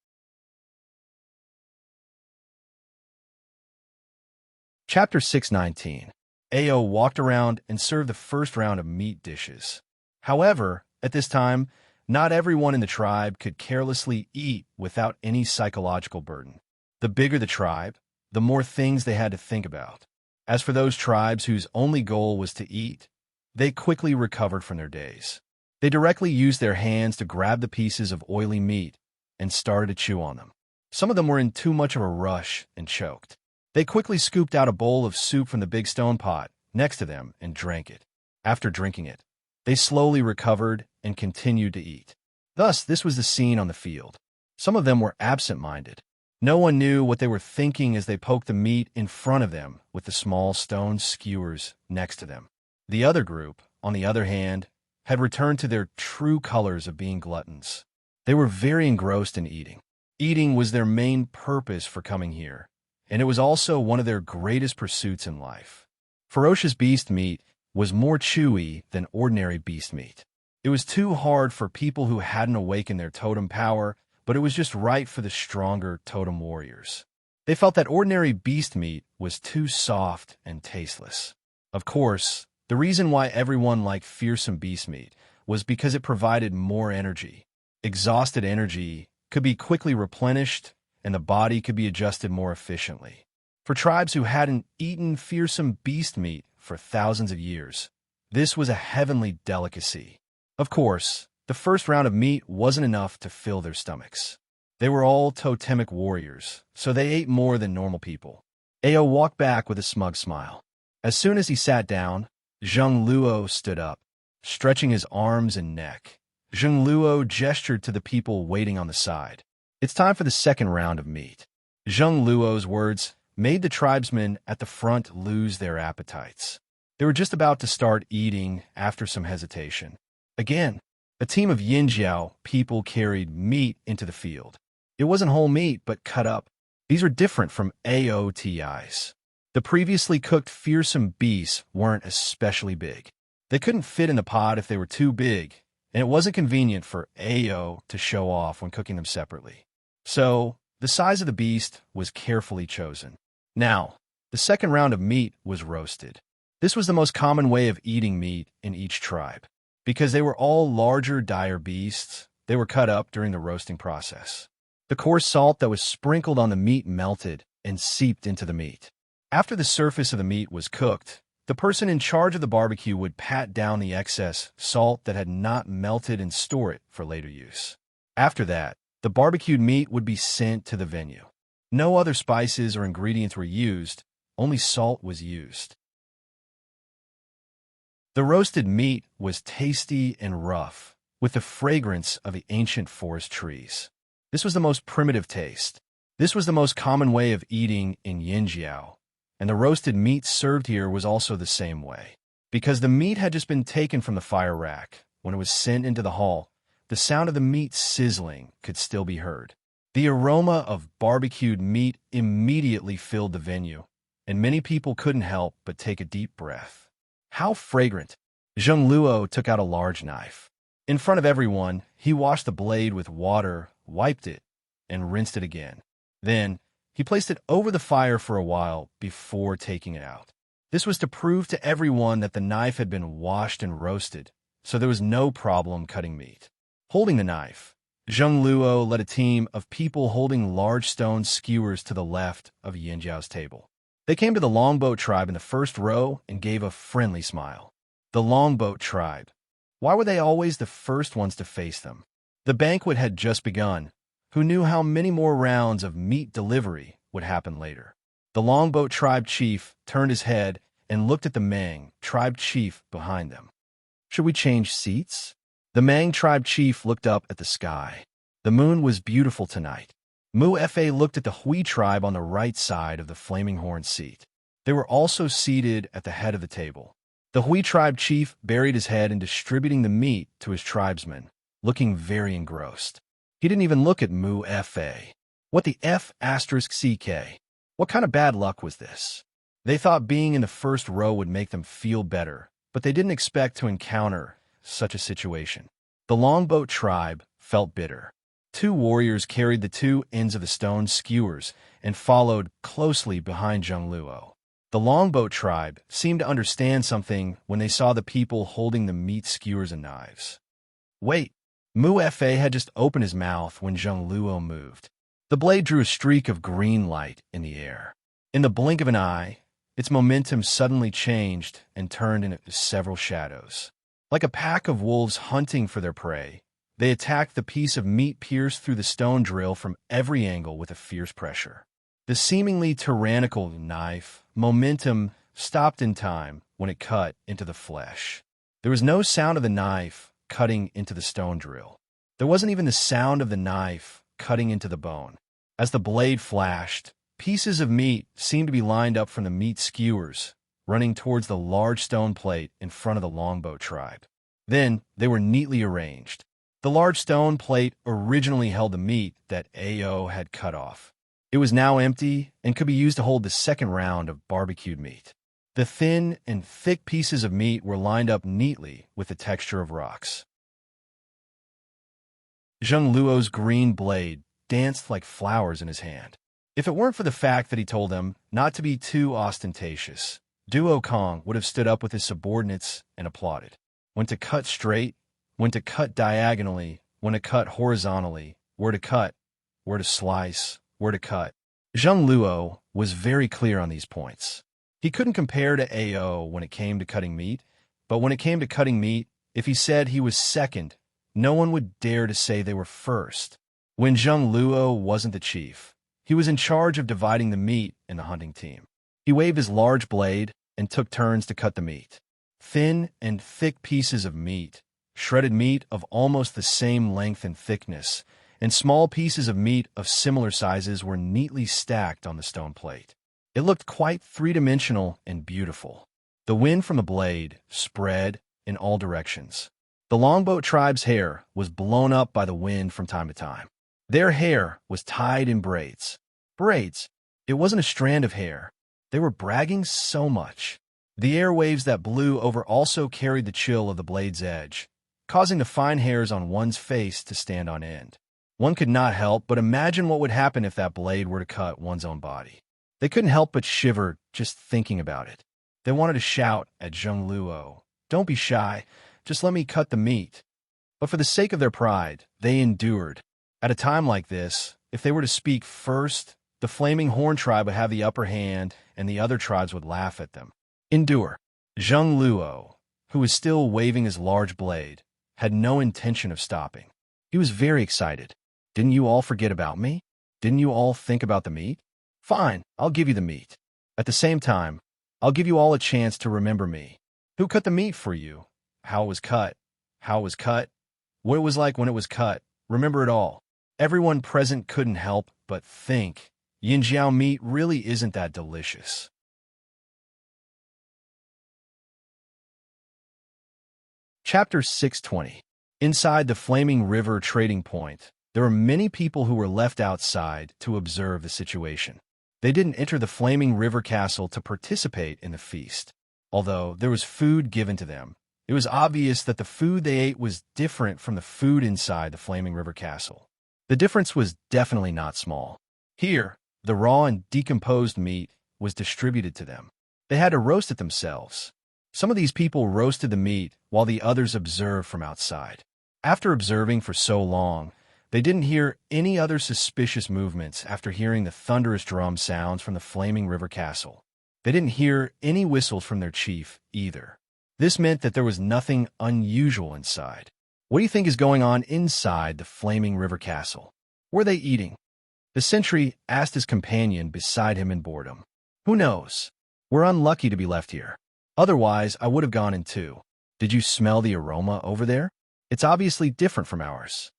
Chapter 619. Ao walked around and served the first round of meat dishes. However, at this time, not everyone in the tribe could carelessly eat without any psychological burden. The bigger the tribe, the more things they had to think about. As for those tribes whose only goal was to eat, they quickly recovered from their days. They directly used their hands to grab the pieces of oily meat and started to chew on them. Some of them were in too much of a rush and choked. They quickly scooped out a bowl of soup from the big stone pot next to them and drank it. After drinking it, they slowly recovered and continued to eat. Thus, this was the scene on the field. Some of them were absent-minded. No one knew what they were thinking as they poked the meat in front of them with the small stone skewers next to them. The other group, on the other hand, had returned to their true colors of being gluttons. They were very engrossed in eating. Eating was their main purpose for coming here, and it was also one of their greatest pursuits in life. Ferocious beast meat was more chewy than ordinary beast meat. It was too hard for people who hadn't awakened their totem power, but it was just right for the stronger totem warriors. They felt that ordinary beast meat was too soft and tasteless. Of course, the reason why everyone liked fearsome beast meat was because it provided more energy. Exhausted energy could be quickly replenished, and the body could be adjusted more efficiently. For tribes who hadn't eaten fearsome beast meat for thousands of years, this was a heavenly delicacy. Of course, the first round of meat wasn't enough to fill their stomachs. They were all totemic warriors, so they ate more than normal people. Ao walked back with a smug smile. As soon as he sat down, Zheng Luo stood up, stretching his arms and neck. Zheng Luo gestured to the people waiting on the side. It's time for the second round of meat. Zheng Luo's words made the tribesmen at the front lose their appetites. They were just about to start eating after some hesitation. Again, a team of Yinjiao people carried meat into the field. It wasn't whole meat, but cut up. These were different from AOTIs. The previously cooked fearsome beasts weren't especially big. They couldn't fit in the pot if they were too big, and it wasn't convenient for Ao to show off when cooking them separately. So, the size of the beast was carefully chosen. Now, the second round of meat was roasted. This was the most common way of eating meat in each tribe. Because they were all larger, dire beasts, they were cut up during the roasting process. The coarse salt that was sprinkled on the meat melted and seeped into the meat. After the surface of the meat was cooked, the person in charge of the barbecue would pat down the excess salt that had not melted and store it for later use. After that, the barbecued meat would be sent to the venue. No other spices or ingredients were used, only salt was used. The roasted meat was tasty and rough, with the fragrance of the ancient forest trees. This was the most primitive taste. This was the most common way of eating in Yinjiao, and the roasted meat served here was also the same way. Because the meat had just been taken from the fire rack, when it was sent into the hall, the sound of the meat sizzling could still be heard. The aroma of barbecued meat immediately filled the venue, and many people couldn't help but take a deep breath. How fragrant! Zheng Luo took out a large knife. In front of everyone, he washed the blade with water, wiped it, and rinsed it again. Then, he placed it over the fire for a while before taking it out. This was to prove to everyone that the knife had been washed and roasted, so there was no problem cutting meat. Holding the knife, Zheng Luo led a team of people holding large stone skewers to the left of Yinjiao's table. They came to the Longboat tribe in the first row and gave a friendly smile. The Longboat tribe. Why were they always the first ones to face them? The banquet had just begun. Who knew how many more rounds of meat delivery would happen later? The Longboat tribe chief turned his head and looked at the Mang tribe chief behind them. Should we change seats? The Mang tribe chief looked up at the sky. The moon was beautiful tonight. Mu Fa looked at the Hui tribe on the right side of the flaming horn seat. They were also seated at the head of the table. The Hui tribe chief buried his head in distributing the meat to his tribesmen, looking very engrossed. He didn't even look at Mu Fa. What the F***CK? What kind of bad luck was this? They thought being in the first row would make them feel better, but they didn't expect to encounter such a situation. The Longboat tribe felt bitter. 2 warriors carried the 2 ends of the stone skewers and followed closely behind Zheng Luo. The Longboat tribe seemed to understand something when they saw the people holding the meat skewers and knives. Wait, Mu Fa had just opened his mouth when Zheng Luo moved. The blade drew a streak of green light in the air. In the blink of an eye, its momentum suddenly changed and turned into several shadows. Like a pack of wolves hunting for their prey, they attacked the piece of meat pierced through the stone drill from every angle with a fierce pressure. The seemingly tyrannical knife, momentum, stopped in time when it cut into the flesh. There was no sound of the knife cutting into the stone drill. There wasn't even the sound of the knife cutting into the bone. As the blade flashed, pieces of meat seemed to be lined up from the meat skewers, running towards the large stone plate in front of the Longboat tribe. Then they were neatly arranged. The large stone plate originally held the meat that Ao had cut off. It was now empty and could be used to hold the second round of barbecued meat. The thin and thick pieces of meat were lined up neatly with the texture of rocks. Zheng Luo's green blade danced like flowers in his hand. If it weren't for the fact that he told them not to be too ostentatious, Duo Kong would have stood up with his subordinates and applauded. When to cut straight, when to cut diagonally, when to cut horizontally, where to cut, where to slice, where to cut. Zheng Luo was very clear on these points. He couldn't compare to Ao when it came to cutting meat, but when it came to cutting meat, if he said he was second, no one would dare to say they were first. When Zheng Luo wasn't the chief, he was in charge of dividing the meat in the hunting team. He waved his large blade and took turns to cut the meat. Thin and thick pieces of meat, shredded meat of almost the same length and thickness, and small pieces of meat of similar sizes were neatly stacked on the stone plate. It looked quite three-dimensional and beautiful. The wind from the blade spread in all directions. The Longboat tribe's hair was blown up by the wind from time to time. Their hair was tied in braids. Braids. It wasn't a strand of hair. They were bragging so much. The airwaves that blew over also carried the chill of the blade's edge, causing the fine hairs on one's face to stand on end. One could not help but imagine what would happen if that blade were to cut one's own body. They couldn't help but shiver just thinking about it. They wanted to shout at Zheng Luo, "Don't be shy, just let me cut the meat." But for the sake of their pride, they endured. At a time like this, if they were to speak first, The flaming horn tribe would have the upper hand, and the other tribes would laugh at them. Endure. Zheng Luo, who was still waving his large blade, had no intention of stopping. He was very excited. Didn't you all forget about me? Didn't you all think about the meat? Fine, I'll give you the meat. At the same time, I'll give you all a chance to remember me. Who cut the meat for you? How it was cut? How it was cut? What it was like when it was cut? Remember it all. Everyone present couldn't help but think, Yinjiao meat really isn't that delicious. Chapter 620. Inside the Flaming River Trading Point, there were many people who were left outside to observe the situation. They didn't enter the Flaming River Castle to participate in the feast. Although there was food given to them, it was obvious that the food they ate was different from the food inside the Flaming River Castle. The difference was definitely not small. Here, the raw and decomposed meat was distributed to them. They had to roast it themselves. Some of these people roasted the meat while the others observed from outside. After observing for so long, they didn't hear any other suspicious movements after hearing the thunderous drum sounds from the Flaming River Castle. They didn't hear any whistles from their chief, either. This meant that there was nothing unusual inside. What do you think is going on inside the Flaming River Castle? Were they eating? The sentry asked his companion beside him in boredom. Who knows? We're unlucky to be left here. Otherwise, I would have gone in too. Did you smell the aroma over there? It's obviously different from ours.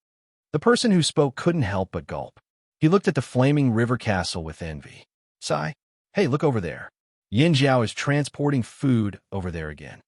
The person who spoke couldn't help but gulp. He looked at the Flaming River Castle with envy. Sigh. Hey, look over there. Yinjiao is transporting food over there again.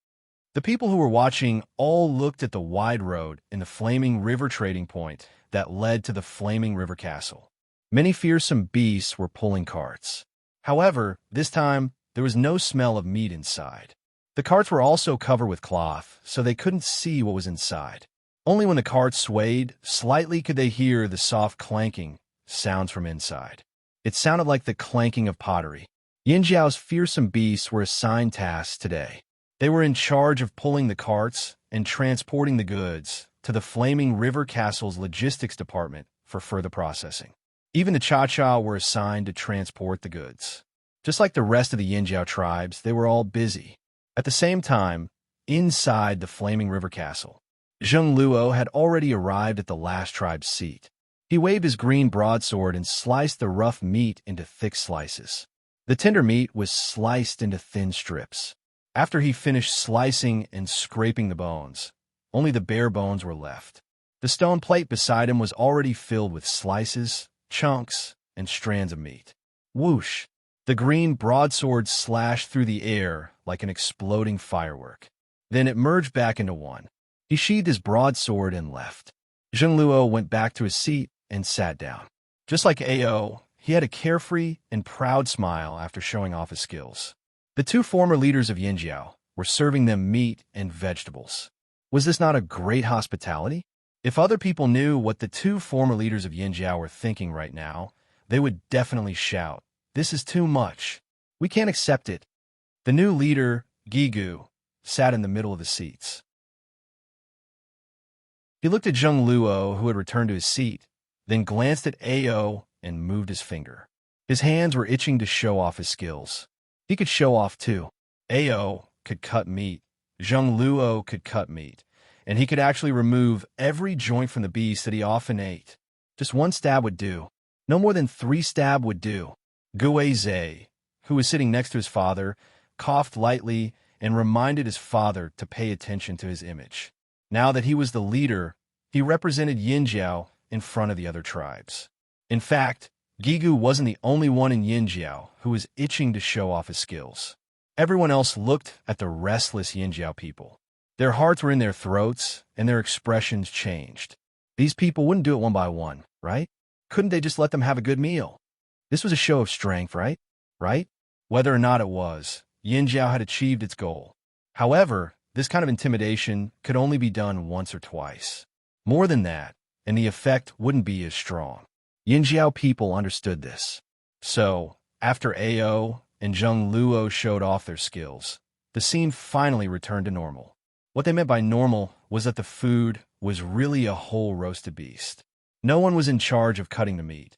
The people who were watching all looked at the wide road in the Flaming River Trading Point that led to the Flaming River Castle. Many fearsome beasts were pulling carts. However, this time, there was no smell of meat inside. The carts were also covered with cloth, so they couldn't see what was inside. Only when the carts swayed slightly could they hear the soft clanking sounds from inside. It sounded like the clanking of pottery. Yinjiao's fearsome beasts were assigned tasks today. They were in charge of pulling the carts and transporting the goods to the Flaming River Castle's logistics department for further processing. Even the Cha-Cha were assigned to transport the goods. Just like the rest of the Yinjiao tribes, they were all busy. At the same time, inside the Flaming River Castle, Zheng Luo had already arrived at the last tribe's seat. He waved his green broadsword and sliced the rough meat into thick slices. The tender meat was sliced into thin strips. After he finished slicing and scraping the bones, only the bare bones were left. The stone plate beside him was already filled with slices, chunks, and strands of meat. Whoosh! The green broadsword slashed through the air like an exploding firework. Then it merged back into one. He sheathed his broadsword and left. Zheng Luo went back to his seat and sat down. Just like Ao, he had a carefree and proud smile after showing off his skills. The two former leaders of Yinjiao were serving them meat and vegetables. Was this not a great hospitality? If other people knew what the two former leaders of Yinjiao were thinking right now, they would definitely shout, "This is too much. We can't accept it." The new leader, Gigu, sat in the middle of the seats. He looked at Zheng Luo, who had returned to his seat, then glanced at Ao and moved his finger. His hands were itching to show off his skills. He could show off too. Ao could cut meat. Zheng Luo could cut meat. And he could actually remove every joint from the beast that he often ate. Just one stab would do. No more than 3 stab would do. Gue Zhe, who was sitting next to his father, coughed lightly and reminded his father to pay attention to his image. Now that he was the leader, he represented Yinjiao in front of the other tribes. In fact, Gigu wasn't the only one in Yinjiao who was itching to show off his skills. Everyone else looked at the restless Yinjiao people. Their hearts were in their throats, and their expressions changed. These people wouldn't do it one by one, right? Couldn't they just let them have a good meal? This was a show of strength, right? Right? Whether or not it was, Yinjiao had achieved its goal. However, this kind of intimidation could only be done once or twice. More than that, and the effect wouldn't be as strong. Yinjiao people understood this. So, after Ao and Zheng Luo showed off their skills, the scene finally returned to normal. What they meant by normal was that the food was really a whole roasted beast. No one was in charge of cutting the meat.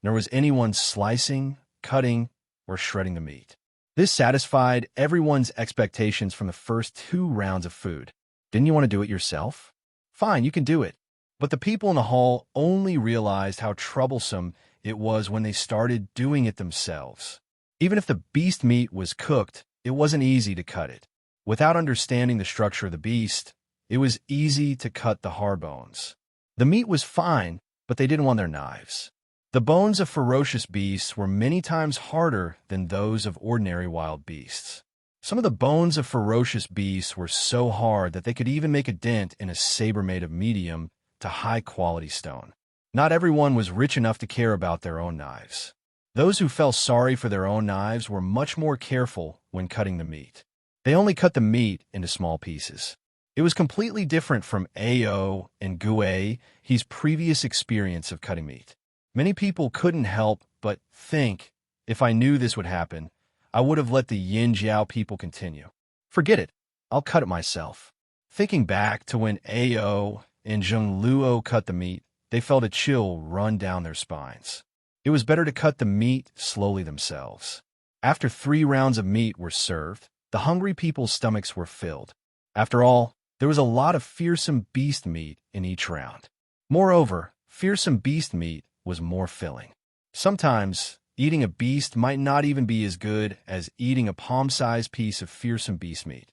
nor was anyone slicing, cutting, or shredding the meat. This satisfied everyone's expectations from the first 2 rounds of food. Didn't you want to do it yourself? Fine, you can do it. But the people in the hall only realized how troublesome it was when they started doing it themselves. Even if the beast meat was cooked, it wasn't easy to cut it. Without understanding the structure of the beast, it was easy to cut the hard bones. The meat was fine, but they didn't want their knives. The bones of ferocious beasts were many times harder than those of ordinary wild beasts. Some of the bones of ferocious beasts were so hard that they could even make a dent in a saber made of medium to high-quality stone. Not everyone was rich enough to care about their own knives. Those who felt sorry for their own knives were much more careful when cutting the meat. They only cut the meat into small pieces. It was completely different from Ao and Gue, his previous experience of cutting meat. Many people couldn't help but think, if I knew this would happen, I would have let the Yin Jiao people continue. Forget it, I'll cut it myself. Thinking back to when Ao and Zheng Luo cut the meat, they felt a chill run down their spines. It was better to cut the meat slowly themselves. After 3 rounds of meat were served, the hungry people's stomachs were filled. After all, there was a lot of fearsome beast meat in each round. Moreover, fearsome beast meat was more filling. Sometimes, eating a beast might not even be as good as eating a palm-sized piece of fearsome beast meat.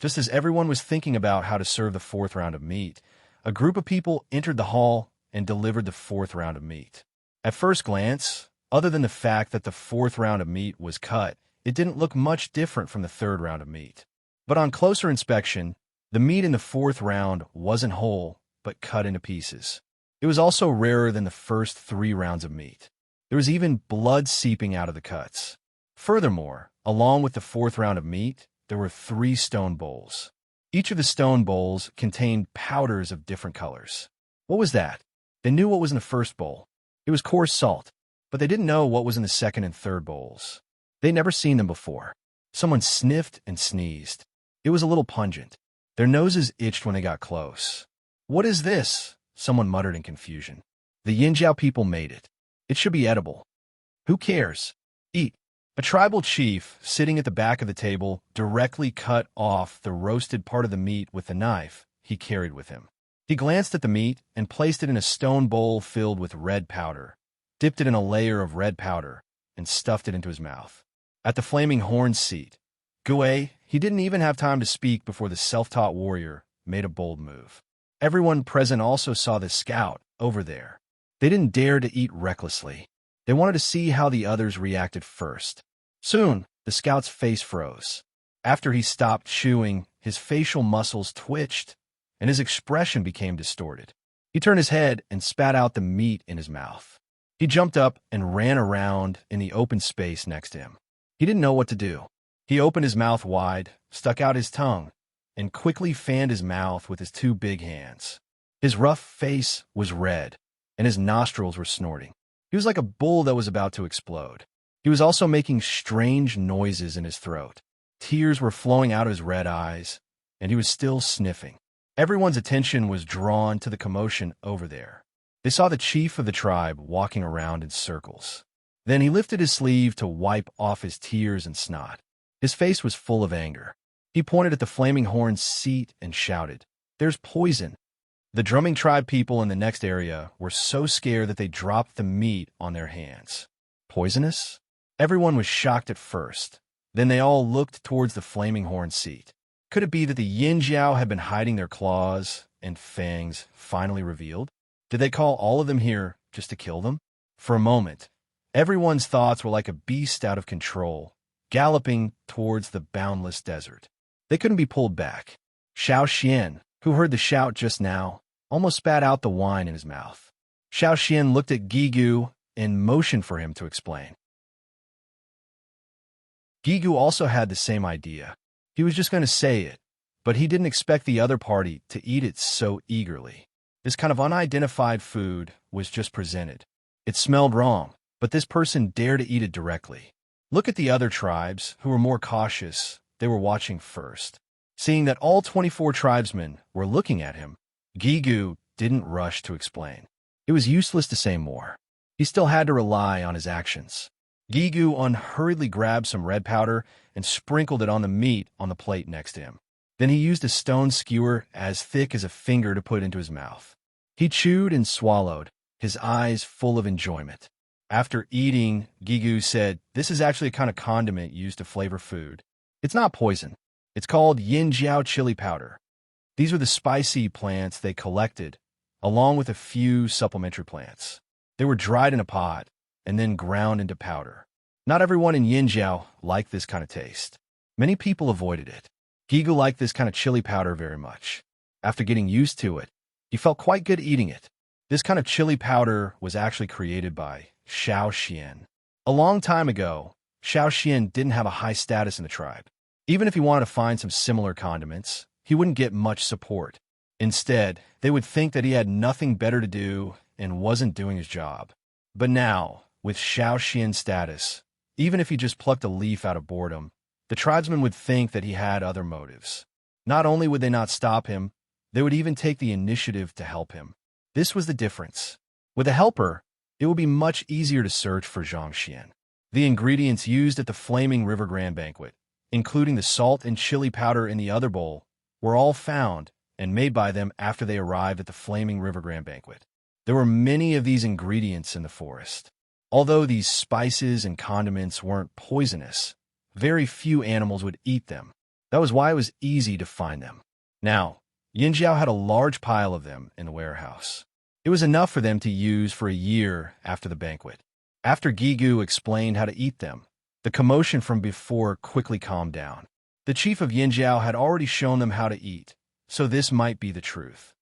Just as everyone was thinking about how to serve the 4th round of meat, a group of people entered the hall and delivered the 4th round of meat. At first glance, other than the fact that the 4th round of meat was cut, it didn't look much different from the 3rd round of meat. But on closer inspection, the meat in the 4th round wasn't whole, but cut into pieces. It was also rarer than the first 3 rounds of meat. There was even blood seeping out of the cuts. Furthermore, along with the 4th round of meat, there were 3 stone bowls. Each of the stone bowls contained powders of different colors. What was that? They knew what was in the first bowl. It was coarse salt, but they didn't know what was in the 2nd and 3rd bowls. They'd never seen them before. Someone sniffed and sneezed. It was a little pungent. Their noses itched when they got close. What is this? Someone muttered in confusion. The Yinjiao people made it. It should be edible. Who cares? Eat. A tribal chief, sitting at the back of the table, directly cut off the roasted part of the meat with the knife he carried with him. He glanced at the meat and placed it in a stone bowl filled with red powder, dipped it in a layer of red powder, and stuffed it into his mouth. At the flaming horn's seat, Gue, he didn't even have time to speak before the self-taught warrior made a bold move. Everyone present also saw the scout over there. They didn't dare to eat recklessly. They wanted to see how the others reacted first. Soon, the scout's face froze. After he stopped chewing, his facial muscles twitched, and his expression became distorted. He turned his head and spat out the meat in his mouth. He jumped up and ran around in the open space next to him. He didn't know what to do. He opened his mouth wide, stuck out his tongue, and quickly fanned his mouth with his 2 big hands. His rough face was red, and his nostrils were snorting. He was like a bull that was about to explode. He was also making strange noises in his throat. Tears were flowing out of his red eyes, and he was still sniffing. Everyone's attention was drawn to the commotion over there. They saw the chief of the tribe walking around in circles. Then he lifted his sleeve to wipe off his tears and snot. His face was full of anger. He pointed at the flaming horn's seat and shouted, "There's poison." The drumming tribe people in the next area were so scared that they dropped the meat on their hands. Poisonous? Everyone was shocked at first. Then they all looked towards the flaming horn's seat. Could it be that the Yinjiao had been hiding their claws and fangs finally revealed? Did they call all of them here just to kill them? For a moment, everyone's thoughts were like a beast out of control, galloping towards the boundless desert. They couldn't be pulled back. Xiao Xian, who heard the shout just now, almost spat out the wine in his mouth. Xiao Xian looked at Gigu and motioned for him to explain. Gigu also had the same idea. He was just going to say it, but he didn't expect the other party to eat it so eagerly. This kind of unidentified food was just presented. It smelled wrong, but this person dared to eat it directly. Look at the other tribes, who were more cautious. They were watching first. Seeing that all 24 tribesmen were looking at him, Gigu didn't rush to explain. It was useless to say more. He still had to rely on his actions. Gigu unhurriedly grabbed some red powder and sprinkled it on the meat on the plate next to him. Then he used a stone skewer as thick as a finger to put into his mouth. He chewed and swallowed, his eyes full of enjoyment. After eating, Gigu said, "This is actually a kind of condiment used to flavor food. It's not poison. It's called yin jiao chili powder. These were the spicy plants they collected, along with a few supplementary plants. They were dried in a pot and then ground into powder. Not everyone in Yinjiao liked this kind of taste. Many people avoided it. Gigu liked this kind of chili powder very much. After getting used to it, he felt quite good eating it. This kind of chili powder was actually created by Xiao Xian. A long time ago, Xiao Xian didn't have a high status in the tribe. Even if he wanted to find some similar condiments, he wouldn't get much support. Instead, they would think that he had nothing better to do and wasn't doing his job. But now, with Xiao Xian's status, even if he just plucked a leaf out of boredom, the tribesmen would think that he had other motives. Not only would they not stop him, they would even take the initiative to help him. This was the difference. With a helper, it would be much easier to search for Zhang Xian. The ingredients used at the Flaming River Grand Banquet, including the salt and chili powder in the other bowl, were all found and made by them after they arrived at the Flaming River Grand Banquet. There were many of these ingredients in the forest. Although these spices and condiments weren't poisonous, very few animals would eat them. That was why it was easy to find them. Now, Yinjiao had a large pile of them in the warehouse. It was enough for them to use for a year after the banquet. After Gigu explained how to eat them, the commotion from before quickly calmed down. The chief of Yinjiao had already shown them how to eat, so this might be the truth.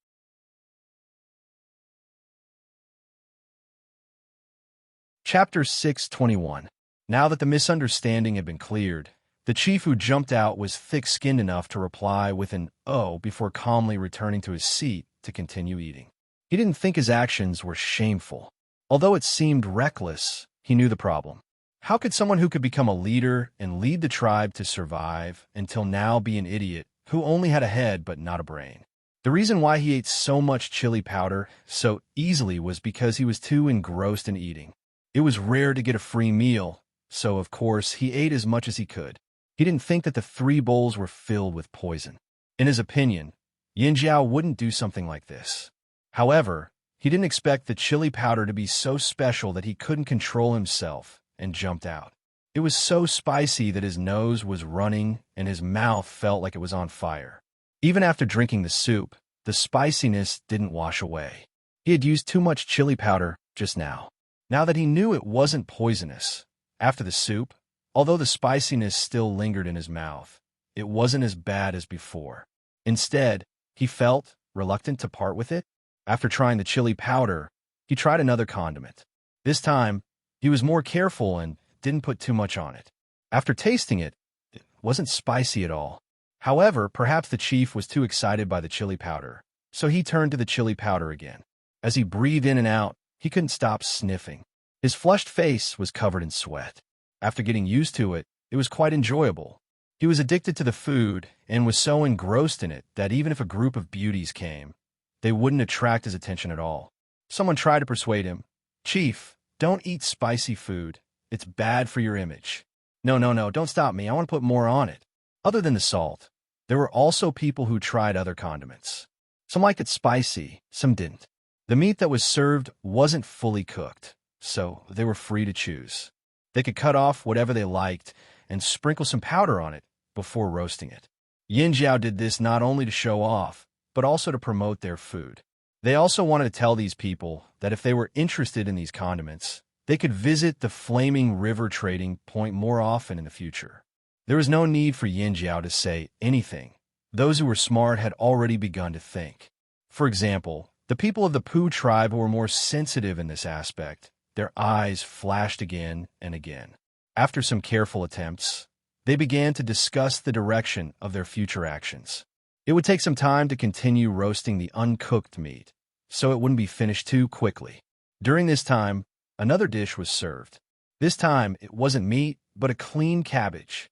Chapter 621. Now that the misunderstanding had been cleared, the chief who jumped out was thick-skinned enough to reply with an "oh" before calmly returning to his seat to continue eating. He didn't think his actions were shameful. Although it seemed reckless, he knew the problem. How could someone who could become a leader and lead the tribe to survive until now be an idiot who only had a head but not a brain? The reason why he ate so much chili powder so easily was because he was too engrossed in eating. It was rare to get a free meal, so of course he ate as much as he could. He didn't think that the 3 bowls were filled with poison. In his opinion, Yinjiao wouldn't do something like this. However, he didn't expect the chili powder to be so special that he couldn't control himself and jumped out. It was so spicy that his nose was running and his mouth felt like it was on fire. Even after drinking the soup, the spiciness didn't wash away. He had used too much chili powder just now. Now that he knew it wasn't poisonous, after the soup, although the spiciness still lingered in his mouth, it wasn't as bad as before. Instead, he felt reluctant to part with it. After trying the chili powder, he tried another condiment. This time, he was more careful and didn't put too much on it. After tasting it, it wasn't spicy at all. However, perhaps the chief was too excited by the chili powder, so he turned to the chili powder again. As he breathed in and out, he couldn't stop sniffing. His flushed face was covered in sweat. After getting used to it, it was quite enjoyable. He was addicted to the food and was so engrossed in it that even if a group of beauties came, they wouldn't attract his attention at all. Someone tried to persuade him, "Chief, don't eat spicy food. It's bad for your image." No, don't stop me. I want to put more on it. Other than the salt, there were also people who tried other condiments. Some liked it spicy, some didn't. The meat that was served wasn't fully cooked, so they were free to choose. They could cut off whatever they liked and sprinkle some powder on it before roasting it. Yinjiao did this not only to show off, but also to promote their food. They also wanted to tell these people that if they were interested in these condiments, they could visit the Flaming River trading point more often in the future. There was no need for Yinjiao to say anything. Those who were smart had already begun to think. For example, the people of the Pooh tribe who were more sensitive in this aspect, their eyes flashed again and again. After some careful attempts, they began to discuss the direction of their future actions. It would take some time to continue roasting the uncooked meat, so it wouldn't be finished too quickly. During this time, another dish was served. This time, it wasn't meat, but a clean cabbage.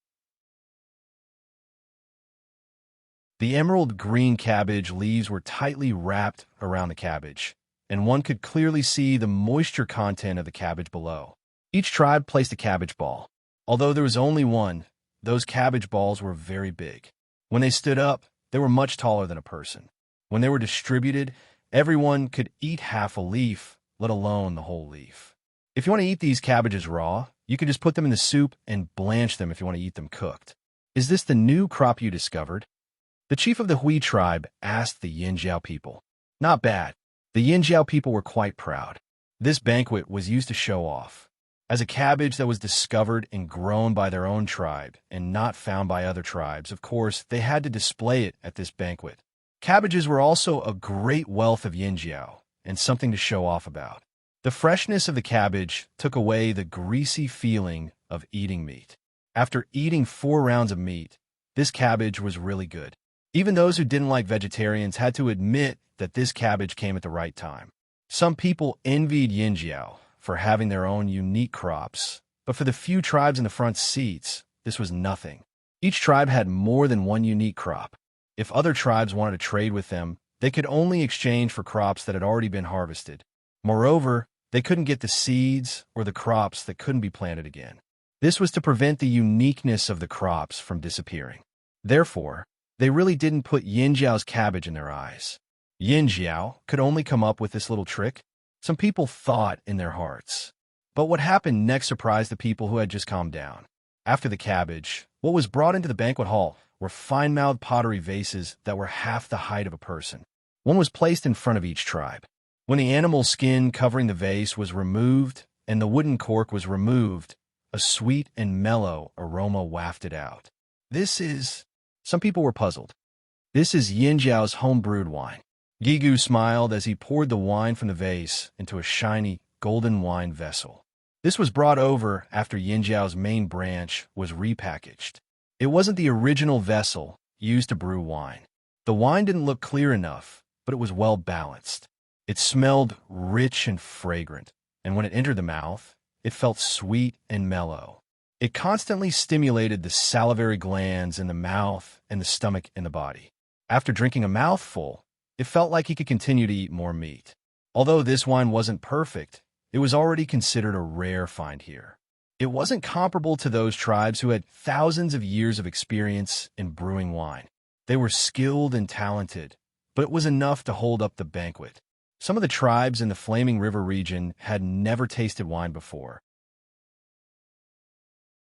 The emerald green cabbage leaves were tightly wrapped around the cabbage, and one could clearly see the moisture content of the cabbage below. Each tribe placed a cabbage ball. Although there was only one, those cabbage balls were very big. When they stood up, they were much taller than a person. When they were distributed, everyone could eat half a leaf, let alone the whole leaf. If you want to eat these cabbages raw, you can just put them in the soup and blanch them if you want to eat them cooked. Is this the new crop you discovered? The chief of the Hui tribe asked the Yinjiao people. Not bad. The Yinjiao people were quite proud. This banquet was used to show off. As a cabbage that was discovered and grown by their own tribe and not found by other tribes, of course, they had to display it at this banquet. Cabbages were also a great wealth of Yinjiao and something to show off about. The freshness of the cabbage took away the greasy feeling of eating meat. After eating 4 rounds of meat, this cabbage was really good. Even those who didn't like vegetarians had to admit that this cabbage came at the right time. Some people envied Yinjiao for having their own unique crops, but for the few tribes in the front seats, this was nothing. Each tribe had more than one unique crop. If other tribes wanted to trade with them, they could only exchange for crops that had already been harvested. Moreover, they couldn't get the seeds or the crops that couldn't be planted again. This was to prevent the uniqueness of the crops from disappearing. Therefore, they really didn't put Yinjiao's cabbage in their eyes. Yinjiao could only come up with this little trick, some people thought in their hearts. But what happened next surprised the people who had just calmed down. After the cabbage, what was brought into the banquet hall were fine-mouthed pottery vases that were half the height of a person. One was placed in front of each tribe. When the animal skin covering the vase was removed and the wooden cork was removed, a sweet and mellow aroma wafted out. Some people were puzzled. This is Yinjiao's home-brewed wine. Gigu smiled as he poured the wine from the vase into a shiny, golden wine vessel. This was brought over after Yinjiao's main branch was repackaged. It wasn't the original vessel used to brew wine. The wine didn't look clear enough, but it was well balanced. It smelled rich and fragrant, and when it entered the mouth, it felt sweet and mellow. It constantly stimulated the salivary glands in the mouth and the stomach in the body. After drinking a mouthful, it felt like he could continue to eat more meat. Although this wine wasn't perfect, it was already considered a rare find here. It wasn't comparable to those tribes who had thousands of years of experience in brewing wine. They were skilled and talented, but it was enough to hold up the banquet. Some of the tribes in the Flaming River region had never tasted wine before.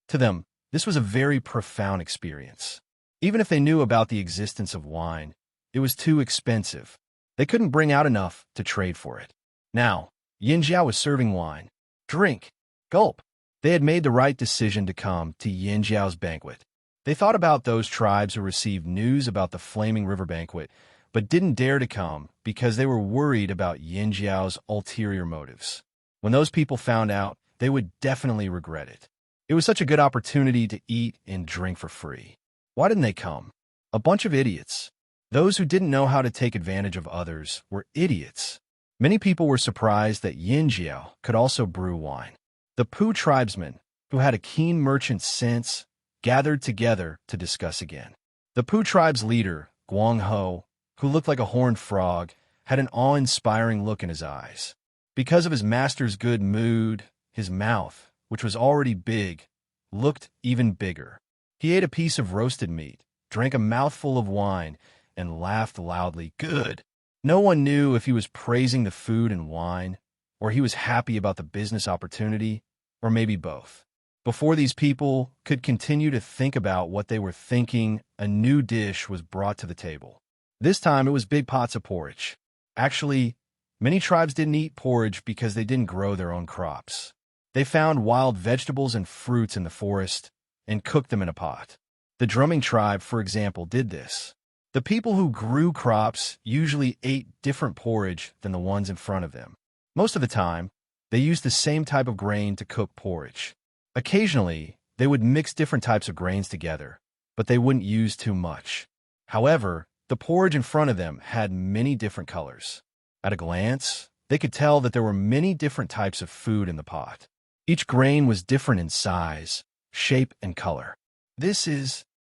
To them, this was a very profound experience. Even if they knew about the existence of wine, it was too expensive. They couldn't bring out enough to trade for it. Now, Yinjiao was serving wine. Drink. Gulp. They had made the right decision to come to Yinjiao's banquet. They thought about those tribes who received news about the Flaming River banquet, but didn't dare to come because they were worried about Yinjiao's ulterior motives. When those people found out, they would definitely regret it. It was such a good opportunity to eat and drink for free. Why didn't they come? A bunch of idiots. Those who didn't know how to take advantage of others were idiots. Many people were surprised that Yinjiao could also brew wine. The Pu tribesmen, who had a keen merchant sense, gathered together to discuss again. The Pu tribe's leader, Guang Ho, who looked like a horned frog, had an awe-inspiring look in his eyes. Because of his master's good mood, his mouth, which was already big, looked even bigger. He ate a piece of roasted meat, drank a mouthful of wine, and laughed loudly. Good. No one knew if he was praising the food and wine, or he was happy about the business opportunity, or maybe both. Before these people could continue to think about what they were thinking, a new dish was brought to the table. This time it was big pots of porridge. Actually, many tribes didn't eat porridge because they didn't grow their own crops. They found wild vegetables and fruits in the forest and cooked them in a pot. The drumming tribe, for example, did this. The people who grew crops usually ate different porridge than the ones in front of them. Most of the time, they used the same type of grain to cook porridge. Occasionally, they would mix different types of grains together, but they wouldn't use too much. However, the porridge in front of them had many different colors. At a glance, they could tell that there were many different types of food in the pot. Each grain was different in size, shape, and color.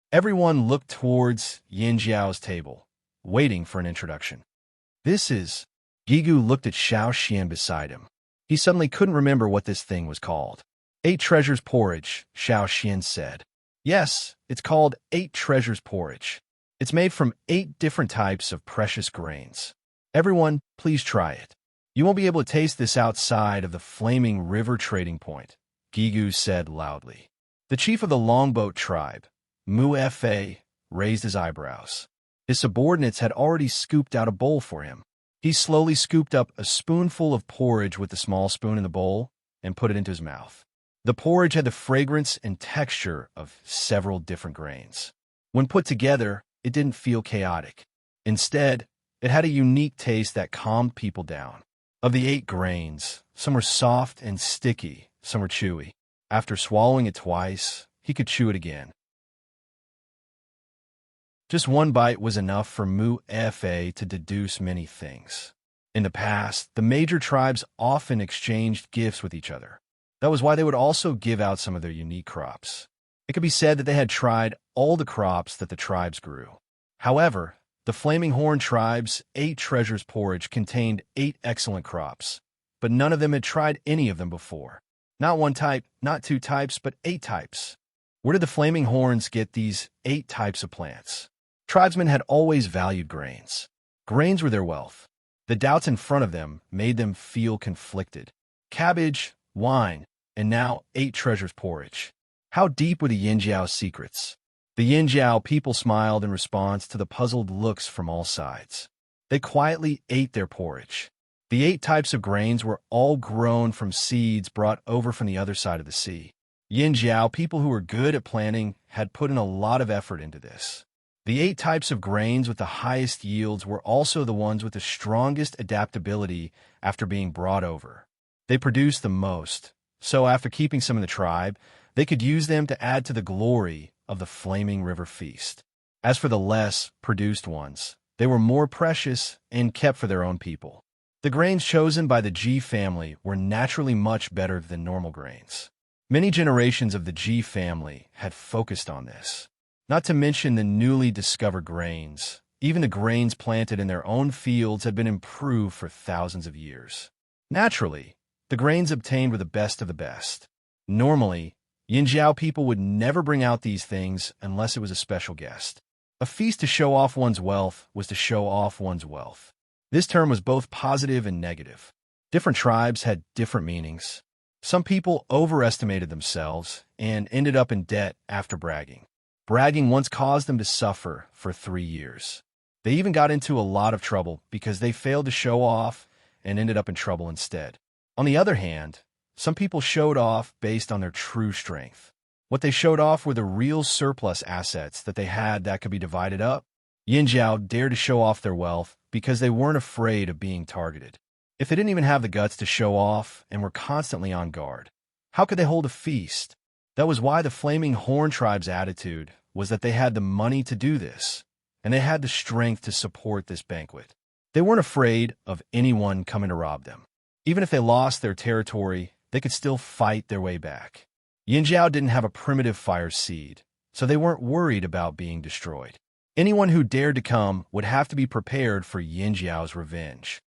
Everyone looked towards Yinjiao's table, waiting for an introduction. Gigu looked at Xiao Xian beside him. He suddenly couldn't remember what this thing was called. 8 treasures porridge, Xiao Xian said. Yes, it's called 8 treasures porridge. It's made from 8 different types of precious grains. Everyone, please try it. You won't be able to taste this outside of the flaming river trading point, Gigu said loudly. The chief of the longboat tribe, Mu-Fa, raised his eyebrows. His subordinates had already scooped out a bowl for him. He slowly scooped up a spoonful of porridge with the small spoon in the bowl and put it into his mouth. The porridge had the fragrance and texture of several different grains. When put together, it didn't feel chaotic. Instead, it had a unique taste that calmed people down. Of the 8 grains, some were soft and sticky, some were chewy. After swallowing it twice, he could chew it again. Just one bite was enough for Mu-Fa to deduce many things. In the past, the major tribes often exchanged gifts with each other. That was why they would also give out some of their unique crops. It could be said that they had tried all the crops that the tribes grew. However, the Flaming Horn tribe's 8 treasures porridge contained 8 excellent crops, but none of them had tried any of them before. Not one type, not 2 types, but 8 types. Where did the Flaming Horns get these 8 types of plants? Tribesmen had always valued grains. Grains were their wealth. The doubts in front of them made them feel conflicted. Cabbage, wine, and now 8 treasures porridge. How deep were the Yinjiao's secrets? The Yinjiao people smiled in response to the puzzled looks from all sides. They quietly ate their porridge. The 8 types of grains were all grown from seeds brought over from the other side of the sea. Yinjiao people who were good at planting had put in a lot of effort into this. The 8 types of grains with the highest yields were also the ones with the strongest adaptability after being brought over. They produced the most, so after keeping some in the tribe, they could use them to add to the glory of the Flaming River Feast. As for the less produced ones, they were more precious and kept for their own people. The grains chosen by the Ji family were naturally much better than normal grains. Many generations of the Ji family had focused on this. Not to mention the newly discovered grains. Even the grains planted in their own fields had been improved for thousands of years. Naturally, the grains obtained were the best of the best. Normally, Yinjiao people would never bring out these things unless it was a special guest. A feast to show off one's wealth was to show off one's wealth. This term was both positive and negative. Different tribes had different meanings. Some people overestimated themselves and ended up in debt after bragging. Bragging once caused them to suffer for 3 years. They even got into a lot of trouble because they failed to show off and ended up in trouble instead. On the other hand, some people showed off based on their true strength. What they showed off were the real surplus assets that they had that could be divided up. Yinjiao dared to show off their wealth because they weren't afraid of being targeted. If they didn't even have the guts to show off and were constantly on guard, how could they hold a feast? That was why the Flaming Horn tribe's attitude was that they had the money to do this, and they had the strength to support this banquet. They weren't afraid of anyone coming to rob them. Even if they lost their territory, they could still fight their way back. Yinjiao didn't have a primitive fire seed, so they weren't worried about being destroyed. Anyone who dared to come would have to be prepared for Yinjiao's revenge.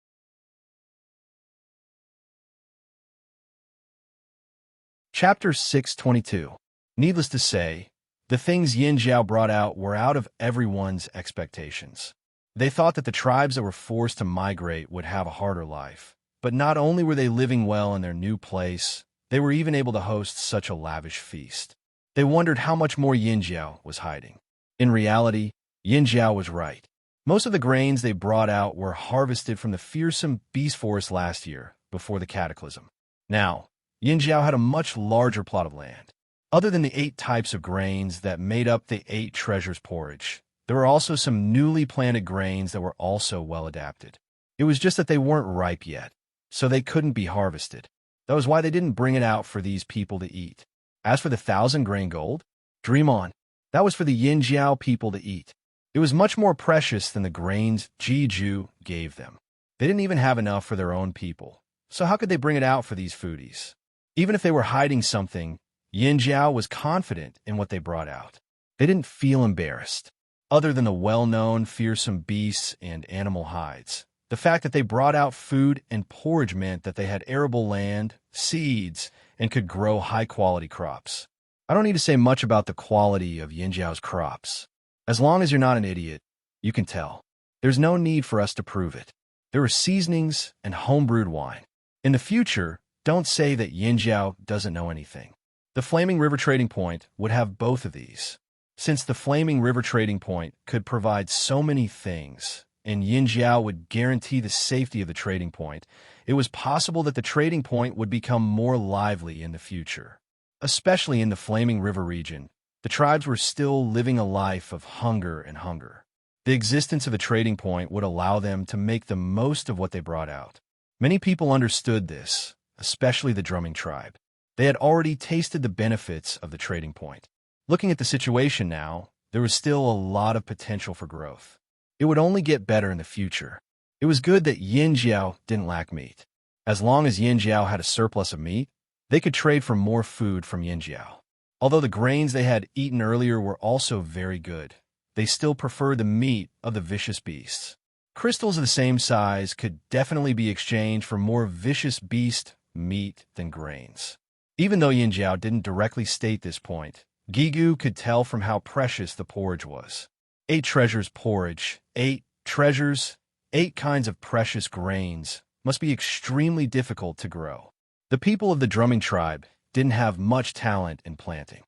Chapter 622. Needless to say, the things Yinjiao brought out were out of everyone's expectations. They thought that the tribes that were forced to migrate would have a harder life. But not only were they living well in their new place, they were even able to host such a lavish feast. They wondered how much more Yinjiao was hiding. In reality, Yinjiao was right. Most of the grains they brought out were harvested from the fearsome beast forest last year, before the cataclysm. Now, Yinjiao had a much larger plot of land. Other than the 8 types of grains that made up the 8 treasures porridge, there were also some newly planted grains that were also well adapted. It was just that they weren't ripe yet, so they couldn't be harvested. That was why they didn't bring it out for these people to eat. As for the 1,000-grain gold, dream on. That was for the Yinjiao people to eat. It was much more precious than the grains Jiju gave them. They didn't even have enough for their own people, so how could they bring it out for these foodies? Even if they were hiding something, Yinjiao was confident in what they brought out. They didn't feel embarrassed. Other than the well-known fearsome beasts and animal hides, The fact that they brought out food and porridge meant that they had arable land, seeds, and could grow high-quality crops. I don't need to say much about the quality of Yinjiao's crops. As long as you're not an idiot, you can tell. There's no need for us to prove it. There are seasonings and homebrewed wine. In the future, don't say that Yinjiao doesn't know anything. The Flaming River Trading Point would have both of these. Since the Flaming River Trading Point could provide so many things, and Yinjiao would guarantee the safety of the trading point, it was possible that the trading point would become more lively in the future. Especially in the Flaming River region, the tribes were still living a life of hunger and hunger. The existence of a trading point would allow them to make the most of what they brought out. Many people understood this, especially the drumming tribe. They had already tasted the benefits of the trading point. Looking at the situation now, there was still a lot of potential for growth. It would only get better in the future. It was good that Yinjiao didn't lack meat. As long as Yinjiao had a surplus of meat, they could trade for more food from Yinjiao. Although the grains they had eaten earlier were also very good, they still preferred the meat of the vicious beasts. Crystals of the same size could definitely be exchanged for more vicious beast meat than grains. Even though Yinjiao didn't directly state this point, Gigu could tell from how precious the porridge was. 8 treasures porridge, 8 treasures, 8 kinds of precious grains must be extremely difficult to grow. The people of the drumming tribe didn't have much talent in planting.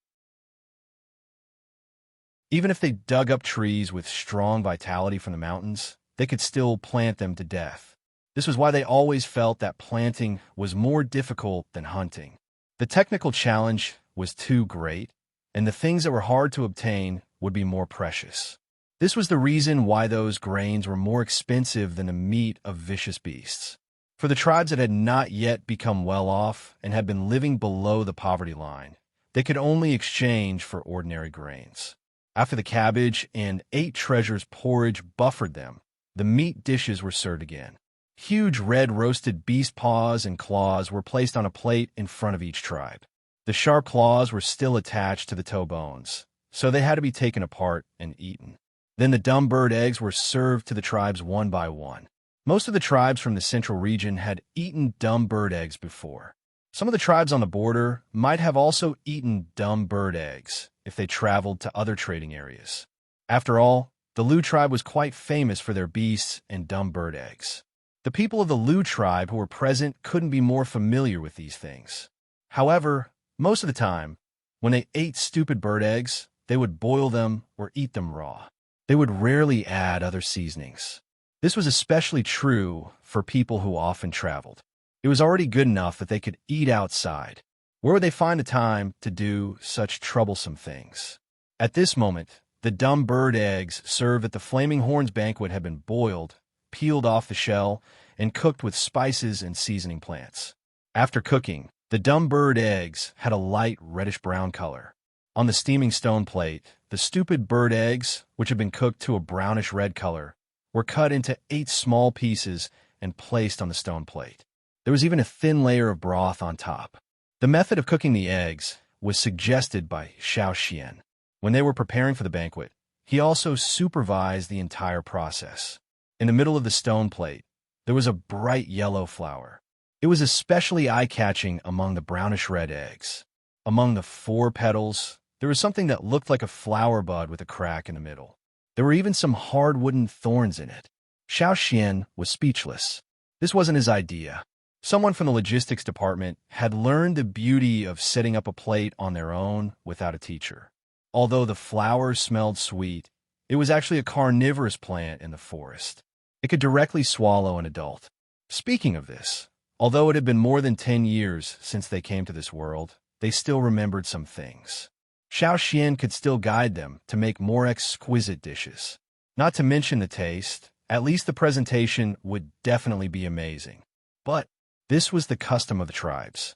Even if they dug up trees with strong vitality from the mountains, they could still plant them to death. This was why they always felt that planting was more difficult than hunting. The technical challenge was too great, and the things that were hard to obtain would be more precious. This was the reason why those grains were more expensive than the meat of vicious beasts. For the tribes that had not yet become well off and had been living below the poverty line, they could only exchange for ordinary grains. After the cabbage and 8 treasures porridge buffered them, the meat dishes were served again. Huge red roasted beast paws and claws were placed on a plate in front of each tribe. The sharp claws were still attached to the toe bones, so they had to be taken apart and eaten. Then the dumb bird eggs were served to the tribes one by one. Most of the tribes from the central region had eaten dumb bird eggs before. Some of the tribes on the border might have also eaten dumb bird eggs if they traveled to other trading areas. After all, the Lu tribe was quite famous for their beasts and dumb bird eggs. The people of the Lu tribe who were present couldn't be more familiar with these things. However, most of the time, when they ate stupid bird eggs, they would boil them or eat them raw. They would rarely add other seasonings. This was especially true for people who often traveled. It was already good enough that they could eat outside. Where would they find the time to do such troublesome things? At this moment, the dumb bird eggs served at the Flaming Horns banquet had been boiled, peeled off the shell, and cooked with spices and seasoning plants. After cooking, the dumb bird eggs had a light reddish-brown color. On the steaming stone plate, the stupid bird eggs, which had been cooked to a brownish-red color, were cut into 8 small pieces and placed on the stone plate. There was even a thin layer of broth on top. The method of cooking the eggs was suggested by Xiao Xian. When they were preparing for the banquet, he also supervised the entire process. In the middle of the stone plate, there was a bright yellow flower. It was especially eye-catching among the brownish-red eggs. Among the 4 petals, there was something that looked like a flower bud with a crack in the middle. There were even some hard wooden thorns in it. Xiao Xian was speechless. This wasn't his idea. Someone from the logistics department had learned the beauty of setting up a plate on their own without a teacher. Although the flowers smelled sweet, it was actually a carnivorous plant in the forest. It could directly swallow an adult. Speaking of this, although it had been more than 10 years since they came to this world, they still remembered some things. Xiao Xian could still guide them to make more exquisite dishes. Not to mention the taste, at least the presentation would definitely be amazing. But this was the custom of the tribes.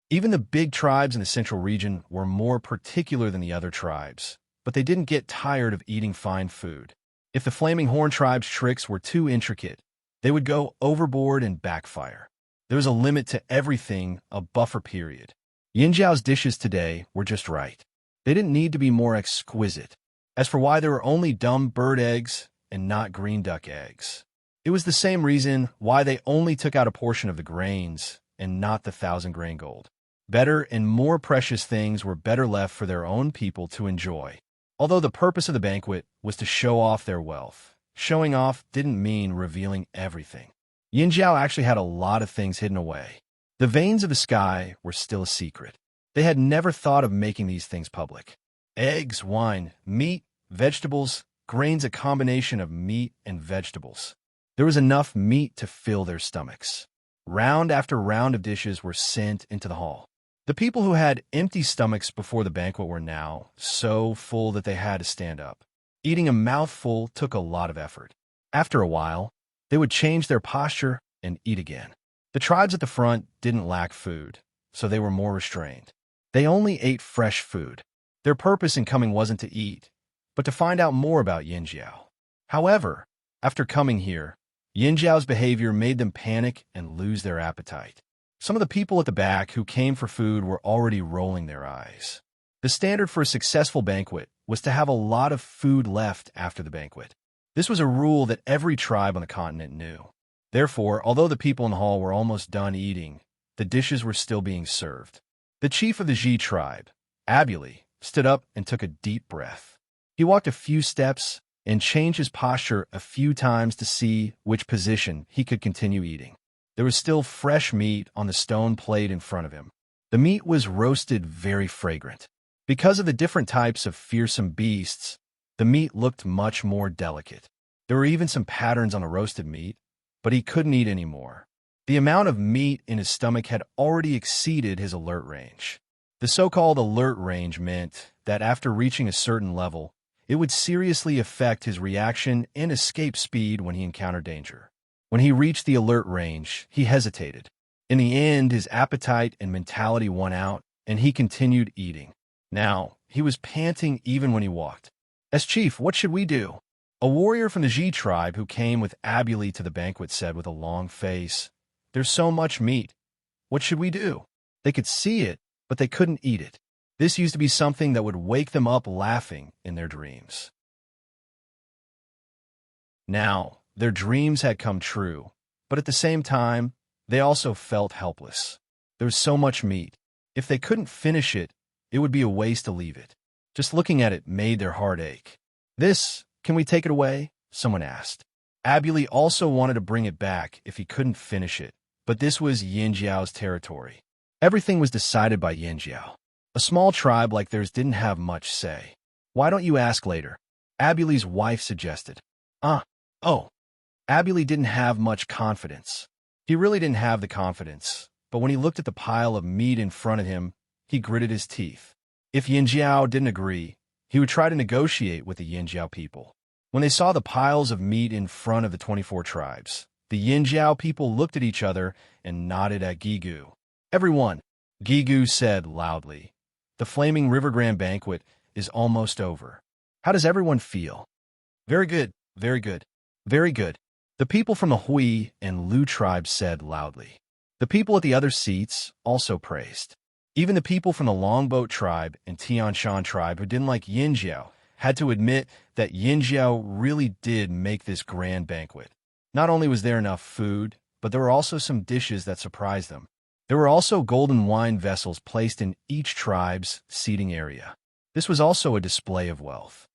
Even the big tribes in the central region were more particular than the other tribes, but they didn't get tired of eating fine food. If the Flaming Horn tribe's tricks were too intricate, they would go overboard and backfire. There was a limit to everything, a buffer period. Yinjiao's dishes today were just right. They didn't need to be more exquisite. As for why there were only dumb bird eggs and not green duck eggs. It was the same reason why they only took out a portion of the grains and not the 1,000-grain gold. Better and more precious things were better left for their own people to enjoy. Although the purpose of the banquet was to show off their wealth, showing off didn't mean revealing everything. Yinjiao actually had a lot of things hidden away. The veins of the sky were still a secret. They had never thought of making these things public. Eggs, wine, meat, vegetables, grains, a combination of meat and vegetables. There was enough meat to fill their stomachs. Round after round of dishes were sent into the hall. The people who had empty stomachs before the banquet were now so full that they had to stand up. Eating a mouthful took a lot of effort. After a while, they would change their posture and eat again. The tribes at the front didn't lack food, so they were more restrained. They only ate fresh food. Their purpose in coming wasn't to eat, but to find out more about Yinjiao. However, after coming here, Yinjiao's behavior made them panic and lose their appetite. Some of the people at the back who came for food were already rolling their eyes. The standard for a successful banquet was to have a lot of food left after the banquet. This was a rule that every tribe on the continent knew. Therefore, although the people in the hall were almost done eating, the dishes were still being served. The chief of the Ji tribe, Abuli, stood up and took a deep breath. He walked a few steps and changed his posture a few times to see which position he could continue eating. There was still fresh meat on the stone plate in front of him. The meat was roasted very fragrant. Because of the different types of fearsome beasts, the meat looked much more delicate. There were even some patterns on the roasted meat, but he couldn't eat any more. The amount of meat in his stomach had already exceeded his alert range. The so-called alert range meant that after reaching a certain level, it would seriously affect his reaction and escape speed when he encountered danger. When he reached the alert range, he hesitated. In the end, his appetite and mentality won out, and he continued eating. Now, he was panting even when he walked. "As chief, what should we do?" A warrior from the Ji tribe who came with Abuli to the banquet said with a long face, "There's so much meat. What should we do?" They could see it, but they couldn't eat it. This used to be something that would wake them up laughing in their dreams. Now, their dreams had come true, but at the same time, they also felt helpless. There was so much meat. If they couldn't finish it, it would be a waste to leave it. Just looking at it made their heart ache. Can we take it away?" someone asked. Abuli also wanted to bring it back if he couldn't finish it, but this was Yinjiao's territory. Everything was decided by Yinjiao. A small tribe like theirs didn't have much say. "Why don't you ask later?" Abuli's wife suggested. Oh. Abuli didn't have much confidence. He really didn't have the confidence, but when he looked at the pile of meat in front of him, he gritted his teeth. If Yinjiao didn't agree, he would try to negotiate with the Yinjiao people. When they saw the piles of meat in front of the 24 tribes, the Yinjiao people looked at each other and nodded at Gigu. "Everyone," Gigu said loudly, "the Flaming River Grand Banquet is almost over. How does everyone feel?" "Very good, very good, very good," the people from the Hui and Lu tribes said loudly. The people at the other seats also praised. Even the people from the Longboat tribe and Tianshan tribe who didn't like Yinjiao had to admit that Yinjiao really did make this grand banquet. Not only was there enough food, but there were also some dishes that surprised them. There were also golden wine vessels placed in each tribe's seating area. This was also a display of wealth.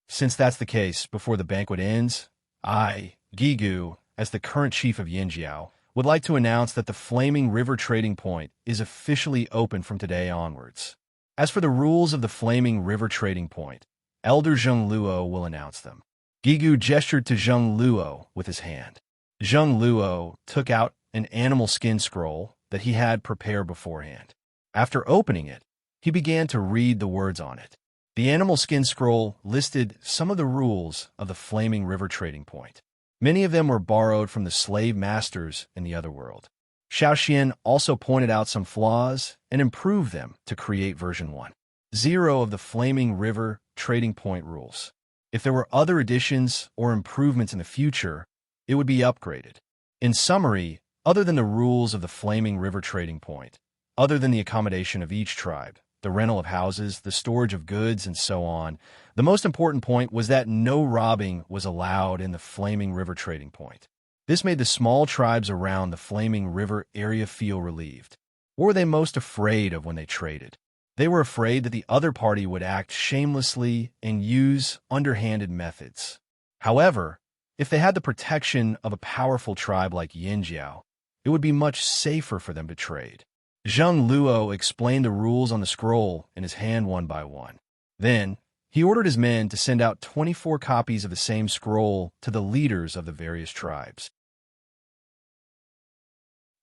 Since that's the case, before the banquet ends, I, Gigu, as the current chief of Yinjiao, would like to announce that the Flaming River Trading Point is officially open from today onwards. As for the rules of the Flaming River Trading Point, Elder Zheng Luo will announce them. Gigu gestured to Zheng Luo with his hand. Zheng Luo took out an animal skin scroll that he had prepared beforehand. After opening it, he began to read the words on it. The animal skin scroll listed some of the rules of the Flaming River Trading Point. Many of them were borrowed from the slave masters in the other world. Xiaoxian also pointed out some flaws and improved them to create version 1.0 of the Flaming River Trading Point rules. If there were other additions or improvements in the future, it would be upgraded. In summary, other than the rules of the Flaming River Trading Point, other than the accommodation of each tribe, the rental of houses, the storage of goods, and so on. The most important point was that no robbing was allowed in the Flaming River trading point. This made the small tribes around the Flaming River area feel relieved. What were they most afraid of when they traded? They were afraid that the other party would act shamelessly and use underhanded methods. However, if they had the protection of a powerful tribe like Yinjiao, it would be much safer for them to trade. Zheng Luo explained the rules on the scroll in his hand one by one. Then, he ordered his men to send out 24 copies of the same scroll to the leaders of the various tribes.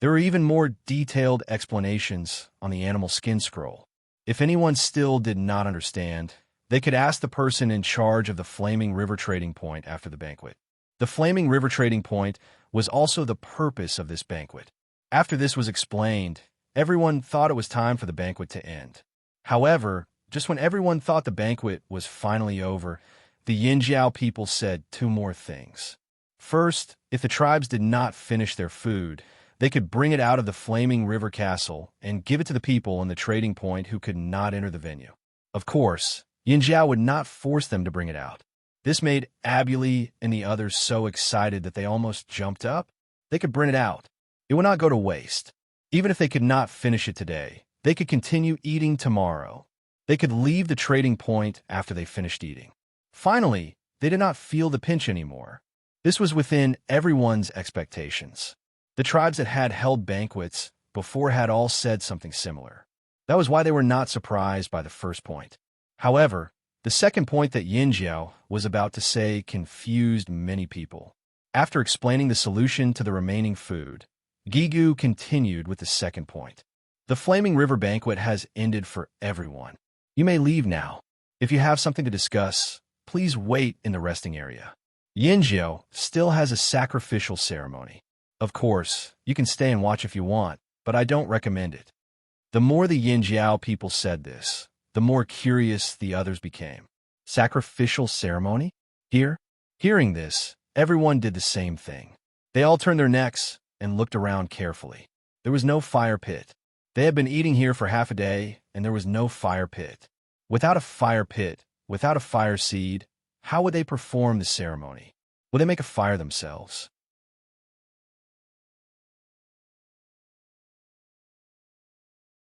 There were even more detailed explanations on the animal skin scroll. If anyone still did not understand, they could ask the person in charge of the Flaming River trading point after the banquet. The Flaming River trading point was also the purpose of this banquet. After this was explained, everyone thought it was time for the banquet to end. However, just when everyone thought the banquet was finally over, the Yinjiao people said two more things. First, if the tribes did not finish their food, they could bring it out of the Flaming River Castle and give it to the people in the trading point who could not enter the venue. Of course, Yinjiao would not force them to bring it out. This made Abuli and the others so excited that they almost jumped up. They could bring it out. It would not go to waste. Even if they could not finish it today, they could continue eating tomorrow. They could leave the trading point after they finished eating. Finally, they did not feel the pinch anymore. This was within everyone's expectations. The tribes that had held banquets before had all said something similar. That was why they were not surprised by the first point. However, the second point that Yinjiao was about to say confused many people. After explaining the solution to the remaining food, Gigu continued with the second point. The Flaming River banquet has ended for everyone. You may leave now. If you have something to discuss, please wait in the resting area. Yinjiao still has a sacrificial ceremony. Of course, you can stay and watch if you want, but I don't recommend it. The more the Yinjiao people said this, the more curious the others became. Sacrificial ceremony? Here? Hearing this, everyone did the same thing. They all turned their necks and looked around carefully. There was no fire pit. They had been eating here for half a day, and there was no fire pit. Without a fire pit, without a fire seed, how would they perform the ceremony? Would they make a fire themselves?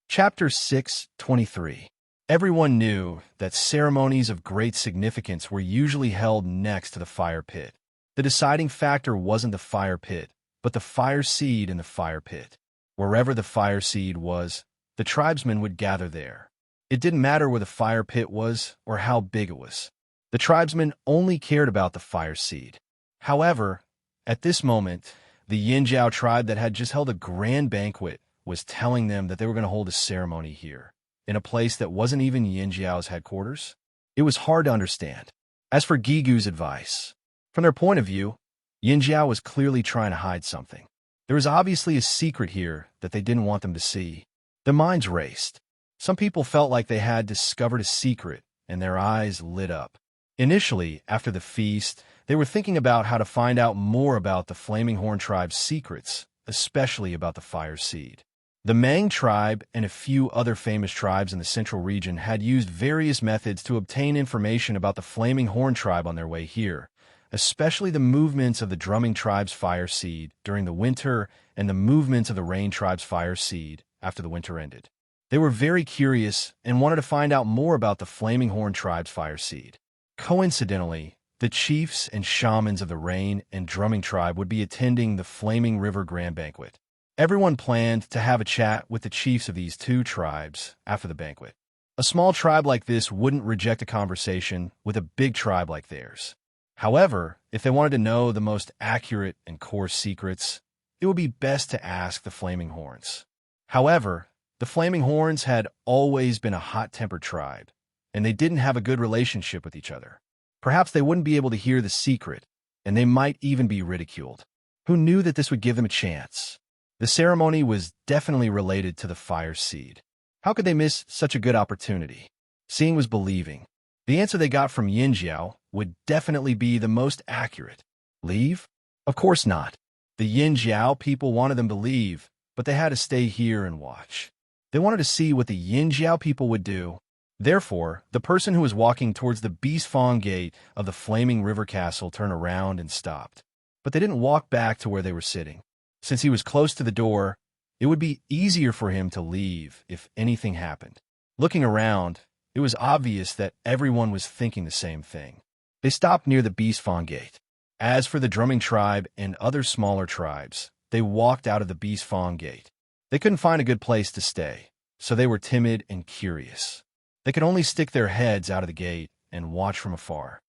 Chapter 6:23. Everyone knew that ceremonies of great significance were usually held next to the fire pit. The deciding factor wasn't the fire pit, but the fire seed in the fire pit. Wherever the fire seed was, the tribesmen would gather there. It didn't matter where the fire pit was or how big it was. The tribesmen only cared about the fire seed. However, at this moment, the Yinjiao tribe that had just held a grand banquet was telling them that they were going to hold a ceremony here, in a place that wasn't even Yinjiao's headquarters. It was hard to understand. As for Gigu's advice, from their point of view, Yinjiao was clearly trying to hide something. There was obviously a secret here that they didn't want them to see. Their minds raced. Some people felt like they had discovered a secret, and their eyes lit up. Initially, after the feast, they were thinking about how to find out more about the Flaming Horn tribe's secrets, especially about the fire seed. The Mang tribe and a few other famous tribes in the central region had used various methods to obtain information about the Flaming Horn tribe on their way here, especially the movements of the Drumming tribe's fire seed during the winter and the movements of the Rain tribe's fire seed after the winter ended. They were very curious and wanted to find out more about the Flaming Horn tribe's fire seed. Coincidentally, the chiefs and shamans of the Rain and Drumming tribe would be attending the Flaming River Grand Banquet. Everyone planned to have a chat with the chiefs of these two tribes after the banquet. A small tribe like this wouldn't reject a conversation with a big tribe like theirs. However, if they wanted to know the most accurate and core secrets, it would be best to ask the Flaming Horns. However, the Flaming Horns had always been a hot-tempered tribe, and they didn't have a good relationship with each other. Perhaps they wouldn't be able to hear the secret, and they might even be ridiculed. Who knew that this would give them a chance? The ceremony was definitely related to the fire seed. How could they miss such a good opportunity? Seeing was believing. The answer they got from Yinjiao would definitely be the most accurate. Leave? Of course not. The Yinjiao people wanted them to leave, but they had to stay here and watch. They wanted to see what the Yinjiao people would do. Therefore, the person who was walking towards the Beastfang gate of the Flaming River Castle turned around and stopped. But they didn't walk back to where they were sitting. Since he was close to the door, it would be easier for him to leave if anything happened. Looking around, it was obvious that everyone was thinking the same thing. They stopped near the Beastfang gate. As for the drumming tribe and other smaller tribes, they walked out of the Beastfang gate. They couldn't find a good place to stay, so they were timid and curious. They could only stick their heads out of the gate and watch from afar.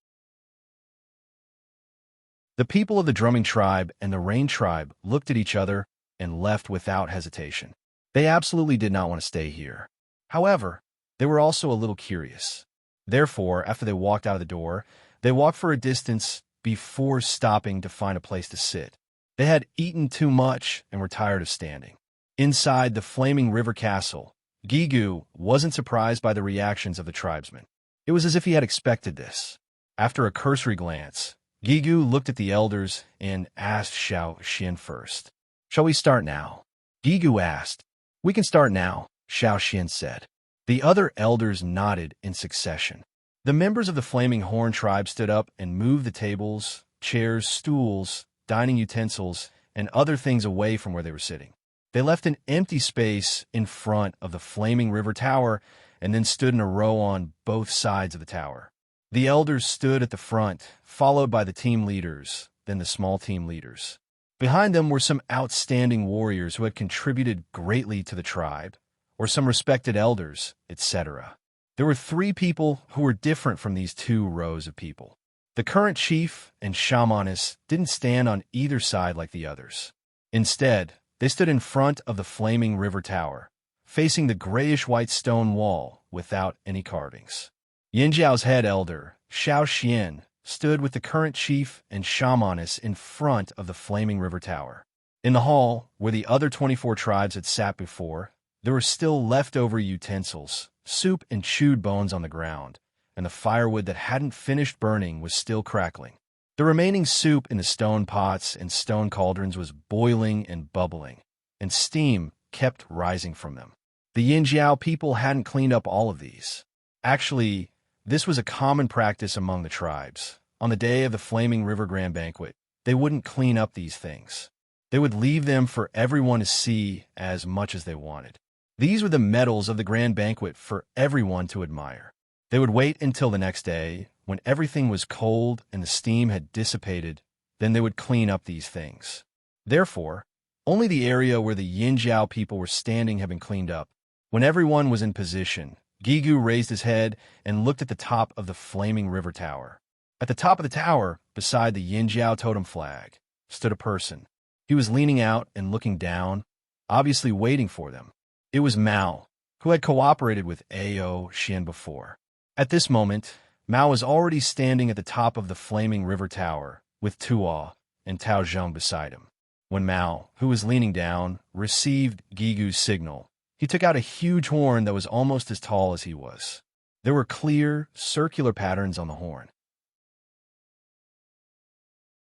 The people of the drumming tribe and the rain tribe looked at each other and left without hesitation. They absolutely did not want to stay here. However, they were also a little curious. Therefore, after they walked out of the door, they walked for a distance before stopping to find a place to sit. They had eaten too much and were tired of standing. Inside the Flaming River Castle, Gigu wasn't surprised by the reactions of the tribesmen. It was as if he had expected this. After a cursory glance, Gigu looked at the elders and asked Xiao Xian first. "Shall we start now?" Gigu asked. "We can start now," Xiao Xian said. The other elders nodded in succession. The members of the Flaming Horn tribe stood up and moved the tables, chairs, stools, dining utensils, and other things away from where they were sitting. They left an empty space in front of the Flaming River Tower and then stood in a row on both sides of the tower. The elders stood at the front, followed by the team leaders, then the small team leaders. Behind them were some outstanding warriors who had contributed greatly to the tribe, or some respected elders, etc. There were 3 people who were different from these 2 rows of people. The current chief and shamaness didn't stand on either side like the others. Instead, they stood in front of the Flaming River Tower, facing the grayish-white stone wall without any carvings. Yinjiao's head elder, Xiao Xian, stood with the current chief and shamaness in front of the Flaming River Tower. In the hall, where the other 24 tribes had sat before, there were still leftover utensils, soup and chewed bones on the ground, and the firewood that hadn't finished burning was still crackling. The remaining soup in the stone pots and stone cauldrons was boiling and bubbling, and steam kept rising from them. The Yinjiao people hadn't cleaned up all of these. Actually, this was a common practice among the tribes. On the day of the Flaming River Grand Banquet, they wouldn't clean up these things. They would leave them for everyone to see as much as they wanted. These were the medals of the Grand Banquet for everyone to admire. They would wait until the next day, when everything was cold and the steam had dissipated, then they would clean up these things. Therefore, only the area where the Yinjiao people were standing had been cleaned up. When everyone was in position, Gigu raised his head and looked at the top of the Flaming River Tower. At the top of the tower, beside the Yinjiao totem flag, stood a person. He was leaning out and looking down, obviously waiting for them. It was Mao, who had cooperated with Ao Xian before. At this moment, Mao was already standing at the top of the Flaming River Tower, with Tuo and Tao Zheng beside him. When Mao, who was leaning down, received Gigu's signal, he took out a huge horn that was almost as tall as he was. There were clear, circular patterns on the horn.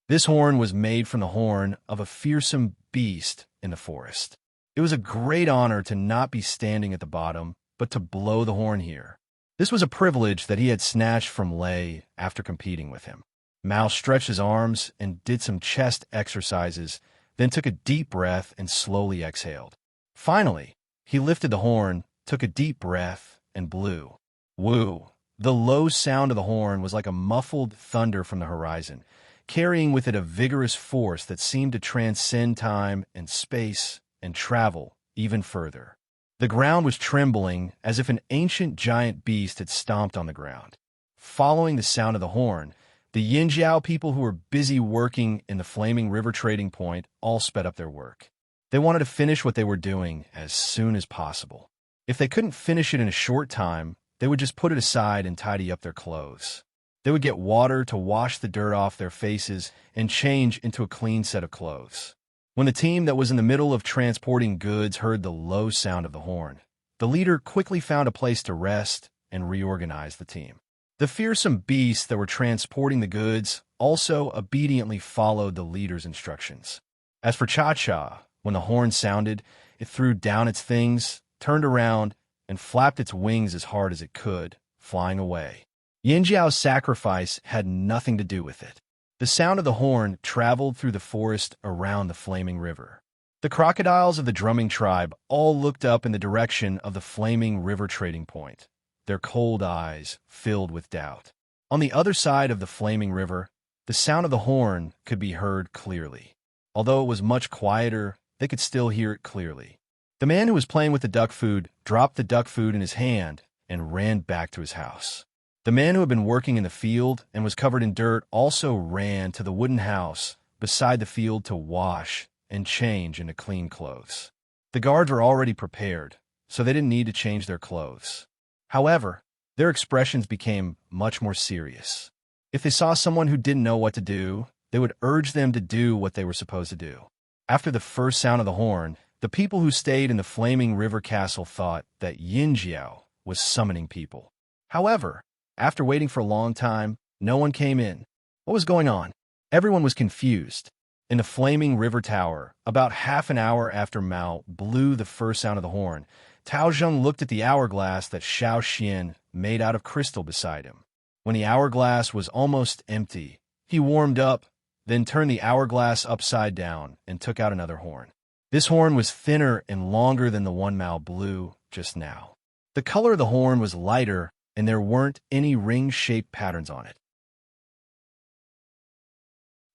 This horn was made from the horn of a fearsome beast in the forest. It was a great honor to not be standing at the bottom, but to blow the horn here. This was a privilege that he had snatched from Lei after competing with him. Mao stretched his arms and did some chest exercises, then took a deep breath and slowly exhaled. Finally, he lifted the horn, took a deep breath, and blew. Woo! The low sound of the horn was like a muffled thunder from the horizon, carrying with it a vigorous force that seemed to transcend time and space and travel even further. The ground was trembling as if an ancient giant beast had stomped on the ground. Following the sound of the horn, the Yinjiao people who were busy working in the Flaming River trading point all sped up their work. They wanted to finish what they were doing as soon as possible. If they couldn't finish it in a short time, they would just put it aside and tidy up their clothes. They would get water to wash the dirt off their faces and change into a clean set of clothes. When the team that was in the middle of transporting goods heard the low sound of the horn, the leader quickly found a place to rest and reorganize the team. The fearsome beasts that were transporting the goods also obediently followed the leader's instructions. As for Cha-Cha, when the horn sounded, it threw down its things, turned around, and flapped its wings as hard as it could, flying away. Yinjiao's sacrifice had nothing to do with it. The sound of the horn traveled through the forest around the flaming river. The crocodiles of the drumming tribe all looked up in the direction of the flaming river trading point, their cold eyes filled with doubt. On the other side of the flaming river, the sound of the horn could be heard clearly. Although it was much quieter, they could still hear it clearly. The man who was playing with the duck food dropped the duck food in his hand and ran back to his house. The man who had been working in the field and was covered in dirt also ran to the wooden house beside the field to wash and change into clean clothes. The guards were already prepared, so they didn't need to change their clothes. However, their expressions became much more serious. If they saw someone who didn't know what to do, they would urge them to do what they were supposed to do. After the first sound of the horn, the people who stayed in the flaming river castle thought that Yinjiao was summoning people. However, after waiting for a long time, no one came in. What was going on? Everyone was confused. In the flaming river tower, about half an hour after Mao blew the first sound of the horn, Tao Zheng looked at the hourglass that Xiao Xian made out of crystal beside him. When the hourglass was almost empty, he warmed up, then turned the hourglass upside down and took out another horn. This horn was thinner and longer than the one Mao blew just now. The color of the horn was lighter, and there weren't any ring-shaped patterns on it.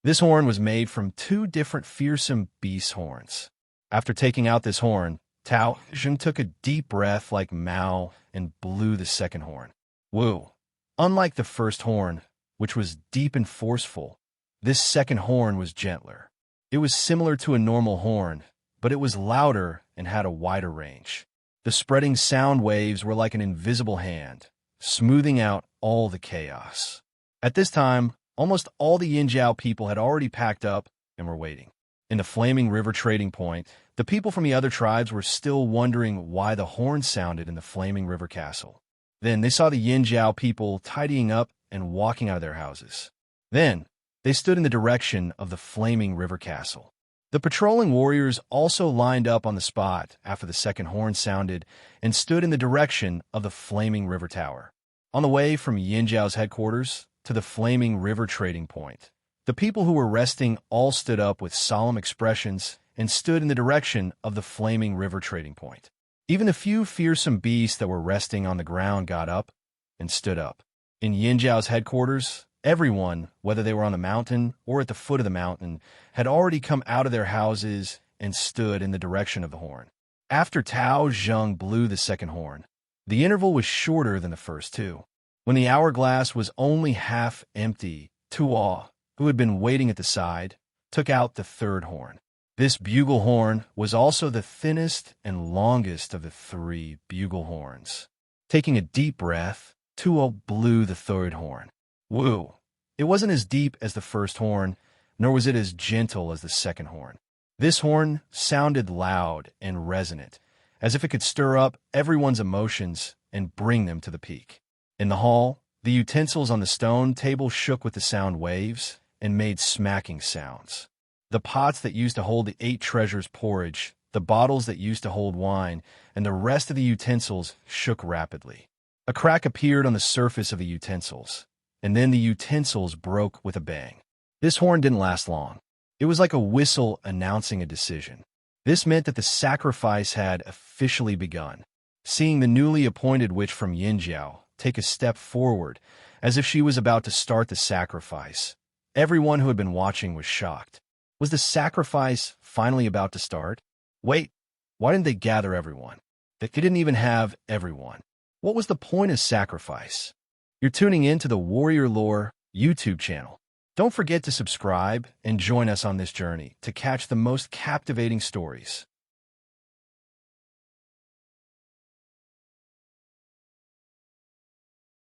This horn was made from two different fearsome beast horns. After taking out this horn, Tao Zheng took a deep breath like Mao and blew the second horn. Woo! Unlike the first horn, which was deep and forceful, this second horn was gentler. It was similar to a normal horn, but it was louder and had a wider range. The spreading sound waves were like an invisible hand, smoothing out all the chaos. At this time, almost all the Yinjiao people had already packed up and were waiting. In the flaming river trading point, the people from the other tribes were still wondering why the horn sounded in the flaming river castle. Then they saw the Yinjiao people tidying up and walking out of their houses. Then they stood in the direction of the flaming river castle. The patrolling warriors also lined up on the spot after the second horn sounded and stood in the direction of the flaming river tower. On the way from Yinjiao's headquarters to the flaming river trading point, the people who were resting all stood up with solemn expressions and stood in the direction of the flaming river trading point. Even the few fearsome beasts that were resting on the ground got up and stood up. In Yinjiao's headquarters, everyone, whether they were on the mountain or at the foot of the mountain, had already come out of their houses and stood in the direction of the horn. After Tao Zheng blew the second horn, the interval was shorter than the first two. When the hourglass was only half empty, Tuo, who had been waiting at the side, took out the third horn. This bugle horn was also the thinnest and longest of the three bugle horns. Taking a deep breath, Tuo blew the third horn. Woo! It wasn't as deep as the first horn, nor was it as gentle as the second horn. This horn sounded loud and resonant, as if it could stir up everyone's emotions and bring them to the peak. In the hall, the utensils on the stone table shook with the sound waves and made smacking sounds. The pots that used to hold the 8 treasures porridge, the bottles that used to hold wine, and the rest of the utensils shook rapidly. A crack appeared on the surface of the utensils, and then the utensils broke with a bang. This horn didn't last long. It was like a whistle announcing a decision. This meant that the sacrifice had officially begun. Seeing the newly appointed witch from Yinjiao take a step forward, as if she was about to start the sacrifice, everyone who had been watching was shocked. Was the sacrifice finally about to start? Wait, why didn't they gather everyone? They didn't even have everyone. What was the point of sacrifice? You're tuning in to the Warrior Lore YouTube channel. Don't forget to subscribe and join us on this journey to catch the most captivating stories.